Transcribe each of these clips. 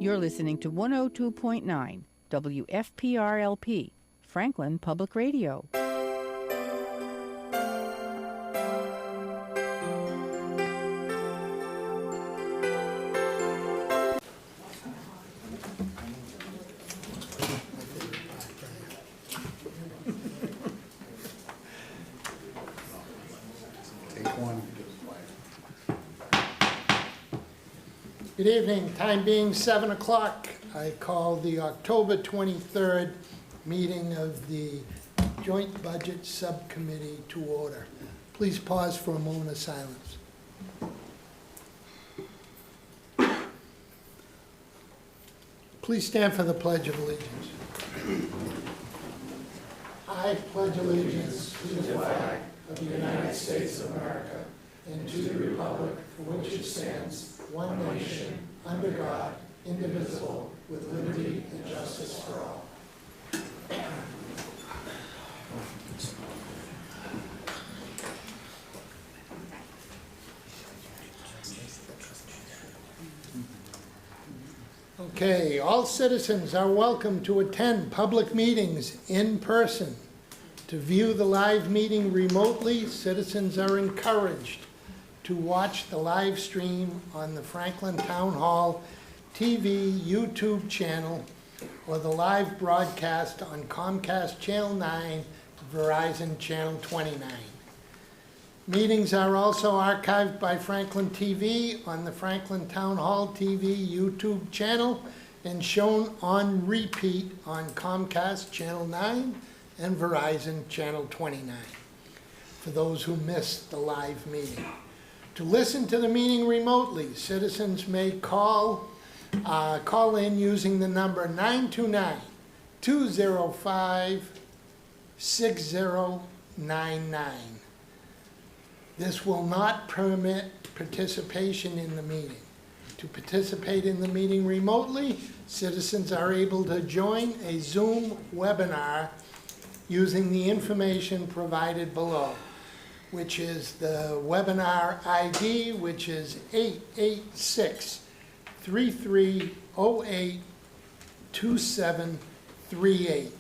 You're listening to 102.9 WFPRLP, Franklin Public Radio. Good evening. Time being 7 o'clock, I call the October 23rd meeting of the Joint Budget Subcommittee to order. Please pause for a moment of silence. Please stand for the Pledge of Allegiance. I pledge allegiance to the flag of the United States of America and to the republic for which it stands, one nation, under God, indivisible, with liberty and justice for all. Okay, all citizens are welcome to attend public meetings in person. To view the live meeting remotely, citizens are encouraged to watch the live stream on the Franklin Town Hall TV YouTube channel or the live broadcast on Comcast Channel 9, Verizon Channel 29. Meetings are also archived by Franklin TV on the Franklin Town Hall TV YouTube channel and shown on repeat on Comcast Channel 9 and Verizon Channel 29 for those who missed the live meeting. To listen to the meeting remotely, citizens may call in using the number 929-205-6099. This will not permit participation in the meeting. To participate in the meeting remotely, citizens are able to join a Zoom webinar using the information provided below, which is the webinar ID, which is 886-3308-2738.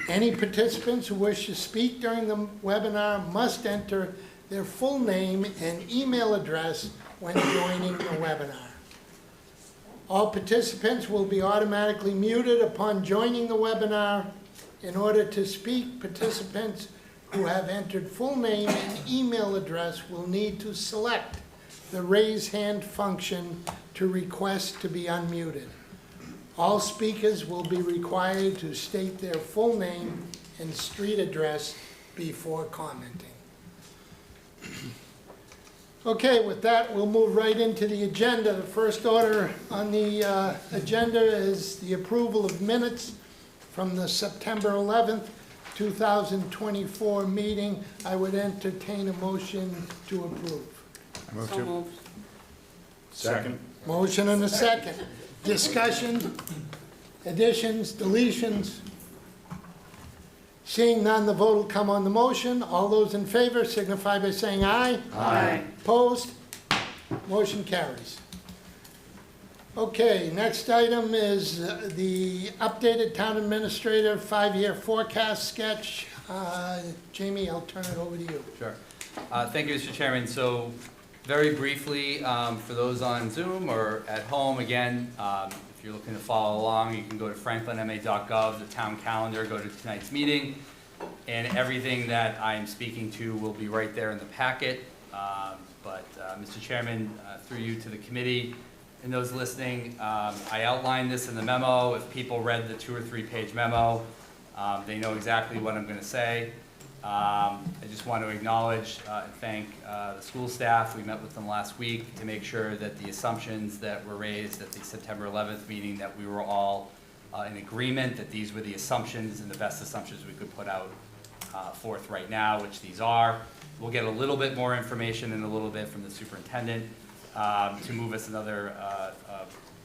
Any participants who wish to speak during the webinar must enter their full name and email address when joining the webinar. All participants will be automatically muted upon joining the webinar. In order to speak, participants who have entered full name and email address will need to select the raise hand function to request to be unmuted. All speakers will be required to state their full name and street address before commenting. Okay, with that, we'll move right into the agenda. The first order on the agenda is the approval of minutes from the September 11th, 2024 meeting. I would entertain a motion to approve. Moved. Second. Motion and a second. Discussion, additions, deletions. Seeing none, the vote will come on the motion. All those in favor signify by saying aye. Aye. Opposed? Motion carries. Okay, next item is the updated town administrator 5-year forecast sketch. Jamie, I'll turn it over to you. Sure. Thank you, Mr. Chairman. So very briefly, for those on Zoom or at home, again, if you're looking to follow along, you can go to franklinma.gov, the town calendar, go to tonight's meeting, and everything that I'm speaking to will be right there in the packet. Mr. Chairman, through you to the committee, and those listening, I outlined this in the memo. If people read the 2 or 3 page memo, they know exactly what I'm going to say. I just want to acknowledge and thank the school staff. We met with them last week to make sure that the assumptions that were raised at the September 11th meeting, that we were all in agreement that these were the assumptions and the best assumptions we could put out forth right now, which these are. We'll get a little bit more information in a little bit from the superintendent to move us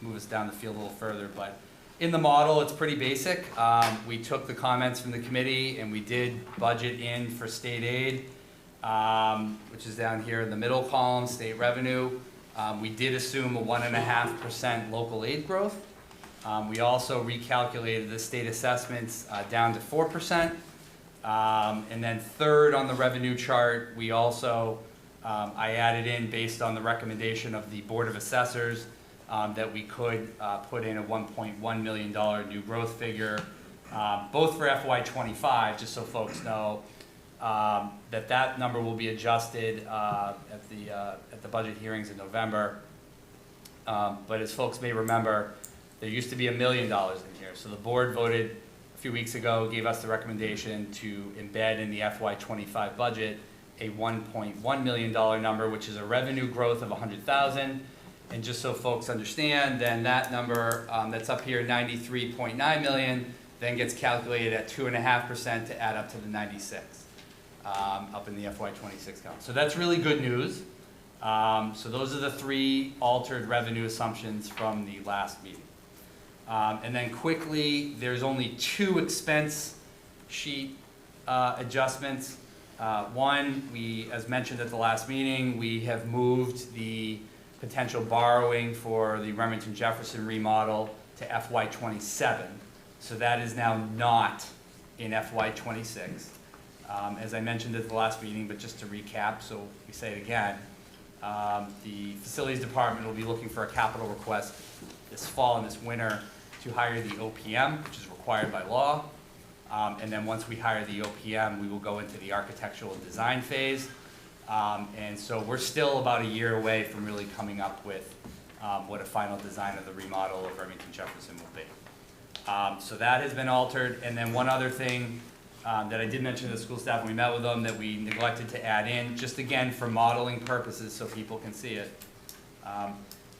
move us down the field a little further. But in the model, it's pretty basic. We took the comments from the committee and we did budget in for state aid, which is down here in the middle column, state revenue. We did assume a 1.5% local aid growth. We also recalculated the state assessments down to 4%. And then third on the revenue chart, we also, I added in based on the recommendation of the Board of Assessors that we could put in a $1.1 million new growth figure, both for FY25, just so folks know that number will be adjusted at the budget hearings in November. But as folks may remember, there used to be $1 million in here. So the board voted a few weeks ago, gave us the recommendation to embed in the FY25 budget a $1.1 million number, which is a revenue growth of $100,000. And just so folks understand, then that number that's up here, 93.9 million, then gets calculated at 2.5% to add up to the 96 up in the FY26 count. So that's really good news. So those are the three altered revenue assumptions from the last meeting. And then quickly, there's only two expense sheet adjustments. One, as mentioned at the last meeting, we have moved the potential borrowing for the Remington Jefferson remodel to FY27. So that is now not in FY26. As I mentioned at the last meeting, but just to recap, so we say it again, the facilities department will be looking for a capital request this fall and this winter to hire the OPM, which is required by law. And then once we hire the OPM, we will go into the architectural and design phase. And so we're still about a year away from really coming up with what a final design of the remodel of Remington Jefferson will be. So that has been altered. And then one other thing that I did mention to the school staff when we met with them that we neglected to add in, just again for modeling purposes so people can see it.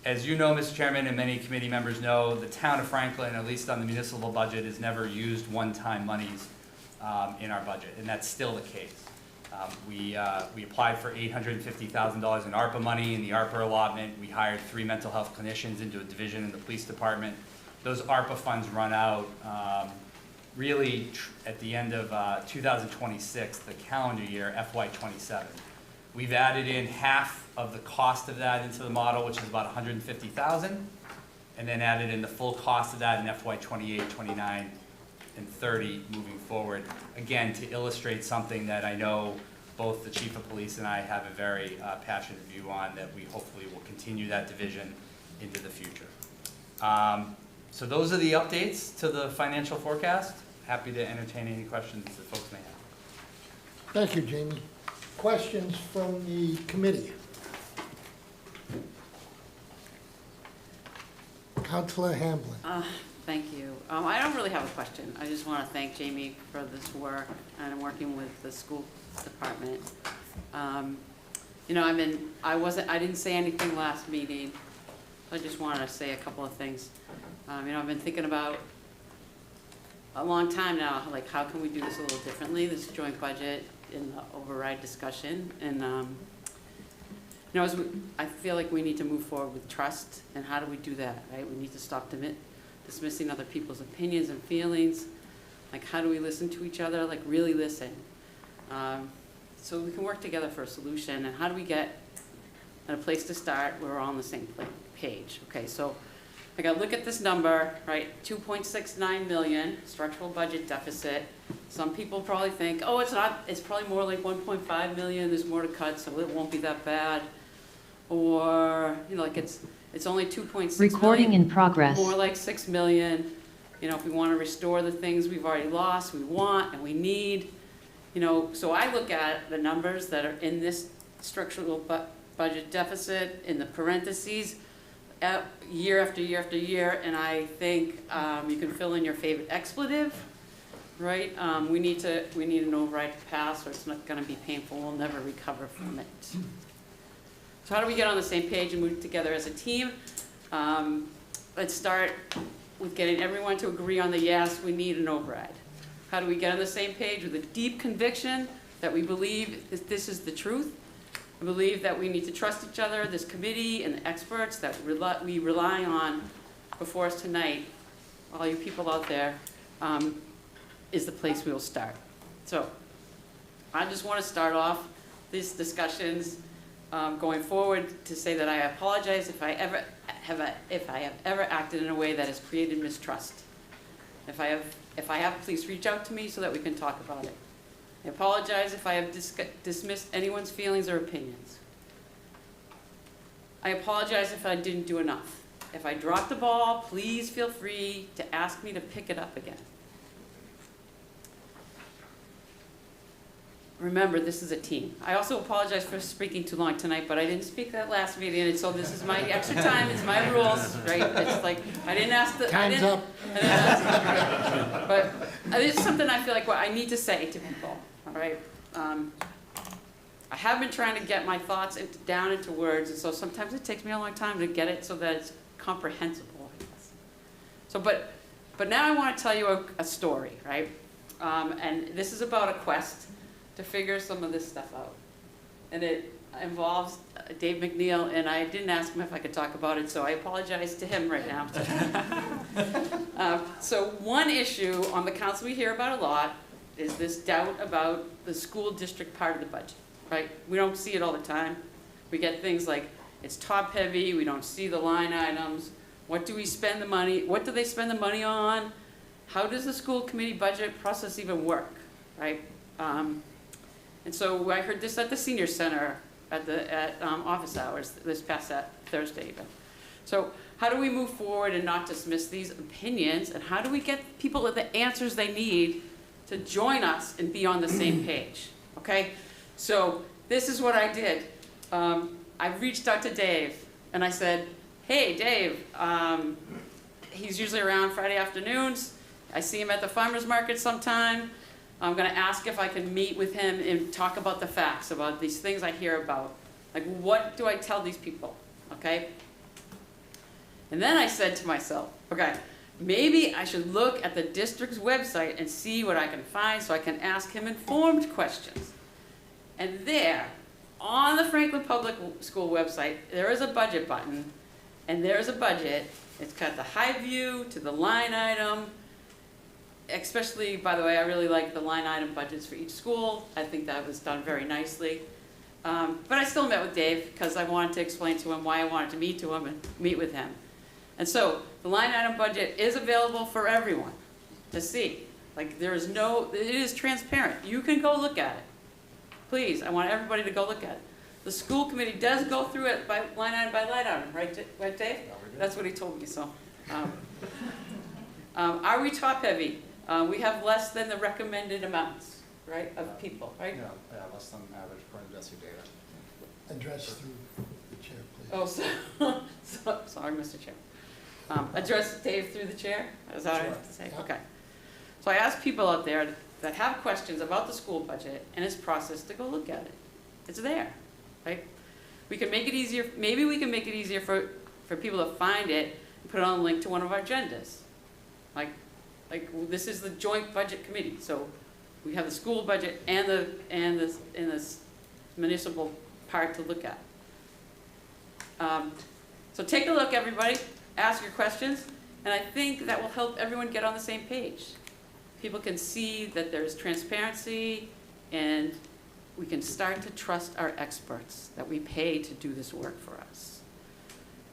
As you know, Mr. Chairman, and many committee members know, the town of Franklin, at least on the municipal budget, has never used one-time monies in our budget, and that's still the case. We applied for $850,000 in ARPA money. In the ARPA allotment, we hired 3 mental health clinicians into a division in the police department. Those ARPA funds run out really at the end of 2026, the calendar year, FY27. We've added in half of the cost of that into the model, which is about $150,000, and then added in the full cost of that in FY28, 29, and 30 moving forward. Again, to illustrate something that I know both the chief of police and I have a very passionate view on, that we hopefully will continue that division into the future. So those are the updates to the financial forecast. Happy to entertain any questions that folks may have. Thank you, Jamie. Questions from the committee? Councilor Hamblin. Thank you. I don't really have a question. I just want to thank Jamie for this work and working with the school department. You know, I didn't say anything last meeting. I just wanted to say a couple of things. You know, I've been thinking about a long time now, like how can we do this a little differently, this joint budget in the override discussion. And, you know, I feel like we need to move forward with trust. And how do we do that, right? We need to stop dismissing other people's opinions and feelings. Like, how do we listen to each other? Like, really listen. So we can work together for a solution. And how do we get at a place to start where we're all on the same page? Okay, so I got to look at this number, right? 2.69 million structural budget deficit. Some people probably think, oh, it's not. It's probably more like 1.5 million. There's more to cut, so it won't be that bad. Or, you know, like it's only 2.6 Recording million, in progress. more like 6 million. You know, if we want to restore the things we've already lost, we want and we need. You know, so I look at the numbers that are in this structural budget deficit in the parentheses, year after year after year, and I think you can fill in your favorite expletive, right? We need an override to pass, or it's not going to be painful. We'll never recover from it. So how do we get on the same page and move together as a team? Let's start with getting everyone to agree on the yes, we need an override. How do we get on the same page with a deep conviction that we believe that this is the truth? I believe that we need to trust each other, this committee and the experts that we rely on before us tonight, all you people out there, is the place we will start. So I just want to start off these discussions going forward, to say that I apologize if I have ever acted in a way that has created mistrust. If I have, please reach out to me so that we can talk about it. I apologize if I have dismissed anyone's feelings or opinions. I apologize if I didn't do enough. If I dropped the ball, please feel free to ask me to pick it up again. Remember, this is a team. I also apologize for speaking too long tonight, but I didn't speak that last meeting, and so this is my extra time, it's my rules, right? It's like, I didn't ask the, Time's up. But it's something I feel like what I need to say to people, all right? I have been trying to get my thoughts down into words, and so sometimes it takes me a long time to get it so that it's comprehensible, I guess. So, but now I want to tell you a story, right? And this is about a quest to figure some of this stuff out. And it involves Dave McNeil, and I didn't ask him if I could talk about it, so I apologize to him right now. So one issue on the council we hear about a lot is this doubt about the school district part of the budget, right? We don't see it all the time. We get things like, it's top heavy, we don't see the line items, what do we spend the money, what do they spend the money on? How does the school committee budget process even work, right? And so I heard this at the senior center at office hours this past Thursday even. So how do we move forward and not dismiss these opinions, and how do we get people the answers they need to join us and be on the same page, okay? So this is what I did. I reached out to Dave and I said, hey Dave, he's usually around Friday afternoons. I see him at the farmer's market sometime. I'm gonna ask if I can meet with him and talk about the facts, about these things I hear about. Like, what do I tell these people, okay? And then I said to myself, okay, maybe I should look at the district's website and see what I can find so I can ask him informed questions. And there, on the Franklin Public School website, there is a budget button, and there's a budget. It's got the high view to the line item. Especially, by the way, I really like the line item budgets for each school. I think that was done very nicely. But I still met with Dave because I wanted to explain to him why I wanted to meet with him. And so the line item budget is available for everyone to see. Like, it is transparent. You can go look at it. Please, I want everybody to go look at it. The school committee does go through it by line item, right, Dave? That's what he told me, so. Are we top heavy? We have less than the recommended amounts, right, of people, right? Yeah, less than average according to DESI data. Address through the chair, please. Oh, sorry, Mr. Chair. Address Dave through the chair? Is that what I have to say? Yeah. Okay. So I asked people out there that have questions about the school budget and its process to go look at it. It's there, right? We can make it easier, maybe we can make it easier for people to find it and put it on a link to one of our agendas. Like this is the joint budget committee, so we have the school budget and the municipal part to look at. So take a look, everybody, ask your questions, and I think that will help everyone get on the same page. People can see that there's transparency, and we can start to trust our experts that we pay to do this work for us.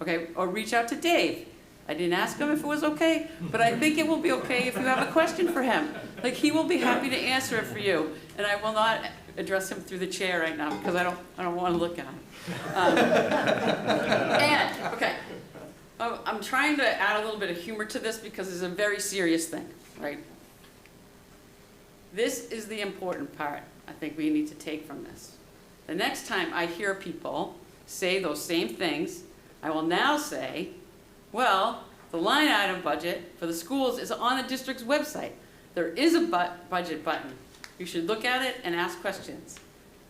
Okay, or reach out to Dave. I didn't ask him if it was okay, but I think it will be okay if you have a question for him. Like, he will be happy to answer it for you, and I will not address him through the chair right now because I don't want to look at him. And okay, I'm trying to add a little bit of humor to this because it's a very serious thing, right? This is the important part I think we need to take from this. The next time I hear people say those same things, I will now say, well, the line item budget for the schools is on the district's website. There is a budget button. You should look at it and ask questions.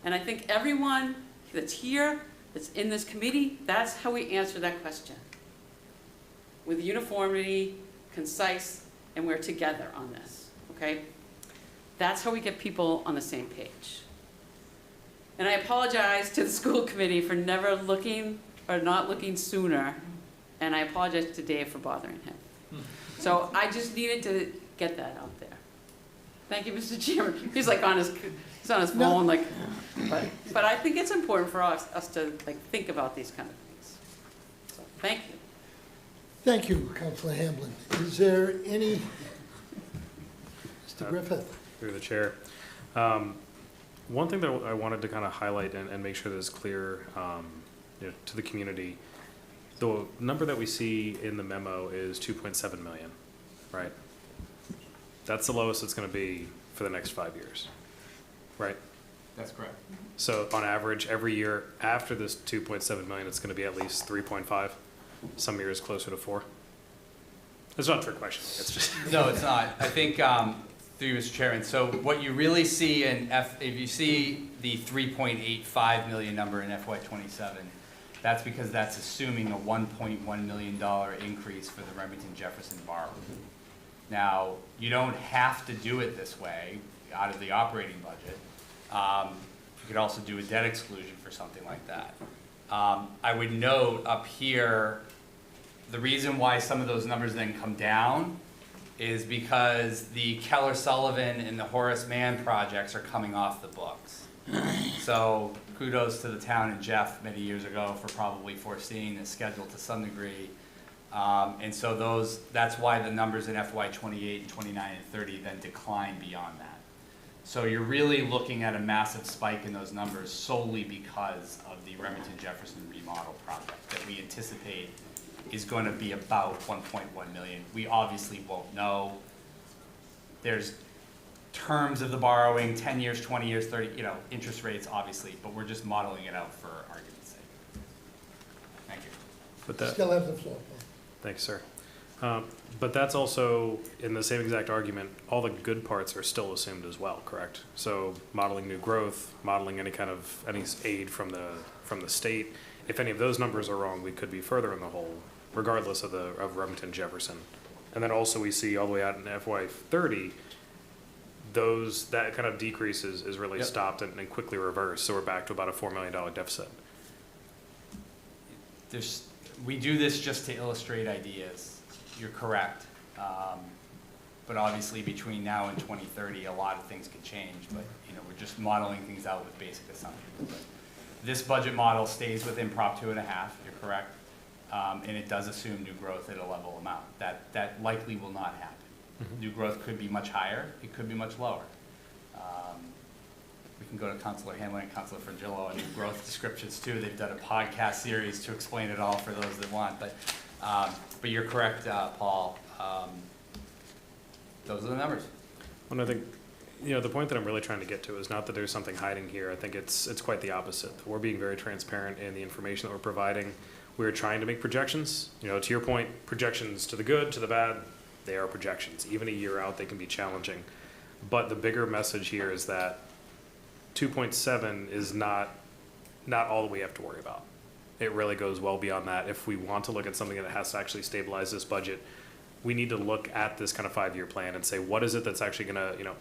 And I think everyone that's here, that's in this committee, that's how we answer that question. With uniformity, concise, and we're together on this, okay? That's how we get people on the same page. And I apologize to the school committee for never looking or not looking sooner. And I apologize to Dave for bothering him. So I just needed to get that out there. Thank you, Mr. Chairman. He's like on his No. phone, like, but I think it's important for us to like think about these kind of things. So, thank you. Thank you, Councilor Hamblin. Is there any, Mr. Griffith? Through the chair. One thing that I wanted to kind of highlight and make sure that is clear to the community, the number that we see in the memo is 2.7 million, right? That's the lowest it's going to be for the next 5 years, right? That's correct. So on average, every year after this 2.7 million, it's going to be at least 3.5. Some years closer to 4. It's not a trick question. It's just No, it's not. I think, through you, Mr. Chairman, so what you really see if you see the 3.85 million number in FY '27, that's because that's assuming a $1.1 million increase for the Remington Jefferson borrow. Now, you don't have to do it this way out of the operating budget. You could also do a debt exclusion for something like that. I would note up here, the reason why some of those numbers then come down is because the Keller Sullivan and the Horace Mann projects are coming off the books. So kudos to the town and Jeff many years ago for probably foreseeing this schedule to some degree. And so that's why the numbers in FY '28 and '29 and '30 then decline beyond that. So you're really looking at a massive spike in those numbers solely because of the Remington Jefferson remodel project that we anticipate is going to be about 1.1 million. We obviously won't know. There's terms of the borrowing, 10 years, 20 years, 30, interest rates obviously, but we're just modeling it out for argument's sake. Thank you. but that. Still have the floor, Paul. Thanks, sir. But that's also, in the same exact argument, all the good parts are still assumed as well, correct? So modeling new growth, modeling any aid from the state. If any of those numbers are wrong, we could be further in the hole, regardless of Remington Jefferson. And then also we see all the way out in FY '30, that kind of decrease is really Yep. stopped and quickly reversed. So we're back to about a $4 million deficit. We do this just to illustrate ideas. You're correct. But obviously between now and 2030, a lot of things could change, but we're just modeling things out with basic assumptions. But this budget model stays within Prop 2.5, you're correct. And it does assume new growth at a level amount. That likely will not happen. Mm-hmm. New growth could be much higher, it could be much lower. We can go to Councilor Hamlin and Councilor Frangillo on new growth descriptions too. They've done a podcast series to explain it all for those that want. But you're correct, Paul. Those are the numbers. And I think, the point that I'm really trying to get to is not that there's something hiding here. I think it's quite the opposite. We're being very transparent in the information that we're providing. We're trying to make projections. To your point, projections to the good, to the bad, they are projections. Even a year out, they can be challenging. But the bigger message here is that 2.7 is not all that we have to worry about. It really goes well beyond that. If we want to look at something that has to actually stabilize this budget, we need to look at this kind of 5-year plan and say, what is it that's actually going to,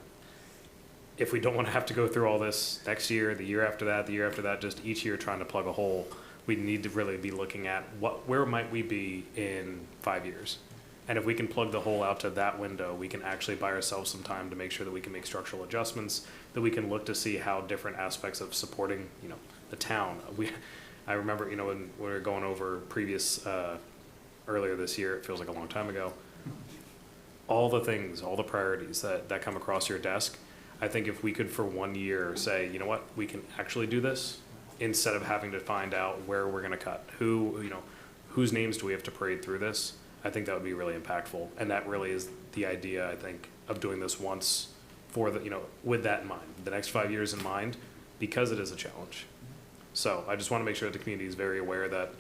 if we don't want to have to go through all this next year, the year after that, the year after that, just each year trying to plug a hole, we need to really be looking at where might we be in 5 years. And if we can plug the hole out to that window, we can actually buy ourselves some time to make sure that we can make structural adjustments, that we can look to see how different aspects of supporting, the town. I remember, when we were going over earlier this year, it feels like a long time ago, all the things, all the priorities that come across your desk, I think if we could for 1 year say, you know what, we can actually do this, instead of having to find out where we're gonna cut, whose names do we have to parade through this, I think that would be really impactful. And that really is the idea, I think, of doing this once for with that in mind, the next 5 years in mind, because it is a challenge. So I just want to make sure that the community is very aware that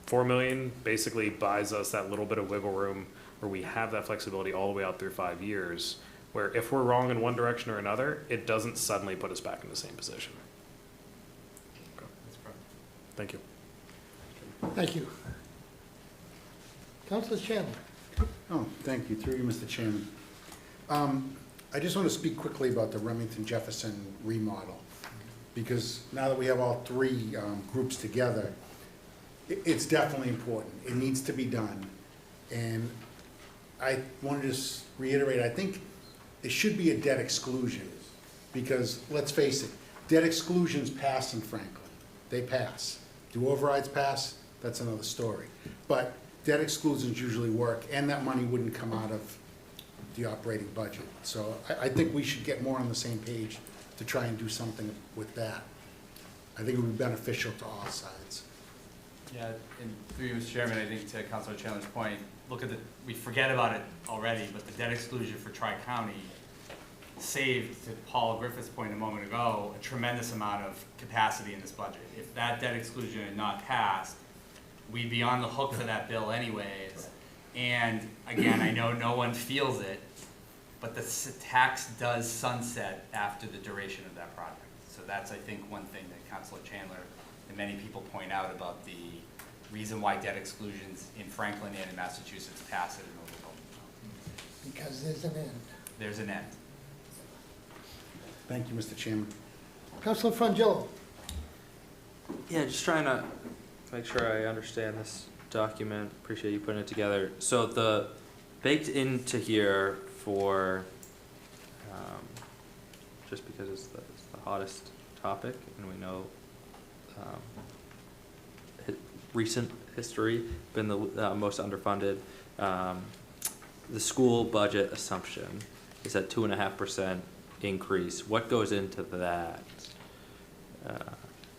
4 million basically buys us that little bit of wiggle room where we have that flexibility all the way out through 5 years, where if we're wrong in one direction or another, it doesn't suddenly put us back in the same position. Okay. Thank you. Thank you. Councilor Chandler. Oh, thank you. Through you, Mr. Chairman. I just want to speak quickly about the Remington Jefferson remodel, because now that we have all three groups together, it's definitely important. It needs to be done. And I want to just reiterate, I think it should be a debt exclusion, because, let's face it, debt exclusions pass in Franklin. They pass. Do overrides pass? That's another story. But debt exclusions usually work, and that money wouldn't come out of the operating budget. So I think we should get more on the same page to try and do something with that. I think it would be beneficial to all sides. Yeah, and through you, Mr. Chairman, I think to Councilor Chandler's point, look at we forget about it already, but the debt exclusion for Tri-County saved, to Paul Griffith's point a moment ago, a tremendous amount of capacity in this budget. If that debt exclusion had not passed, we'd be on the hook for that bill anyways. And again, I know no one feels it, but the tax does sunset after the duration of that project. So that's, I think, one thing that Councilor Chandler and many people point out about the reason why debt exclusions in Franklin and in Massachusetts pass at an overwhelming. Because there's an end. There's an end. Thank you, Mr. Chairman. Councilor Frangillo. Yeah, just trying to make sure I understand this document. Appreciate you putting it together. So the baked into here for, just because it's the hottest topic, and we know recent history been the most underfunded. The school budget assumption is at 2.5% increase. What goes into that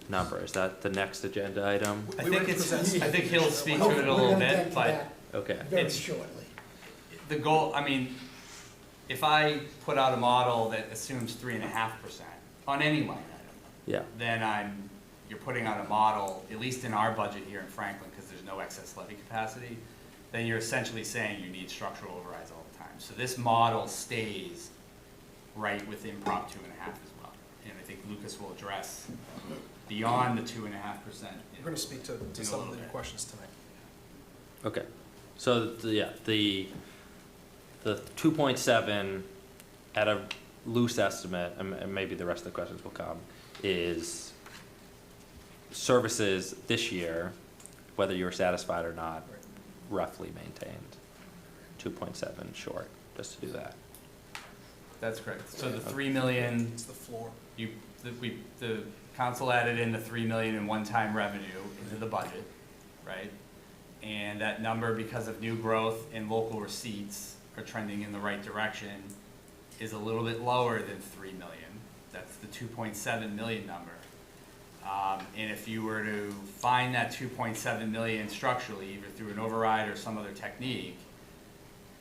number? Is that the next agenda item? I think he'll speak to it a little bit, but Okay. Very shortly. the goal, I mean, if I put out a model that assumes 3.5% on any line item, Yeah. then you're putting out a model, at least in our budget here in Franklin, because there's no excess levy capacity, then you're essentially saying you need structural overrides all the time. So this model stays right within Prop 2.5 as well. And I think Lucas will address beyond the 2.5%. We're going to speak to some of the questions tonight. Okay. So the 2.7 at a loose estimate, and maybe the rest of the questions will come, is services this year, whether you're satisfied or not, roughly maintained. 2.7 short, just to do that. That's correct. So the 3 million, It's the floor. the council added in the 3 million in one-time revenue into the budget, right? And that number, because of new growth in local receipts, are trending in the right direction, is a little bit lower than 3 million. That's the 2.7 million number. And if you were to find that 2.7 million structurally, either through an override or some other technique,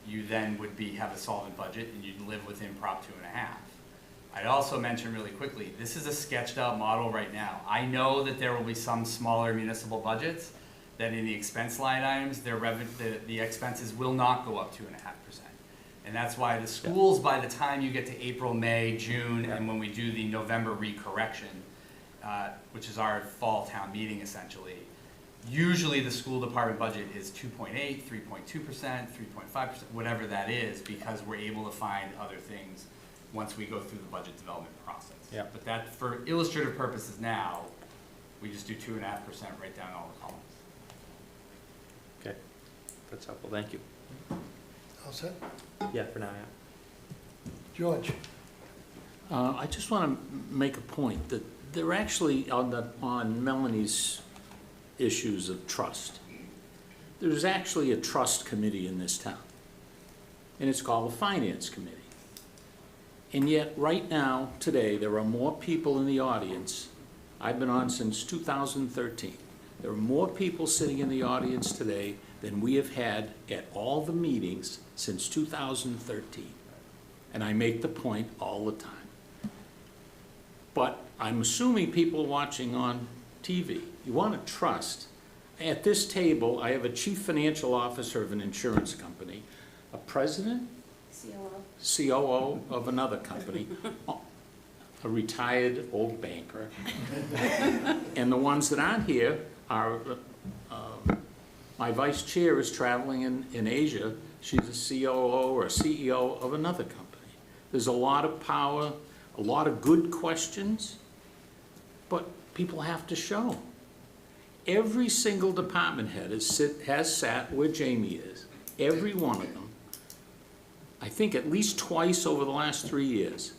you then would have a solvent budget and you'd live within Prop 2.5. I'd also mention really quickly, this is a sketched out model right now. I know that there will be some smaller municipal budgets that in the expense line items, the expenses will not go up 2.5%. And that's why the schools, by the time you get to April, May, June, and when we do the November recorrection, which is our fall town meeting essentially, usually the school department budget is 2.8, 3.2%, 3.5%, whatever that is, because we're able to find other things once we go through the budget development process. Yeah. But that, for illustrative purposes now, we just do 2.5% right down all the columns. Okay. That's helpful. Thank you. All set? Yeah, for now, yeah. George? I just want to make a point that they're actually on Melanie's issues of trust. There's actually a trust committee in this town, and it's called the Finance Committee. And yet, right now, today, there are more people in the audience. I've been on since 2013. There are more people sitting in the audience today than we have had at all the meetings since 2013. And I make the point all the time. But I'm assuming people watching on TV, you want to trust. At this table, I have a chief financial officer of an insurance company, a president, COO of another company, a retired old banker. And the ones that aren't here are, my vice chair is traveling in Asia. She's a COO or a CEO of another company. There's a lot of power, a lot of good questions, but people have to show. Every single department head has sat where Jamie is, every one of them. I think at least twice over the last 3 years,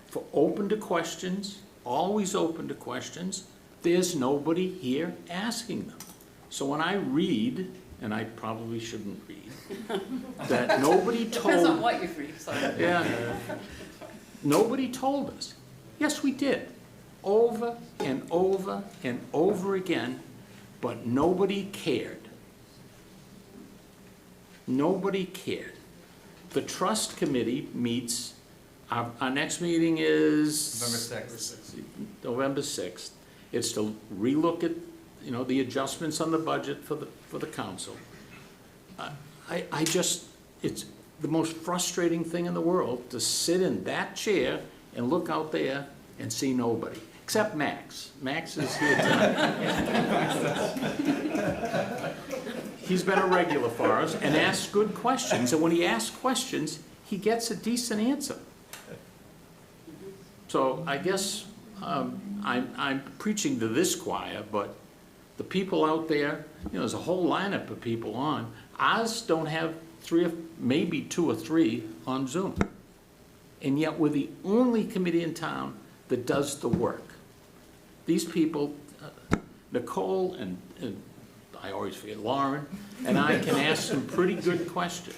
for open to questions, always open to questions. There's nobody here asking them. So when I read, and I probably shouldn't read, that nobody Depends on told, what you read, sorry. yeah, nobody told us. Yes, we did, over and over and over again, but nobody cared. Nobody cared. The trust committee meets, our next meeting is? November 6th. November 6th. It's to relook at, you know, the adjustments on the budget for the council. I just, it's the most frustrating thing in the world to sit in that chair and look out there and see nobody, except Max. Max is here tonight. He's been a regular for us and asks good questions, and when he asks questions, he gets a decent answer. So I guess I'm preaching to this choir, but the people out there, you know, there's a whole lineup of people on. Ours don't have 3 or maybe 2 or 3 on Zoom. And yet we're the only committee in town that does the work. These people, Nicole and I always forget, Lauren, and I can ask some pretty good questions,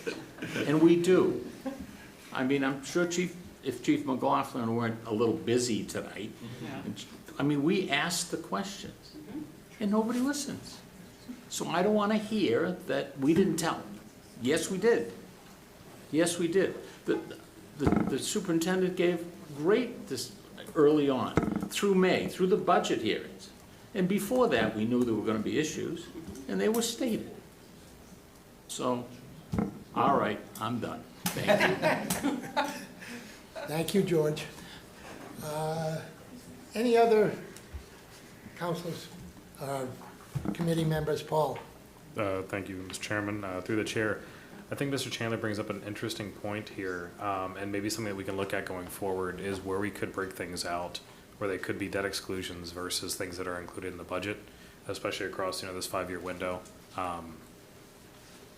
and we do. I mean, I'm sure if Chief McLaughlin weren't a little busy tonight, I mean, we ask the questions, and nobody listens. So I don't want to hear that we didn't tell them. Yes, we did. Yes, we did. The superintendent gave great this early on, through May, through the budget hearings. And before that, we knew there were going to be issues, and they were stated. So, all right, I'm done. Thank you. Thank you, George. Any other councilors, committee members? Paul? Thank you, Mr. Chairman. Through the chair, I think Mr. Chandler brings up an interesting point here, and maybe something that we can look at going forward is where we could break things out, where they could be debt exclusions versus things that are included in the budget, especially across, you know, this 5-year window.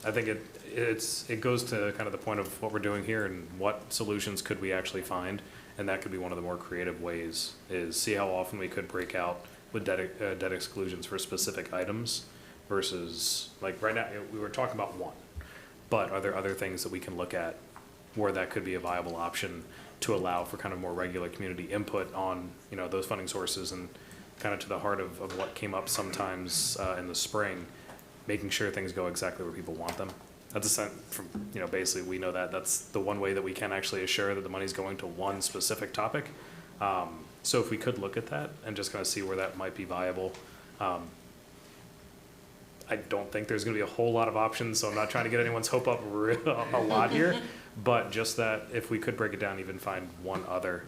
I think it goes to kind of the point of what we're doing here and what solutions could we actually find, and that could be one of the more creative ways, is see how often we could break out with debt exclusions for specific items versus, like right now, we were talking about one, but are there other things that we can look at where that could be a viable option to allow for kind of more regular community input on, you know, those funding sources, and kind of to the heart of what came up sometimes in the spring, making sure things go exactly where people want them. That's a sense from, you know, basically we know that that's the one way that we can actually assure that the money's going to one specific topic. So if we could look at that and just kind of see where that might be viable. I don't think there's going to be a whole lot of options, so I'm not trying to get anyone's hope up a lot here, but just that if we could break it down, even find one other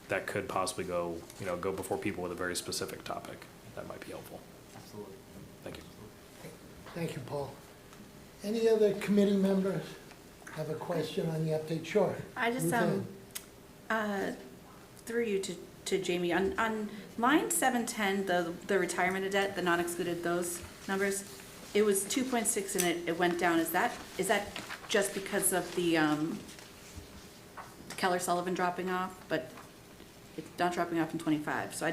that could possibly go, you know, go before people with a very specific topic, that might be helpful. Absolutely. Thank you. Thank you, Paul. Any other committee members have a question on the update? Sure. I just, Ruth through you to Jamie, on line 710, the retirement of debt, the non-excluded, those numbers, it was 2.6 and it went down. Is that just because of the Keller Sullivan dropping off, but it's not dropping off in 25? So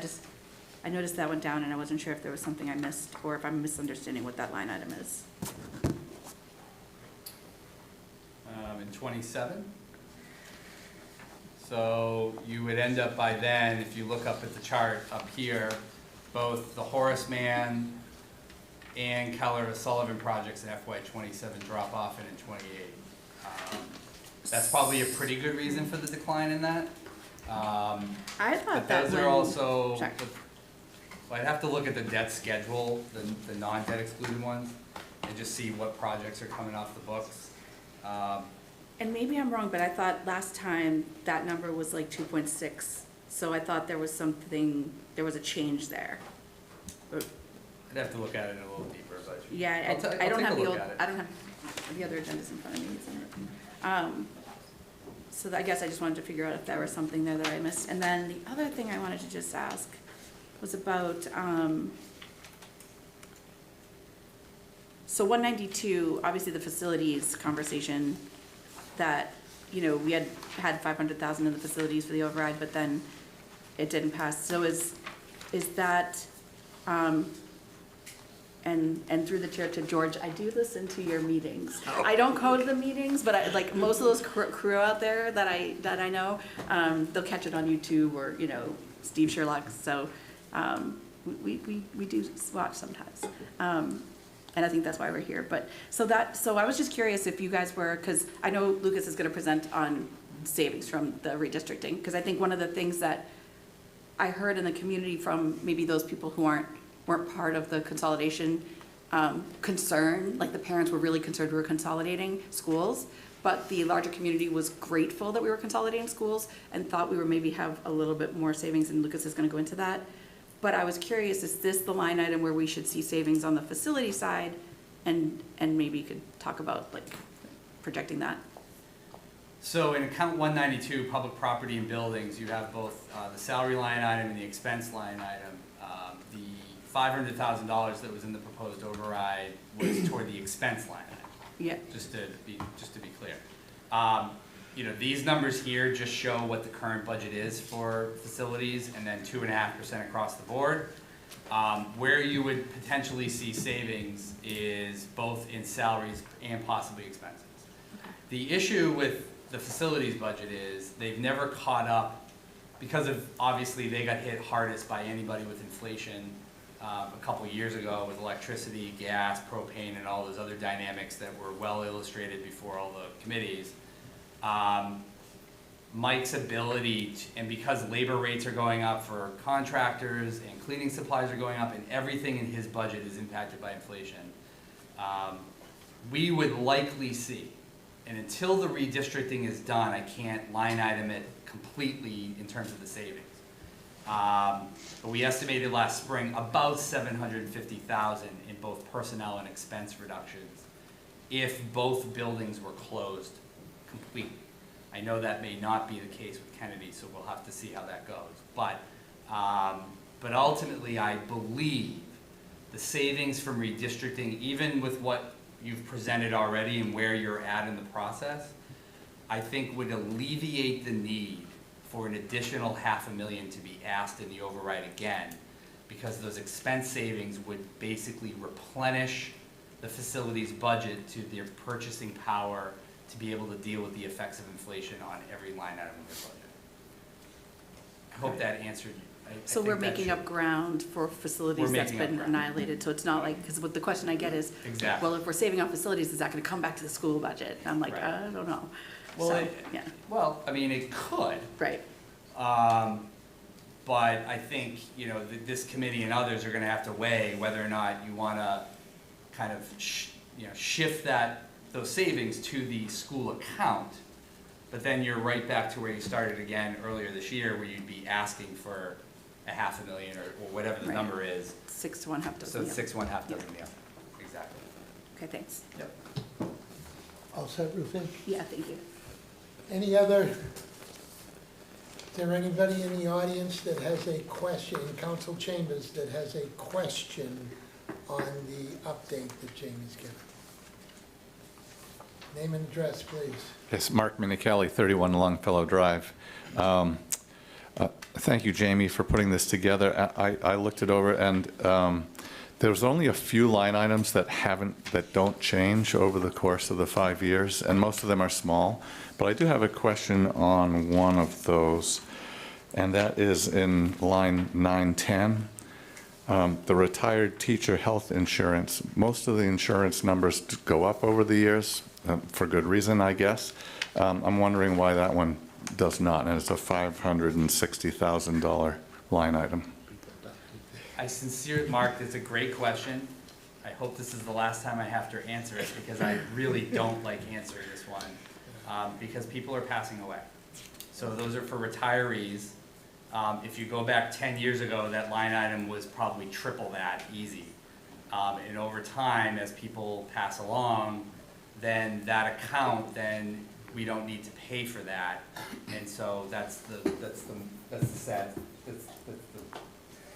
I noticed that went down, and I wasn't sure if there was something I missed or if I'm misunderstanding what that line item is. In 27. So you would end up by then, if you look up at the chart up here, both the Horace Mann and Keller Sullivan projects in FY 27 drop off in 28. That's probably a pretty good reason for the decline in that. I thought But that those are also, Sorry. well, I'd have to look at the debt schedule, the non-debt excluded ones, and just see what projects are coming off the books. And maybe I'm wrong, but I thought last time that number was like 2.6, so I thought there was a change there. But, I'd have to look at it a little deeper, but. yeah, I'll I don't take a have look at it. I don't have the other agendas in front of me, isn't it? So I guess I just wanted to figure out if there was something there that I missed. And then the other thing I wanted to just ask was about, so 192, obviously the facilities conversation that, you know, we had 500,000 in the facilities for the override, but then it didn't pass. So is that, and through the chair to George, I do listen to your meetings. I don't code the meetings, but I, like most of those crew out there that I know, they'll catch it on YouTube or, you know, Steve Sherlock. So we do watch sometimes. And I think that's why we're here. But so I was just curious if you guys were, because I know Lucas is going to present on savings from the redistricting, because I think one of the things that I heard in the community from maybe those people who weren't part of the consolidation concern, like the parents were really concerned we were consolidating schools, but the larger community was grateful that we were consolidating schools and thought we were maybe have a little bit more savings, and Lucas is going to go into that. But I was curious, is this the line item where we should see savings on the facility side? And maybe you could talk about like projecting that. So in account 192, public property and buildings, you have both the salary line item and the expense line item. The $500,000 that was in the proposed override was toward the expense line item. Yeah. Just to be clear. You know, these numbers here just show what the current budget is for facilities, and then 2.5% across the board. Where you would potentially see savings is both in salaries and possibly expenses. Okay. The issue with the facilities budget is they've never caught up because of, obviously, they got hit hardest by anybody with inflation a couple years ago with electricity, gas, propane, and all those other dynamics that were well illustrated before all the committees. Mike's ability to, and because labor rates are going up for contractors and cleaning supplies are going up and everything in his budget is impacted by inflation, we would likely see, and until the redistricting is done, I can't line item it completely in terms of the savings. But we estimated last spring about $750,000 in both personnel and expense reductions if both buildings were closed completely. I know that may not be the case with Kennedy, so we'll have to see how that goes. But ultimately, I believe the savings from redistricting, even with what you've presented already and where you're at in the process, I think would alleviate the need for an additional $500,000 to be asked in the override again, because those expense savings would basically replenish the facility's budget to their purchasing power to be able to deal with the effects of inflation on every line item of their budget. I hope that answered you. So we're making up ground for facilities that's been annihilated, so it's not like, because what the question I get is, Exactly. well, if we're saving on facilities, is that gonna come back to the school budget? And I'm like, Right. I don't know. Well, So, yeah, Well, I mean, it could. right, But I think, you know, this committee and others are gonna have to weigh whether or not you wanna kind of, shift those savings to the school account, but then you're right back to where you started again earlier this year, where you'd be asking for a $500,000 or whatever the Right. number is. 6 to 1/2 So dozen. Yeah. 6 1/2 dozen, yeah, exactly. Okay, thanks. Yep. All set, Ruthie? Yeah, thank you. Any other, is there anybody in the audience that has a question, in council chambers, that has a question on the update that Jamie's given? Name and address, please. Yes, Mark Minicali, 31 Longfellow Drive. Thank you, Jamie, for putting this together. I looked it over, and there's only a few line items that don't change over the course of the 5 years, and most of them are small. But I do have a question on one of those, and that is in line 910. The retired teacher health insurance. Most of the insurance numbers go up over the years, for good reason, I guess. I'm wondering why that one does not, and it's a $560,000 line item. Mark, that's a great question. I hope this is the last time I have to answer it, because I really don't like answering this one, because people are passing away. So those are for retirees. If you go back 10 years ago, that line item was probably triple that, easy. And over time, as people pass along, then that account, then we don't need to pay for that. And so that's the sad,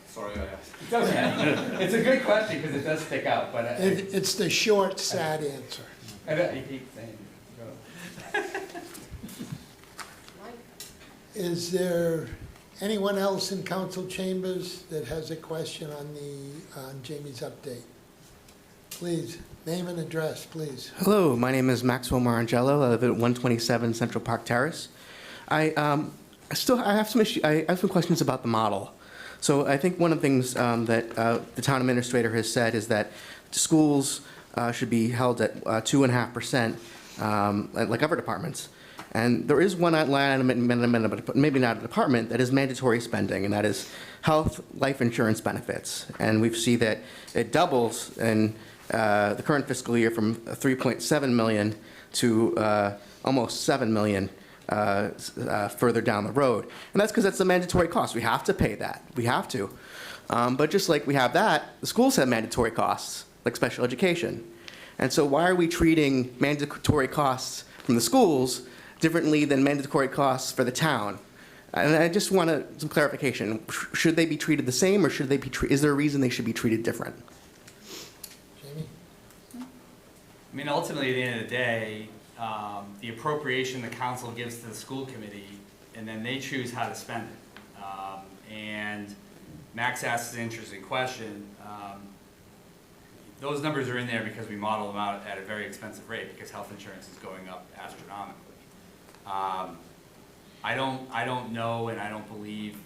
sorry, it does matter. It's a good question, because it does stick out, but. It's the short, sad answer. I keep saying it. Is there anyone else in council chambers that has a question on Jamie's update? Please, name and address, please. Hello, my name is Maxwell Marangelo. I live at 127 Central Park Terrace. I have some questions about the model. So I think one of the things that the town administrator has said is that schools should be held at 2.5%, like other departments. And there is one line item, maybe not a department, that is mandatory spending, and that is health, life insurance benefits. And we see that it doubles in the current fiscal year from 3.7 million to almost 7 million further down the road. And that's because that's a mandatory cost. We have to pay that. We have to. But just like we have that, the schools have mandatory costs, like special education. And so why are we treating mandatory costs from the schools differently than mandatory costs for the town? And I just want some clarification. Should they be treated the same, or should they be is there a reason they should be treated different? Jamie? I mean, ultimately, at the end of the day, the appropriation the council gives to the school committee, and then they choose how to spend it. And Max asked an interesting question. Those numbers are in there because we model them out at a very expensive rate because health insurance is going up astronomically. I don't know, and I don't believe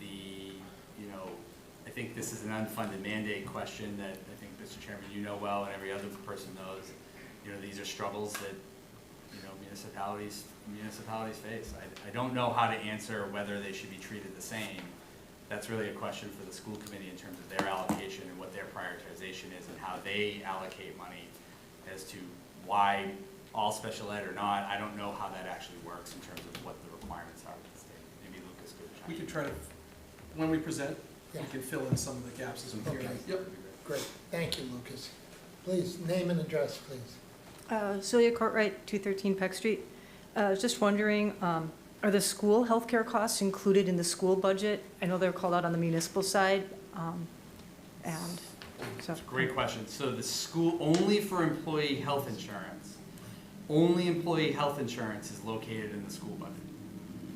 I think this is an unfunded mandate question that I think, Mr. Chairman, you know well, and every other person knows. These are struggles that, municipalities face. I don't know how to answer whether they should be treated the same. That's really a question for the school committee in terms of their allocation and what their prioritization is and how they allocate money as to why all special ed or not. I don't know how that actually works in terms of what the requirements are for the state. Maybe Lucas could chime in. We could try to, when we present, Yeah. we can fill in some of the gaps as we hear. Okay. Yep. Great, thank you, Lucas. Please, name and address, please. Celia Cartwright, 213 Peck Street. Just wondering, are the school healthcare costs included in the school budget? I know they're called out on the municipal side, and so. That's a great question. So the school, only for employee health insurance, only employee health insurance is located in the school budget.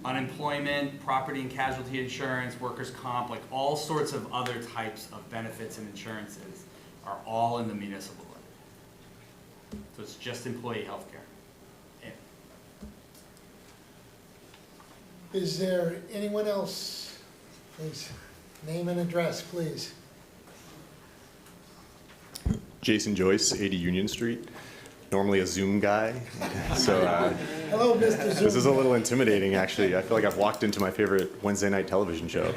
Unemployment, property and casualty insurance, workers' comp, like all sorts of other types of benefits and insurances are all in the municipal budget. So it's just employee health care. Is there anyone else? Please, name and address, please. Jason Joyce, 80 Union Street. Normally a Zoom guy, so Hello, Mr. Zoom. this is a little intimidating, actually. I feel like I've walked into my favorite Wednesday night television show. You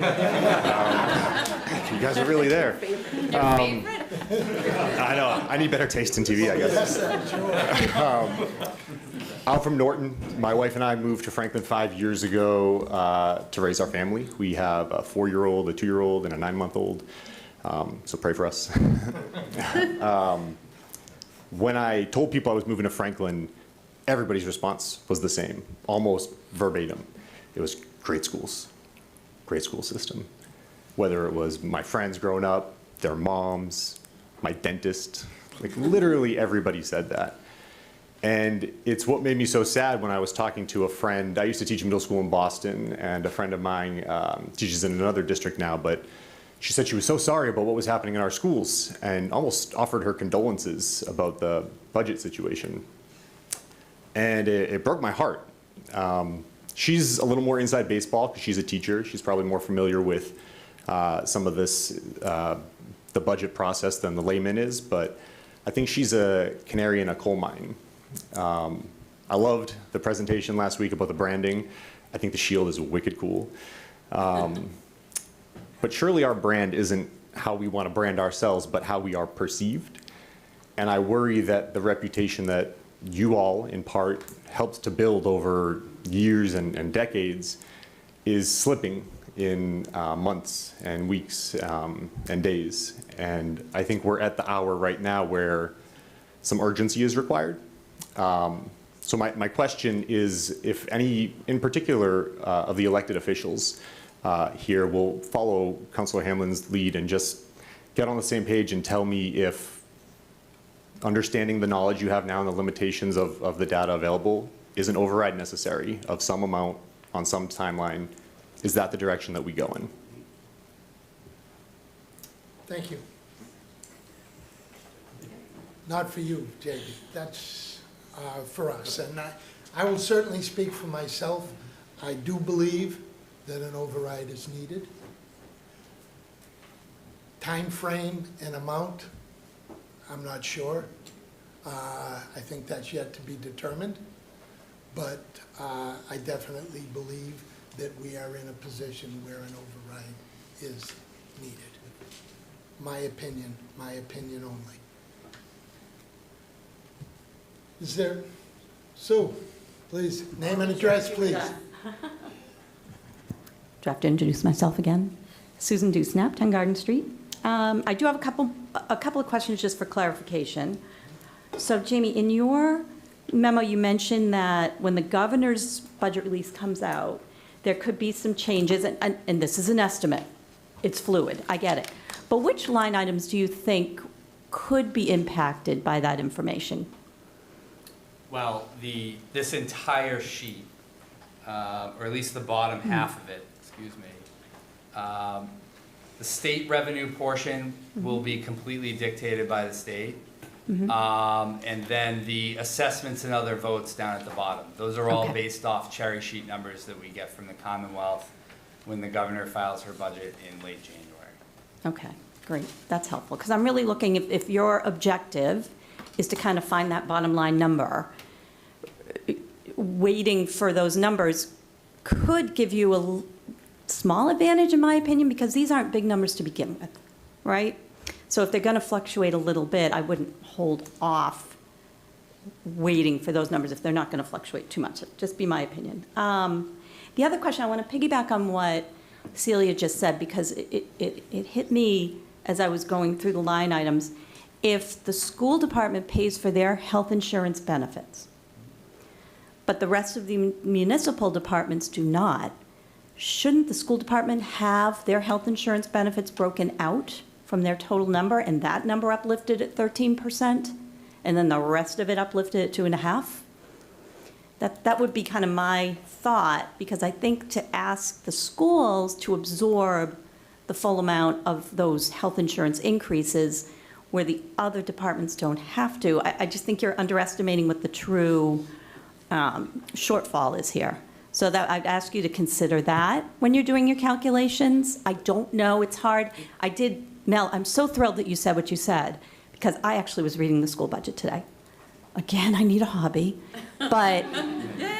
guys are really there. Your favorite? I know, I need better taste in TV, I guess. I'm from Norton. My wife and I moved to Franklin 5 years ago to raise our family. We have a 4-year-old, a 2-year-old, and a 9-month-old. So pray for us. When I told people I was moving to Franklin, everybody's response was the same, almost verbatim. It was great schools, great school system. Whether it was my friends growing up, their moms, my dentist, like literally everybody said that. And it's what made me so sad when I was talking to a friend. I used to teach middle school in Boston, and a friend of mine teaches in another district now, but she said she was so sorry about what was happening in our schools and almost offered her condolences about the budget situation. And it broke my heart. She's a little more inside baseball because she's a teacher. She's probably more familiar with some of this, the budget process than the layman is, but I think she's a canary in a coal mine. I loved the presentation last week about the branding. I think the shield is wicked cool. But surely our brand isn't how we want to brand ourselves, but how we are perceived. And I worry that the reputation that you all, in part, helped to build over years and decades is slipping in months and weeks and days. And I think we're at the hour right now where some urgency is required. So my question is, if any, in particular, of the elected officials here will follow Councilor Hamlin's lead and just get on the same page and tell me if understanding the knowledge you have now and the limitations of the data available is an override necessary of some amount on some timeline Is that the direction that we go in? Thank you. Not for you, JB. That's for us. And I will certainly speak for myself. I do believe that an override is needed. Time frame and amount, I'm not sure. I think that's yet to be determined. But I definitely believe that we are in a position where an override is needed. My opinion only. Is there, Sue, please, name and address, please. Do I have to introduce myself again? Susan Dewsnap, 10 Garden Street. I do have a couple of questions just for clarification. So Jamie, in your memo, you mentioned that when the governor's budget release comes out, there could be some changes, and this is an estimate. It's fluid, I get it. But which line items do you think could be impacted by that information? Well, this entire sheet, or at least the bottom half of it, excuse me, the state revenue portion will be completely dictated by the state. And then the assessments and other votes down at the bottom. Those are all based off cherry sheet numbers that we get from the Commonwealth when the governor files her budget in late January. Okay, great, that's helpful, because I'm really looking, if your objective is to kind of find that bottom line number, waiting for those numbers could give you a small advantage, in my opinion, because these aren't big numbers to begin with, right? So if they're going to fluctuate a little bit, I wouldn't hold off waiting for those numbers if they're not going to fluctuate too much. Just be my opinion. The other question, I want to piggyback on what Celia just said, because it hit me as I was going through the line items. If the school department pays for their health insurance benefits, but the rest of the municipal departments do not, shouldn't the school department have their health insurance benefits broken out from their total number, and that number uplifted at 13%, and then the rest of it uplifted at 2.5%? That would be kind of my thought, because I think to ask the schools to absorb the full amount of those health insurance increases where the other departments don't have to, I just think you're underestimating what the true shortfall is here. So that I'd ask you to consider that when you're doing your calculations. I don't know, it's hard. Mel, I'm so thrilled that you said what you said, because I actually was reading the school budget today. Again, I need a hobby, but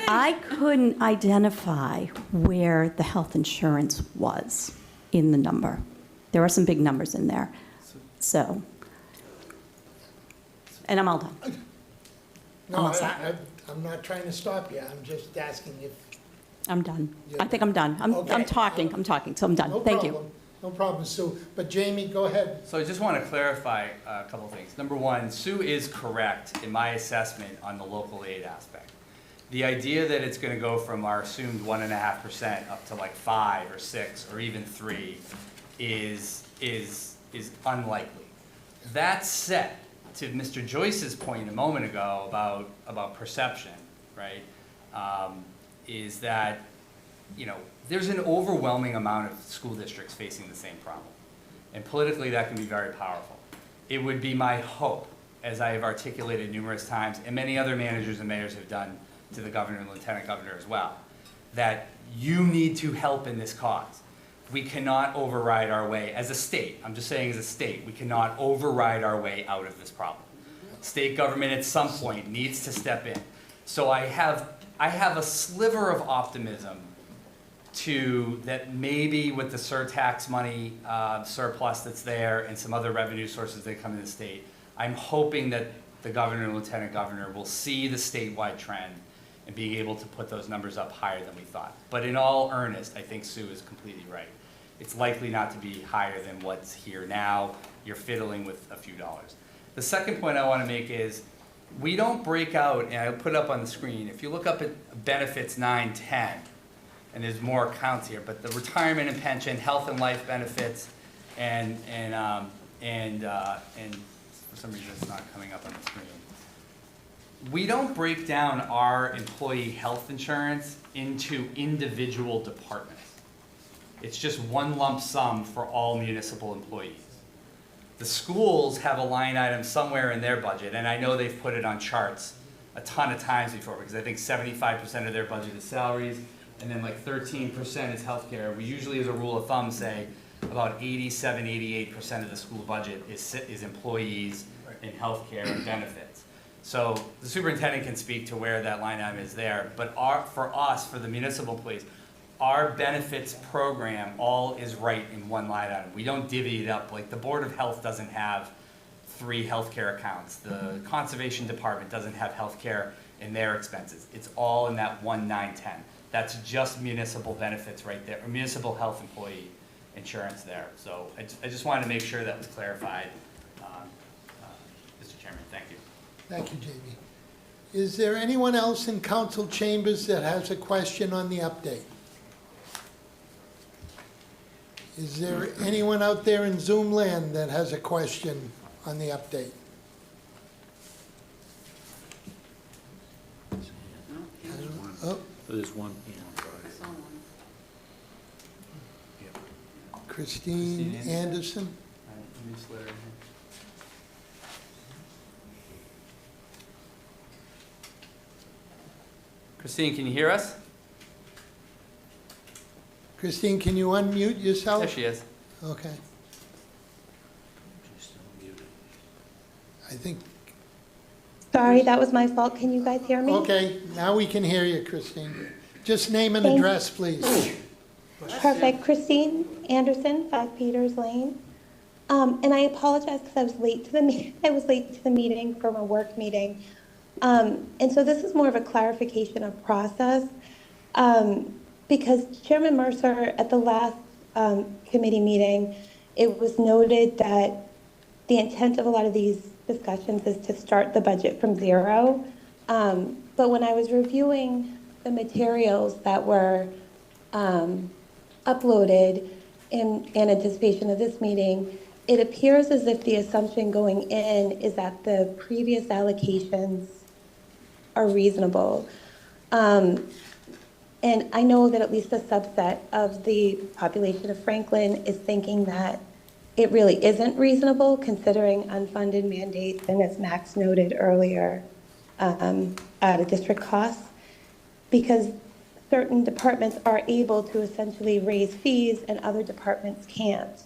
I couldn't identify where the health insurance was in the number. There are some big numbers in there, so. And I'm all done. No, I'm not trying to stop you. I'm just asking if. I'm done. I think I'm done. I'm talking, so I'm done. No Thank problem. you. No problem, Sue. But Jamie, go ahead. So I just want to clarify a couple things. Number one, Sue is correct in my assessment on the local aid aspect. The idea that it's going to go from our assumed 1.5% up to like 5 or 6 or even 3 is unlikely. That said, to Mr. Joyce's point a moment ago about perception, right, is that, you know, there's an overwhelming amount of school districts facing the same problem. And politically, that can be very powerful. It would be my hope, as I have articulated numerous times, and many other managers and mayors have done to the governor and lieutenant governor as well, that you need to help in this cause. We cannot override our way, as a state, I'm just saying as a state, we cannot override our way out of this problem. State government at some point needs to step in. So I have a sliver of optimism that maybe with the surtax money surplus that's there and some other revenue sources that come in the state, I'm hoping that the governor and lieutenant governor will see the statewide trend and being able to put those numbers up higher than we thought. But in all earnest, I think Sue is completely right. It's likely not to be higher than what's here now. You're fiddling with a few dollars. The second point I want to make is we don't break out, and I'll put it up on the screen, if you look up at benefits 910, and there's more accounts here, but the retirement and pension, health and life benefits, and for some reason it's not coming up on the screen. We don't break down our employee health insurance into individual departments. It's just one lump sum for all municipal employees. The schools have a line item somewhere in their budget, and I know they've put it on charts a ton of times before, because I think 75% of their budget is salaries, and then like 13% is healthcare. We usually, as a rule of thumb, say about 87, 88% of the school budget is employees in healthcare and benefits. So the superintendent can speak to where that line item is there, but for us, for the municipal employees, our benefits program all is right in one line item. We don't divvy it up. Like the Board of Health doesn't have 3 healthcare accounts. The Conservation Department doesn't have healthcare in their expenses. It's all in that 1,910. That's just municipal benefits right there, or municipal health employee insurance there. So I just wanted to make sure that was clarified, Mr. Chairman. Thank you. Thank you, Jamie. Is there anyone else in council chambers that has a question on the update? Is there anyone out there in Zoom land that has a question on the update? Oh, There's one. Christine Anderson? Christine, can you hear us? Christine, can you unmute yourself? There she is. Okay. I think, Sorry, that was my fault. Can you guys hear me? okay, now we can hear you, Christine. Just name and Thank- address, please. Perfect. Christine Anderson, 5 Peters Lane. And I apologize because I was late to the meeting from a work meeting. And so this is more of a clarification of process. Because Chairman Mercer, at the last committee meeting, it was noted that the intent of a lot of these discussions is to start the budget from zero. But when I was reviewing the materials that were uploaded in anticipation of this meeting, it appears as if the assumption going in is that the previous allocations are reasonable. And I know that at least a subset of the population of Franklin is thinking that it really isn't reasonable considering unfunded mandates and, as Max noted earlier, out of district costs, because certain departments are able to essentially raise fees and other departments can't.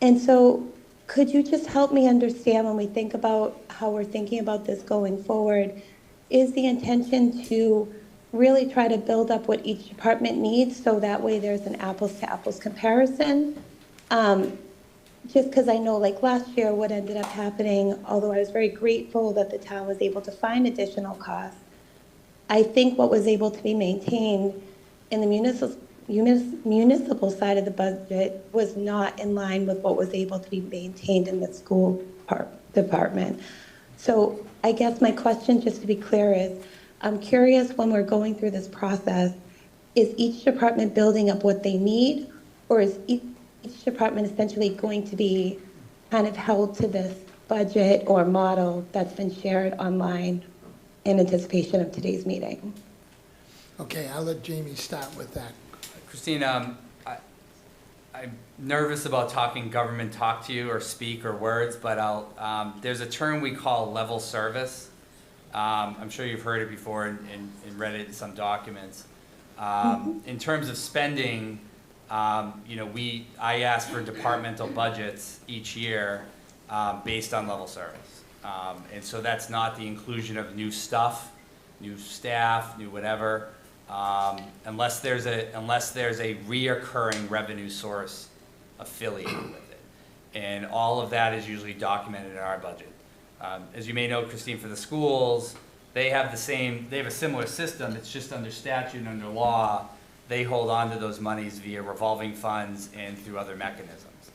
And so could you just help me understand, when we think about how we're thinking about this going forward, is the intention to really try to build up what each department needs so that way there's an apples to apples comparison? Just because I know, like last year, what ended up happening, although I was very grateful that the town was able to find additional costs, I think what was able to be maintained in the municipal side of the budget was not in line with what was able to be maintained in the school department. So I guess my question, just to be clear, is I'm curious, when we're going through this process, is each department building up what they need, or is each department essentially going to be kind of held to this budget or model that's been shared online in anticipation of today's meeting? Okay, I'll let Jamie start with that. Christine, I'm nervous about talking government talk to you or speak or words, but there's a term we call level service. I'm sure you've heard it before and read it in some documents. In terms of spending, I ask for departmental budgets each year based on level service. And so that's not the inclusion of new stuff, new staff, new whatever, unless there's a reoccurring revenue source affiliated with it. And all of that is usually documented in our budget. As you may know, Christine, for the schools, they have a similar system. It's just under statute and under law, they hold on to those monies via revolving funds and through other mechanisms.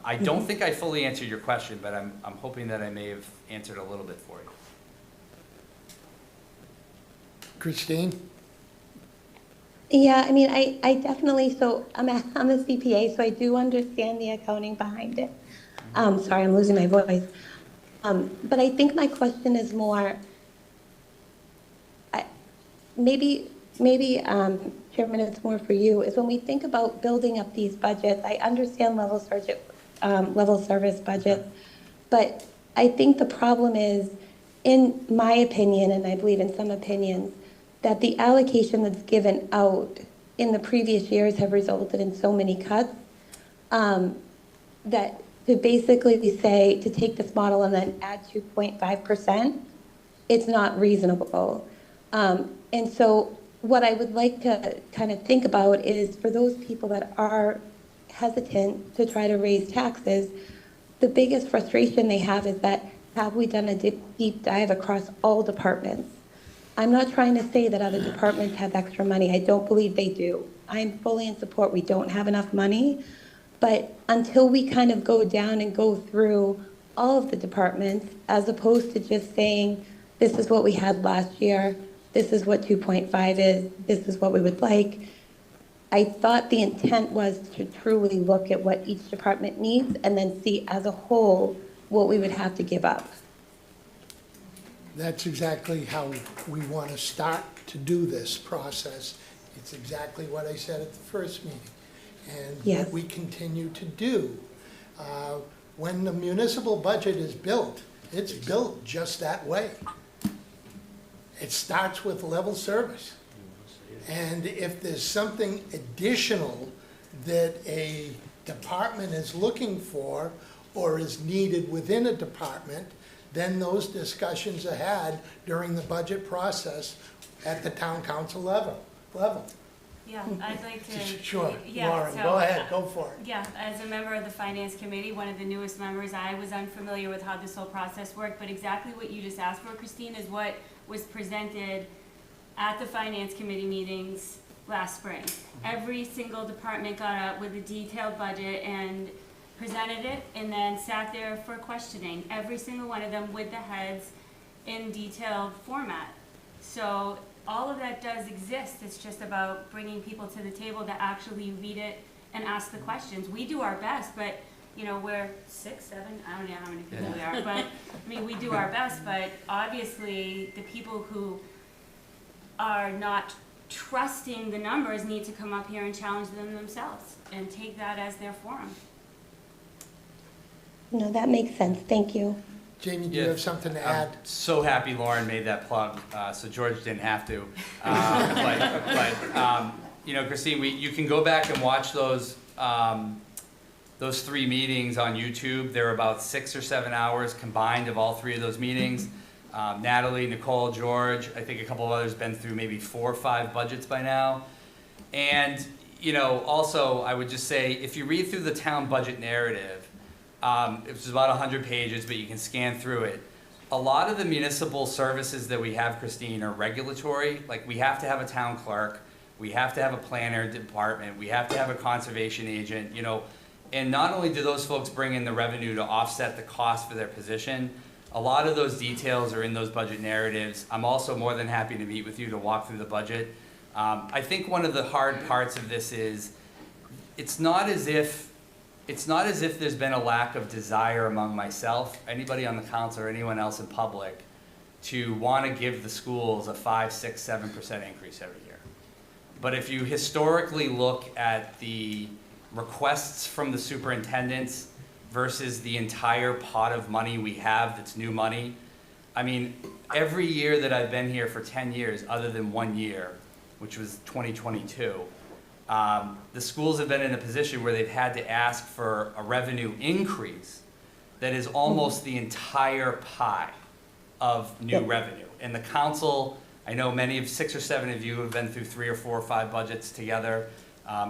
I don't think I fully answered your question, but I'm hoping that I may have answered a little bit for you. Christine? Yeah, I mean, I definitely, so I'm a CPA, so I do understand the accounting behind it. Sorry, I'm losing my voice. But I think my question is more, maybe maybe, Chairman, it's more for you, is when we think about building up these budgets, I understand level service budgets, but I think the problem is, in my opinion, and I believe in some opinions, that the allocation that's given out in the previous years have resulted in so many cuts, that to basically say, to take this model and then add 2.5%, it's not reasonable. And so what I would like to kind of think about is for those people that are hesitant to try to raise taxes, the biggest frustration they have is that, have we done a deep dive across all departments? I'm not trying to say that other departments have extra money. I don't believe they do. I'm fully in support. We don't have enough money. But until we kind of go down and go through all of the departments, as opposed to just saying, this is what we had last year, this is what 2.5 is, this is what we would like, I thought the intent was to truly look at what each department needs and then see as a whole what we would have to give up. That's exactly how we want to start to do this process. It's exactly what I said at the first meeting, and Yes. what we continue to do. When the municipal budget is built, it's built just that way. It starts with level service. And if there's something additional that a department is looking for or is needed within a department, then those discussions are had during the budget process at the town council level. Yeah, I'd like to. Sure, Yeah, Lauren, so, go ahead, go for it. Yeah, as a member of the Finance Committee, one of the newest members, I was unfamiliar with how this whole process worked, but exactly what you just asked for, Christine, is what was presented at the Finance Committee meetings last spring. Every single department got up with a detailed budget and presented it, and then sat there for questioning, every single one of them with the heads in detailed format. So all of that does exist. It's just about bringing people to the table to actually read it and ask the questions. We do our best, but, you know, we're 6, 7, I don't know how many people we are, but, I mean, we do our best, but obviously the people who are not trusting the numbers need to come up here and challenge them themselves and take that as their forum. No, that makes sense. Thank you. Jamie, do you have something to add? I'm so happy Lauren made that plug, so George didn't have to. But you know, Christine, you can go back and watch those 3 meetings on YouTube. They're about 6 or 7 hours combined of all 3 of those meetings. Natalie, Nicole, George, I think a couple of others been through maybe 4 or 5 budgets by now. And, you know, also I would just say, if you read through the town budget narrative, it's about 100 pages, but you can scan through it. A lot of the municipal services that we have, Christine, are regulatory. Like, we have to have a town clerk, we have to have a planner department, we have to have a conservation agent, you know. And not only do those folks bring in the revenue to offset the cost for their position, a lot of those details are in those budget narratives. I'm also more than happy to meet with you to walk through the budget. I think one of the hard parts of this is, it's not as if there's been a lack of desire among myself, anybody on the council, or anyone else in public to want to give the schools a 5, 6, 7% increase every year. But if you historically look at the requests from the superintendents versus the entire pot of money we have that's new money, I mean, every year that I've been here for 10 years, other than 1 year, which was 2022, the schools have been in a position where they've had to ask for a revenue increase that is almost the entire pie of new revenue. And the council, I know 6 or 7 of you have been through 3 or 4 or 5 budgets together.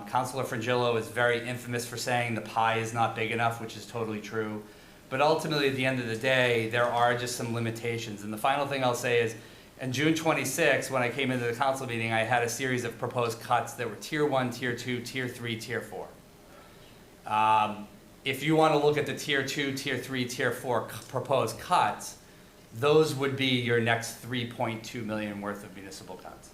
Councilor Frangillo is very infamous for saying the pie is not big enough, which is totally true. But ultimately, at the end of the day, there are just some limitations. And the final thing I'll say is, on June 26th, when I came into the council meeting, I had a series of proposed cuts that were Tier 1, Tier 2, Tier 3, Tier 4. If you want to look at the Tier 2, Tier 3, Tier 4 proposed cuts, those would be your next 3.2 million worth of municipal cuts.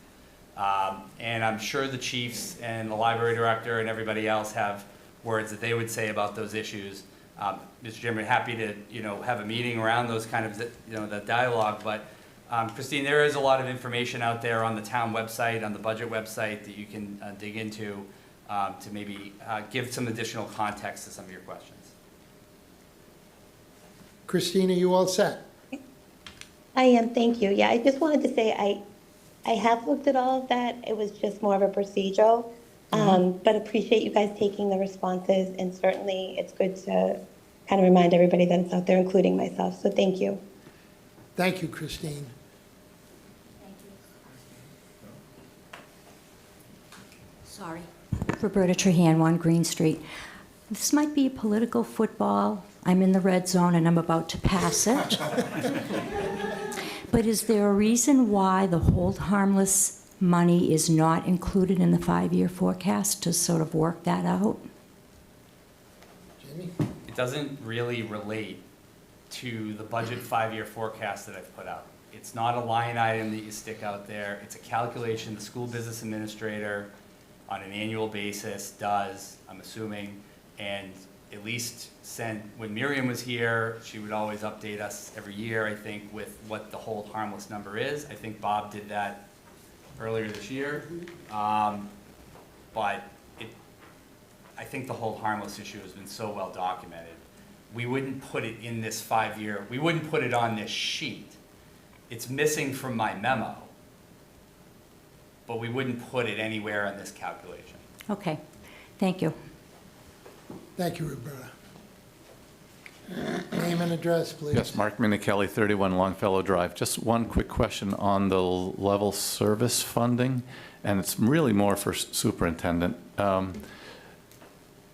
And I'm sure the chiefs and the library director and everybody else have words that they would say about those issues. Mr. Chairman, happy to have a meeting around those kind of that dialogue, but Christine, there is a lot of information out there on the town website, on the budget website, that you can dig into to maybe give some additional context to some of your questions. Christine, are you all set? I am, thank you. Yeah, I just wanted to say I have looked at all of that. It was just more of a procedural, but appreciate you guys taking the responses, and certainly it's good to kind of remind everybody that it's out there, including myself. So thank you. Thank you, Christine. Sorry. Roberta Trahan, 1 Green Street. This might be political football. I'm in the red zone and I'm about to pass it. But is there a reason why the hold harmless money is not included in the 5-year forecast to sort of work that out? Jamie? It doesn't really relate to the budget 5-year forecast that I've put out. It's not a line item that you stick out there. It's a calculation the school business administrator on an annual basis does, I'm assuming, and at least when Miriam was here, she would always update us every year, I think, with what the hold harmless number is. I think Bob did that earlier this year. But I think the hold harmless issue has been so well documented. We wouldn't put it in this 5-year, we wouldn't put it on this sheet. It's missing from my memo, but we wouldn't put it anywhere in this calculation. Okay, thank you. Thank you, Roberta. Name and address, please. Yes, Mark Minichelli, 31 Longfellow Drive. Just one quick question on the level service funding, and it's really more for superintendent.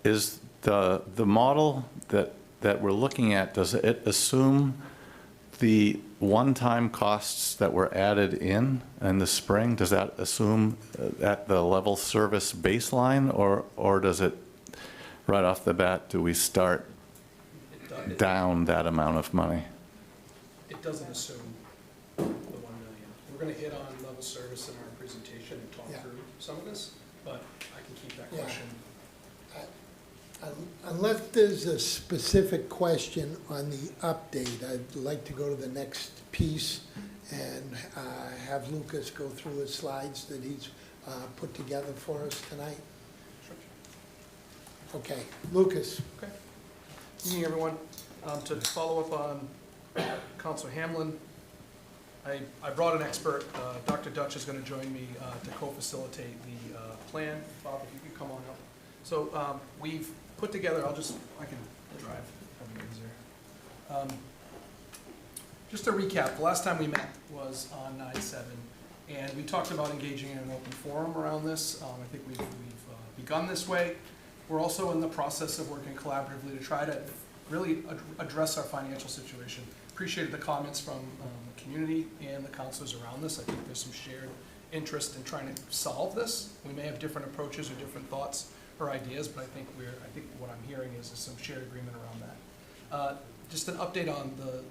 Is the model that we're looking at, does it assume the one-time costs that were added in the spring? Does that assume at the level service baseline, or does it, right off the bat, do we start down that amount of money? It doesn't assume the 1 million. We're going to hit on level service in our presentation and talk through some of this, but I can keep that question. Unless there's a specific question on the update, I'd like to go to the next piece and have Lucas go through the slides that he's put together for us tonight. Okay, Lucas. Okay. Good evening, everyone. To follow up on Councilor Hamlin, I brought an expert. Dr. Dutch is going to join me to co-facilitate the plan. Bob, if you could come on up. So we've put together, I can drive, probably easier. Just to recap, the last time we met was on 9/7, and we talked about engaging in an open forum around this. I think we've begun this way. We're also in the process of working collaboratively to try to really address our financial situation. Appreciated the comments from the community and the councilors around this. I think there's some shared interest in trying to solve this. We may have different approaches or different thoughts or ideas, but I think what I'm hearing is some shared agreement around that. Just an update on the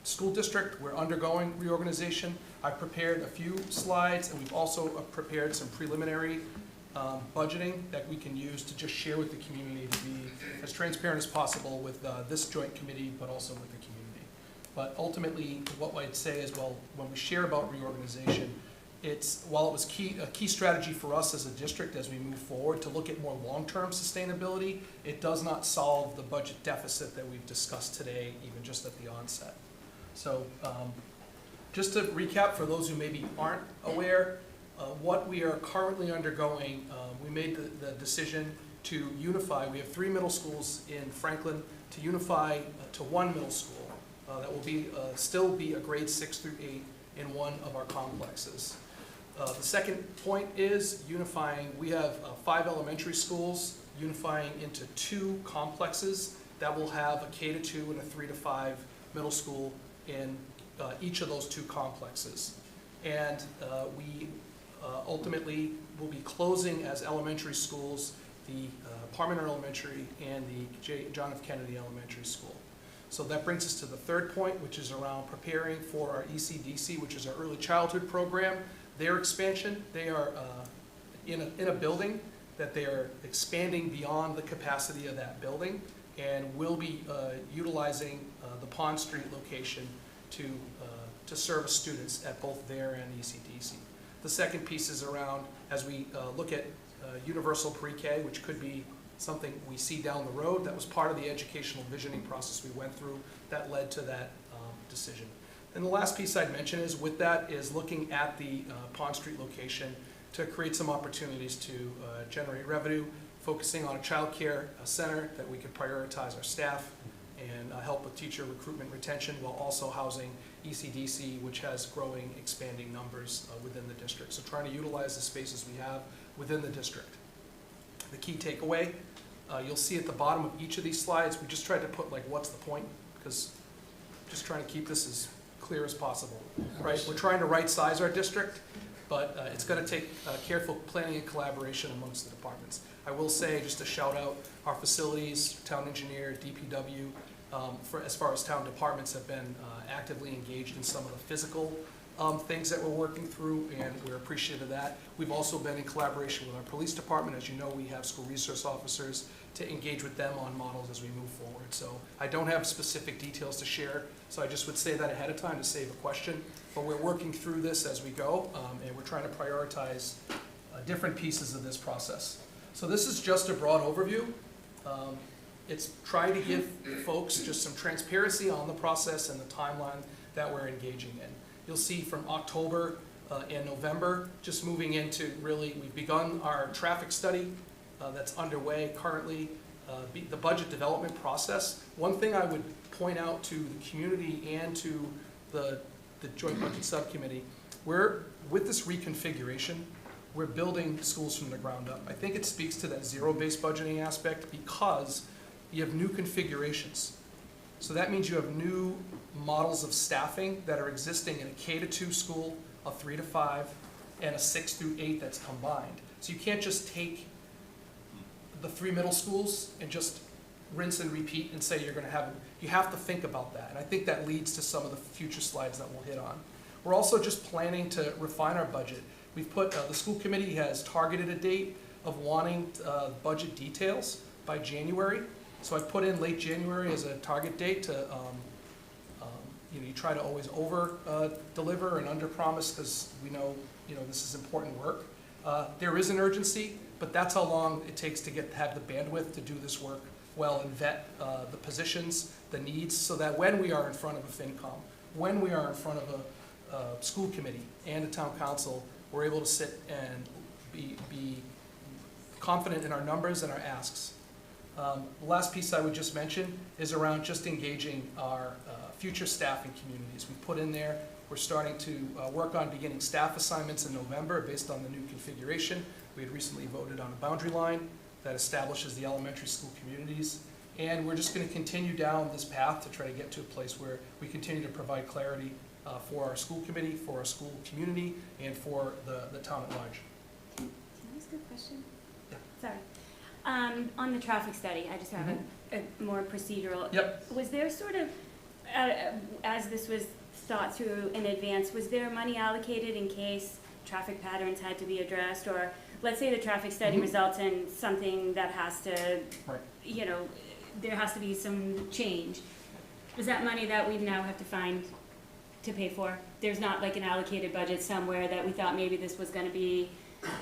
school district. We're undergoing reorganization. I prepared a few slides, and we've also prepared some preliminary budgeting that we can use to just share with the community to be as transparent as possible with this joint committee, but also with the community. But ultimately, what I'd say is, well, when we share about reorganization, while it was a key strategy for us as a district as we move forward to look at more long-term sustainability, it does not solve the budget deficit that we've discussed today, even just at the onset. So just to recap for those who maybe aren't aware, what we are currently undergoing, we made the decision to unify. We have 3 middle schools in Franklin, to unify to 1 middle school that will still be a grade 6 through 8 in one of our complexes. The second point is unifying. We have 5 elementary schools unifying into 2 complexes that will have a K-2 and a 3-5 middle school in each of those 2 complexes. And we ultimately will be closing as elementary schools the Parmenter Elementary and the John F. Kennedy Elementary School. So that brings us to the third point, which is around preparing for our ECDC, which is our early childhood program. Their expansion, they are in a building that they are expanding beyond the capacity of that building, and will be utilizing the Pond Street location to to service students at both there and ECDC. The second piece is around, as we look at universal pre-K, which could be something we see down the road. That was part of the educational visioning process we went through that led to that decision. And the last piece I'd mention is with that is looking at the Pond Street location to create some opportunities to generate revenue, focusing on a child care center that we could prioritize our staff and help with teacher recruitment retention while also housing ECDC, which has growing, expanding numbers within the district. So trying to utilize the spaces we have within the district. The key takeaway, you'll see at the bottom of each of these slides, we just tried to put like, what's the point? Because just trying to keep this as clear as possible, right? We're trying to right size our district, but it's gonna take careful planning and collaboration amongst the departments. I will say, just to shout out our facilities, town engineer, DPW, as far as town departments have been actively engaged in some of the physical things that we're working through, and we're appreciative of that. We've also been in collaboration with our police department. As you know, we have school resource officers to engage with them on models as we move forward. So I don't have specific details to share, so I just would say that ahead of time to save a question. But we're working through this as we go, and we're trying to prioritize different pieces of this process. So this is just a broad overview. It's trying to give folks just some transparency on the process and the timeline that we're engaging in. You'll see from October and November, just moving into really, we've begun our traffic study that's underway currently, the budget development process. One thing I would point out to the community and to the Joint Budget Subcommittee, with this reconfiguration, we're building schools from the ground up. I think it speaks to that zero-based budgeting aspect because you have new configurations. So that means you have new models of staffing that are existing in a K-2 school, a 3 to 5, and a 6 through 8 that's combined. So you can't just take the 3 middle schools and just rinse and repeat and say you're gonna have them. You have to think about that. And I think that leads to some of the future slides that we'll hit on. We're also just planning to refine our budget. We've put, the school committee has targeted a date of wanting budget details by January. So I put in late January as a target date to, you try to always over deliver and under promise because we know, this is important work. There is an urgency, but that's how long it takes to have the bandwidth to do this work well and vet the positions, the needs, so that when we are in front of a FinCom, when we are in front of a school committee and a town council, we're able to sit and be confident in our numbers and our asks. The last piece I would just mention is around just engaging our future staffing communities. We put in there, we're starting to work on beginning staff assignments in November based on the new configuration. We had recently voted on a boundary line that establishes the elementary school communities. And we're just going to continue down this path to try to get to a place where we continue to provide clarity for our school committee, for our school community, and for the town at large. Can I ask a question? Yeah. Sorry. On the traffic study, I just have a more procedural. Yep. Was there sort of, as this was thought through in advance, was there money allocated in case traffic patterns had to be addressed? Or let's say the traffic study results in something that has to, there has to be some change. Is that money that we now have to find to pay for? There's not like an allocated budget somewhere that we thought maybe this was going to be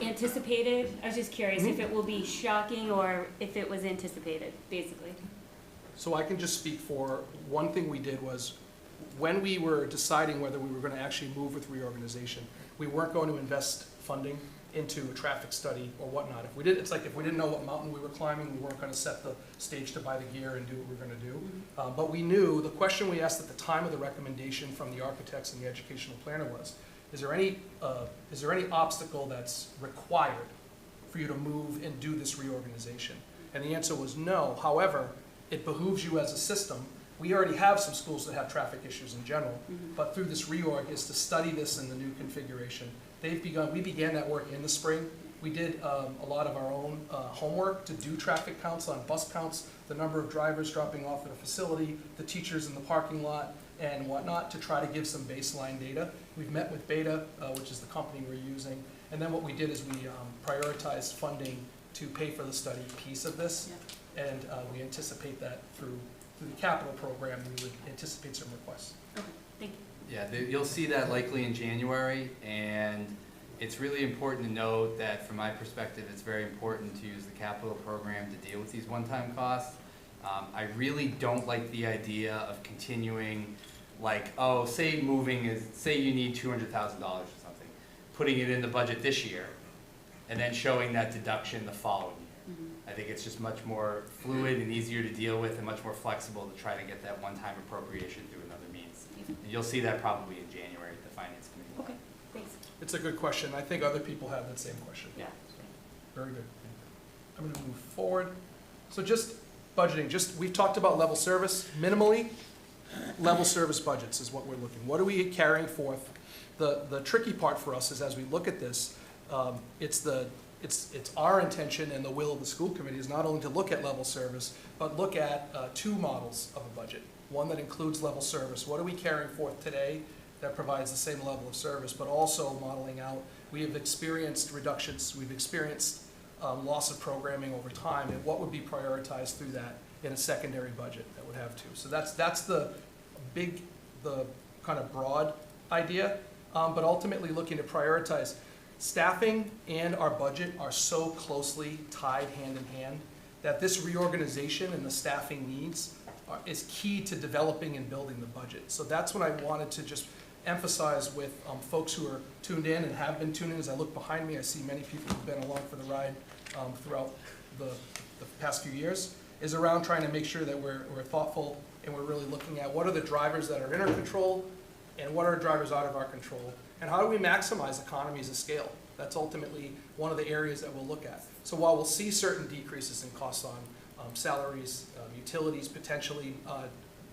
anticipated? I was just curious if it will be shocking or if it was anticipated, basically. So I can just speak for one thing we did was when we were deciding whether we were going to actually move with reorganization, we weren't going to invest funding into a traffic study or whatnot. If we did, it's like if we didn't know what mountain we were climbing, we weren't going to set the stage to buy the gear and do what we were going to do. But we knew, the question we asked at the time of the recommendation from the architects and the educational planner was, is there any obstacle that's required for you to move and do this reorganization? And the answer was no. However, it behooves you as a system. We already have some schools that have traffic issues in general, but through this reorg is to study this in the new configuration. We began that work in the spring. We did a lot of our own homework to do traffic counts on bus counts, the number of drivers dropping off at a facility, the teachers in the parking lot, and whatnot to try to give some baseline data. We've met with Beta, which is the company we're using, and then what we did is we prioritized funding to pay for the study piece of this, and we anticipate that through the capital program, we would anticipate some requests. Okay, thank you. Yeah, you'll see that likely in January, and it's really important to note that from my perspective, it's very important to use the capital program to deal with these one-time costs. I really don't like the idea of continuing, like, oh, say you need $200,000 or something, putting it in the budget this year, and then showing that deduction the following year. I think it's just much more fluid and easier to deal with and much more flexible to try to get that one-time appropriation through another means. You'll see that probably in January at the Finance Committee. Okay, thanks. It's a good question. I think other people have that same question. Yeah. Very good. I'm going to move forward. So just budgeting, we've talked about level service. Minimally, level service budgets is what we're looking. What are we carrying forth? The tricky part for us is as we look at this, it's our intention and the will of the school committee is not only to look at level service, but look at two models of a budget. One that includes level service. What are we carrying forth today that provides the same level of service, but also modeling out, we have experienced reductions, we've experienced loss of programming over time, and what would be prioritized through that in a secondary budget that would have to. So that's the kind of broad idea, but ultimately looking to prioritize. Staffing and our budget are so closely tied hand in hand that this reorganization and the staffing needs is key to developing and building the budget. So that's what I wanted to just emphasize with folks who are tuned in and have been tuned in. As I look behind me, I see many people who've been along for the ride throughout the past few years, is around trying to make sure that we're thoughtful and we're really looking at what are the drivers that are in our control and what are drivers out of our control, and how do we maximize economies of scale. That's ultimately one of the areas that we'll look at. So while we'll see certain decreases in costs on salaries, utilities, potentially,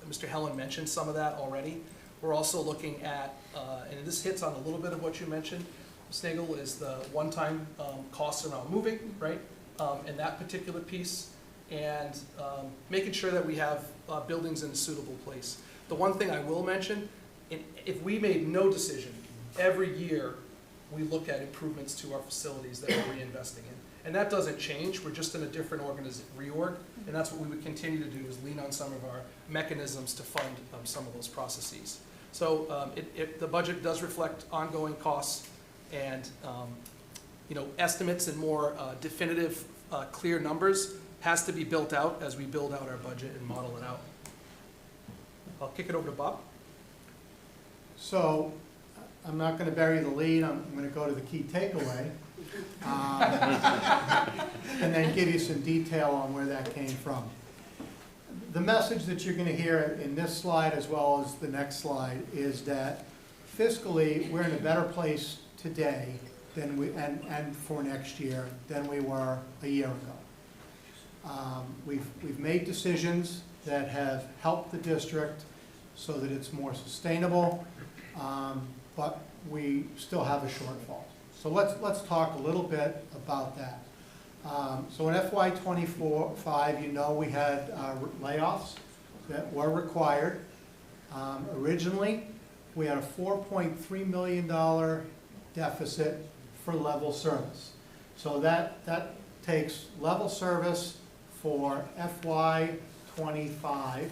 Mr. Helen mentioned some of that already. We're also looking at, and this hits on a little bit of what you mentioned, Snagel, is the one-time costs around moving, right? And that particular piece, and making sure that we have buildings in a suitable place. The one thing I will mention, if we made no decision, every year we look at improvements to our facilities that we're reinvesting in. And that doesn't change, we're just in a different reorg, and that's what we would continue to do, is lean on some of our mechanisms to fund some of those processes. So the budget does reflect ongoing costs and estimates and more definitive, clear numbers has to be built out as we build out our budget and model it out. I'll kick it over to Bob. So I'm not going to bury the lead. I'm going to go to the key takeaway and then give you some detail on where that came from. The message that you're going to hear in this slide as well as the next slide is that fiscally we're in a better place today than and for next year than we were a year ago. We've made decisions that have helped the district so that it's more sustainable, but we still have a shortfall. So let's talk a little bit about that. So in FY25, we had layoffs that were required. Originally, we had a $4.3 million deficit for level service. So that takes level service for FY25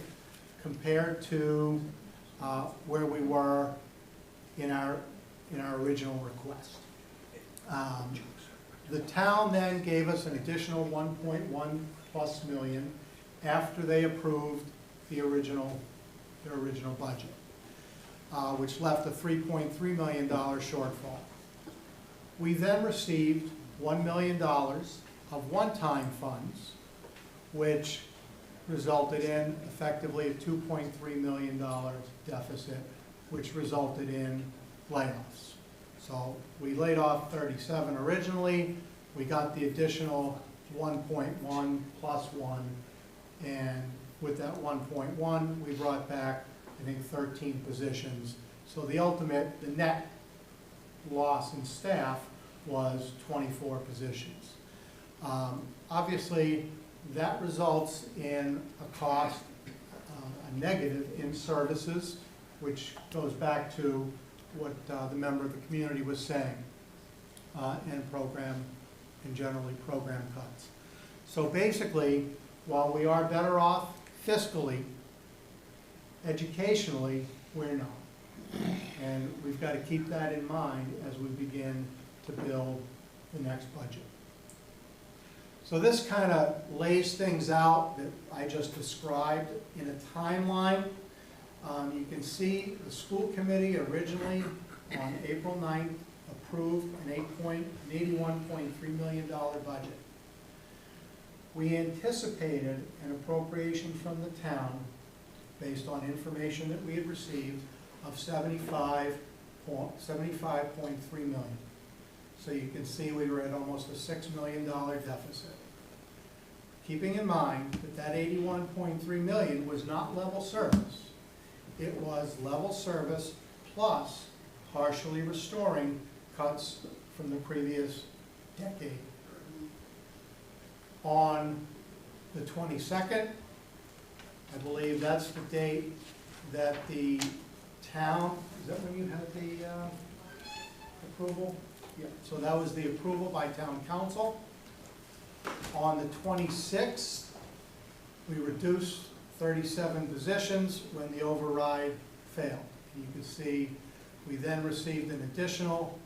compared to where we were in our original request. The town then gave us an additional 1.1+ million after they approved their original budget, which left a $3.3 million shortfall. We then received $1 million of one-time funds, which resulted in effectively a $2.3 million deficit, which resulted in layoffs. So we laid off 37 originally, we got the additional 1.1 plus 1, and with that 1.1, we brought back, I think, 13 positions. So the net loss in staff was 24 positions. Obviously, that results in a cost, a negative in services, which goes back to what the member of the community was saying, and generally program cuts. So basically, while we are better off fiscally, educationally, we're not. And we've got to keep that in mind as we begin to build the next budget. So this kind of lays things out that I just described in a timeline. You can see the school committee originally on April 9th approved an $81.3 million budget. We anticipated an appropriation from the town based on information that we had received of $75.3 million. So you can see we were at almost a $6 million deficit. Keeping in mind that that $81.3 million was not level service. It was level service plus partially restoring cuts from the previous decade. On the 22nd, I believe that's the date that the town, is that when you had the approval? Yeah, so that was the approval by town council. On the 26th, we reduced 37 positions when the override failed. And you can see we then received an additional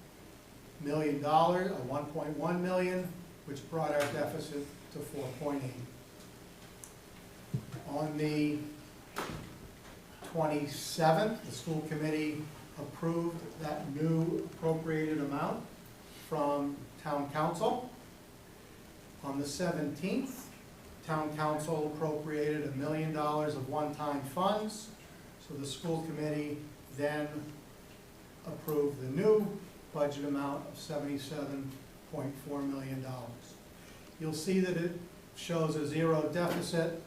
$1 million, $1.1 million, which brought our deficit to 4.8. On the 27th, the school committee approved that new appropriated amount from town council. On the 17th, town council appropriated $1 million of one-time funds. So the school committee then approved the new budget amount of $77.4 million. You'll see that it shows a zero deficit.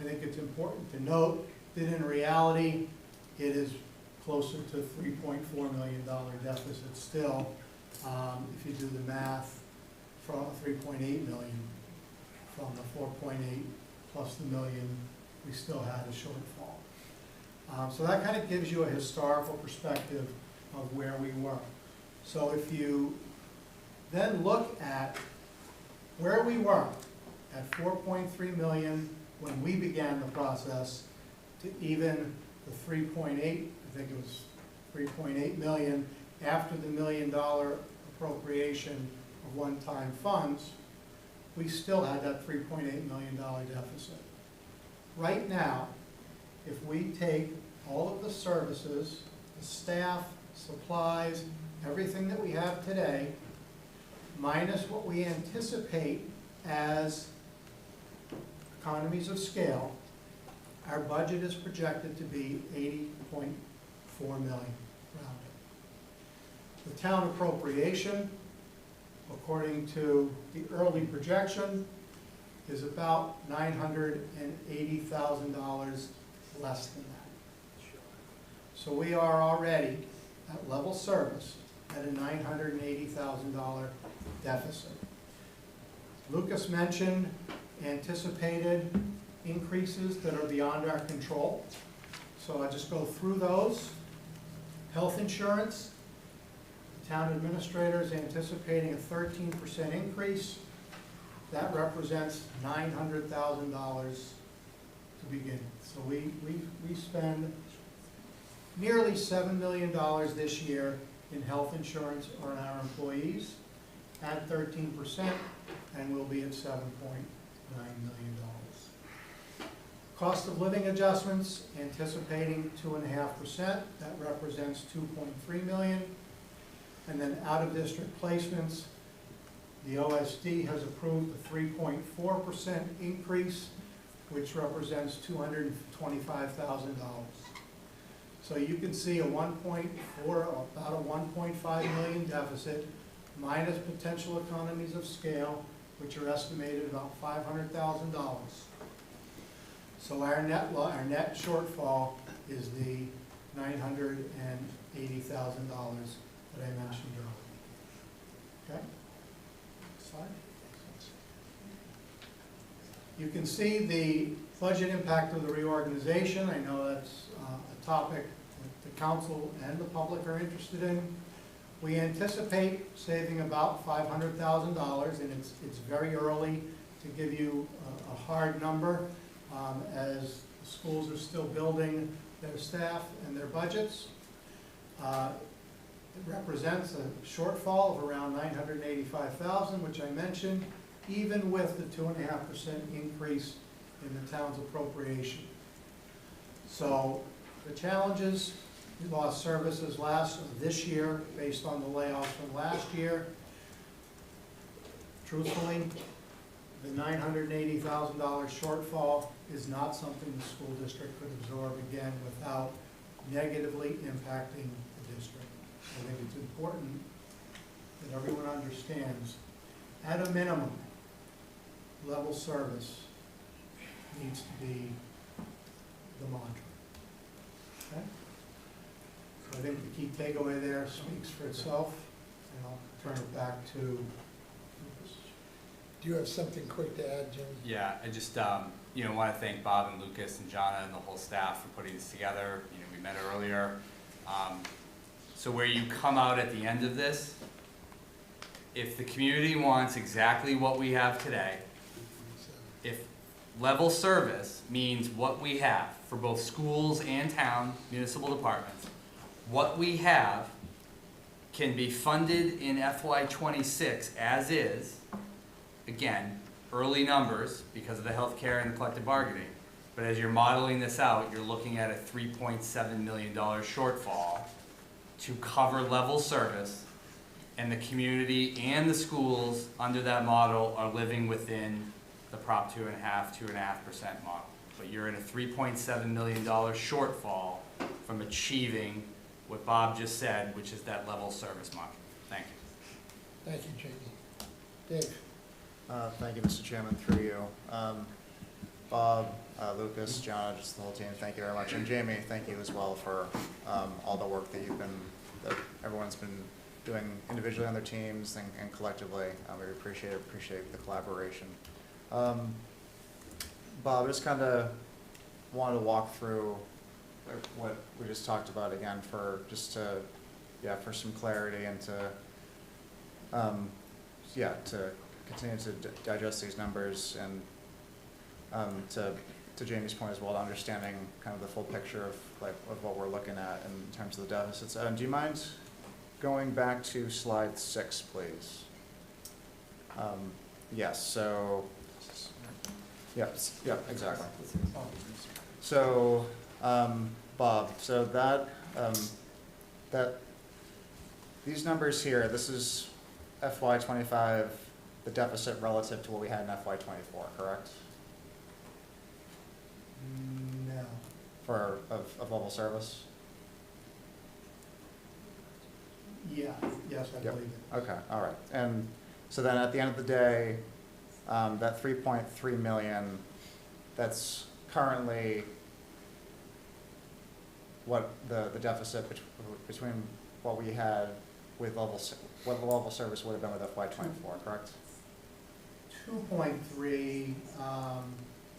I think it's important to note that in reality, it is closer to $3.4 million deficit still, if you do the math, from 3.8 million from the 4.8 plus the million, we still had a shortfall. So that kind of gives you a historical perspective of where we were. So if you then look at where we were at 4.3 million when we began the process to even the 3.8, I think it was 3.8 million after the $1 million appropriation of one-time funds, we still had that $3.8 million deficit. Right now, if we take all of the services, the staff, supplies, everything that we have today, minus what we anticipate as economies of scale, our budget is projected to be $80.4 million rounded. The town appropriation, according to the early projection, is about $980,000 less than that. So we are already at level service at a $980,000 deficit. Lucas mentioned anticipated increases that are beyond our control. So I'll just go through those. Health insurance, the town administrator is anticipating a 13% increase. That represents $900,000 to begin. So we spend nearly $7 million this year in health insurance on our employees. Add 13% and we'll be at $7.9 million. Cost of living adjustments, anticipating 2.5%. That represents $2.3 million. And then out-of-district placements, the OSD has approved a 3.4% increase, which represents $225,000. So you can see a 1.4, about a 1.5 million deficit, minus potential economies of scale, which are estimated about $500,000. So our net shortfall is the $980,000 that I mentioned earlier. Okay? Next slide. You can see the budget impact of the reorganization. I know that's a topic that the council and the public are interested in. We anticipate saving about $500,000, and it's very early to give you a hard number as the schools are still building their staff and their budgets. It represents a shortfall of around $985,000, which I mentioned, even with the 2.5% increase in the town's appropriation. So the challenges, we lost services this year based on the layoffs from last year. Truthfully, the $980,000 shortfall is not something the school district could absorb again without negatively impacting the district. I think it's important that everyone understands, at a minimum, level service needs to be the mantra. Okay? So I think the key takeaway there speaks for itself, and I'll turn it back to Lucas. Do you have something quick to add, Jim? Yeah, I just, want to thank Bob and Lucas and Jonna and the whole staff for putting this together. We met earlier. So where you come out at the end of this, if the community wants exactly what we have today, if level service means what we have for both schools and town municipal departments, what we have can be funded in FY26 as is, again, early numbers because of the healthcare and the collective bargaining, but as you're modeling this out, you're looking at a $3.7 million shortfall to cover level service, and the community and the schools under that model are living within the Prop 2.5% model. But you're in a $3.7 million shortfall from achieving what Bob just said, which is that level service model. Thank you. Thank you, Jamie. Dave? Thank you, Mr. Chairman, through you. Bob, Lucas, John, just the whole team, thank you very much. And Jamie, thank you as well for all the work that that everyone's been doing individually on their teams and collectively. We appreciate the collaboration. Bob, I just kind of wanted to walk through what we just talked about again for some clarity and to continue to digest these numbers and to Jamie's point as well, to understanding kind of the full picture of what we're looking at in terms of the deficits. Do you mind going back to slide 6, please? Yes. So. Yes. Yeah. Exactly. So, Bob. So that these numbers here. This is FY25. The deficit relative to what we had in FY24, correct? No. Of level service? Yeah, yes, I believe it. Okay, all right. And so then at the end of the day, that 3.3 million, that's currently what the deficit between what we had with what the level service would have been with FY24, correct? 2.3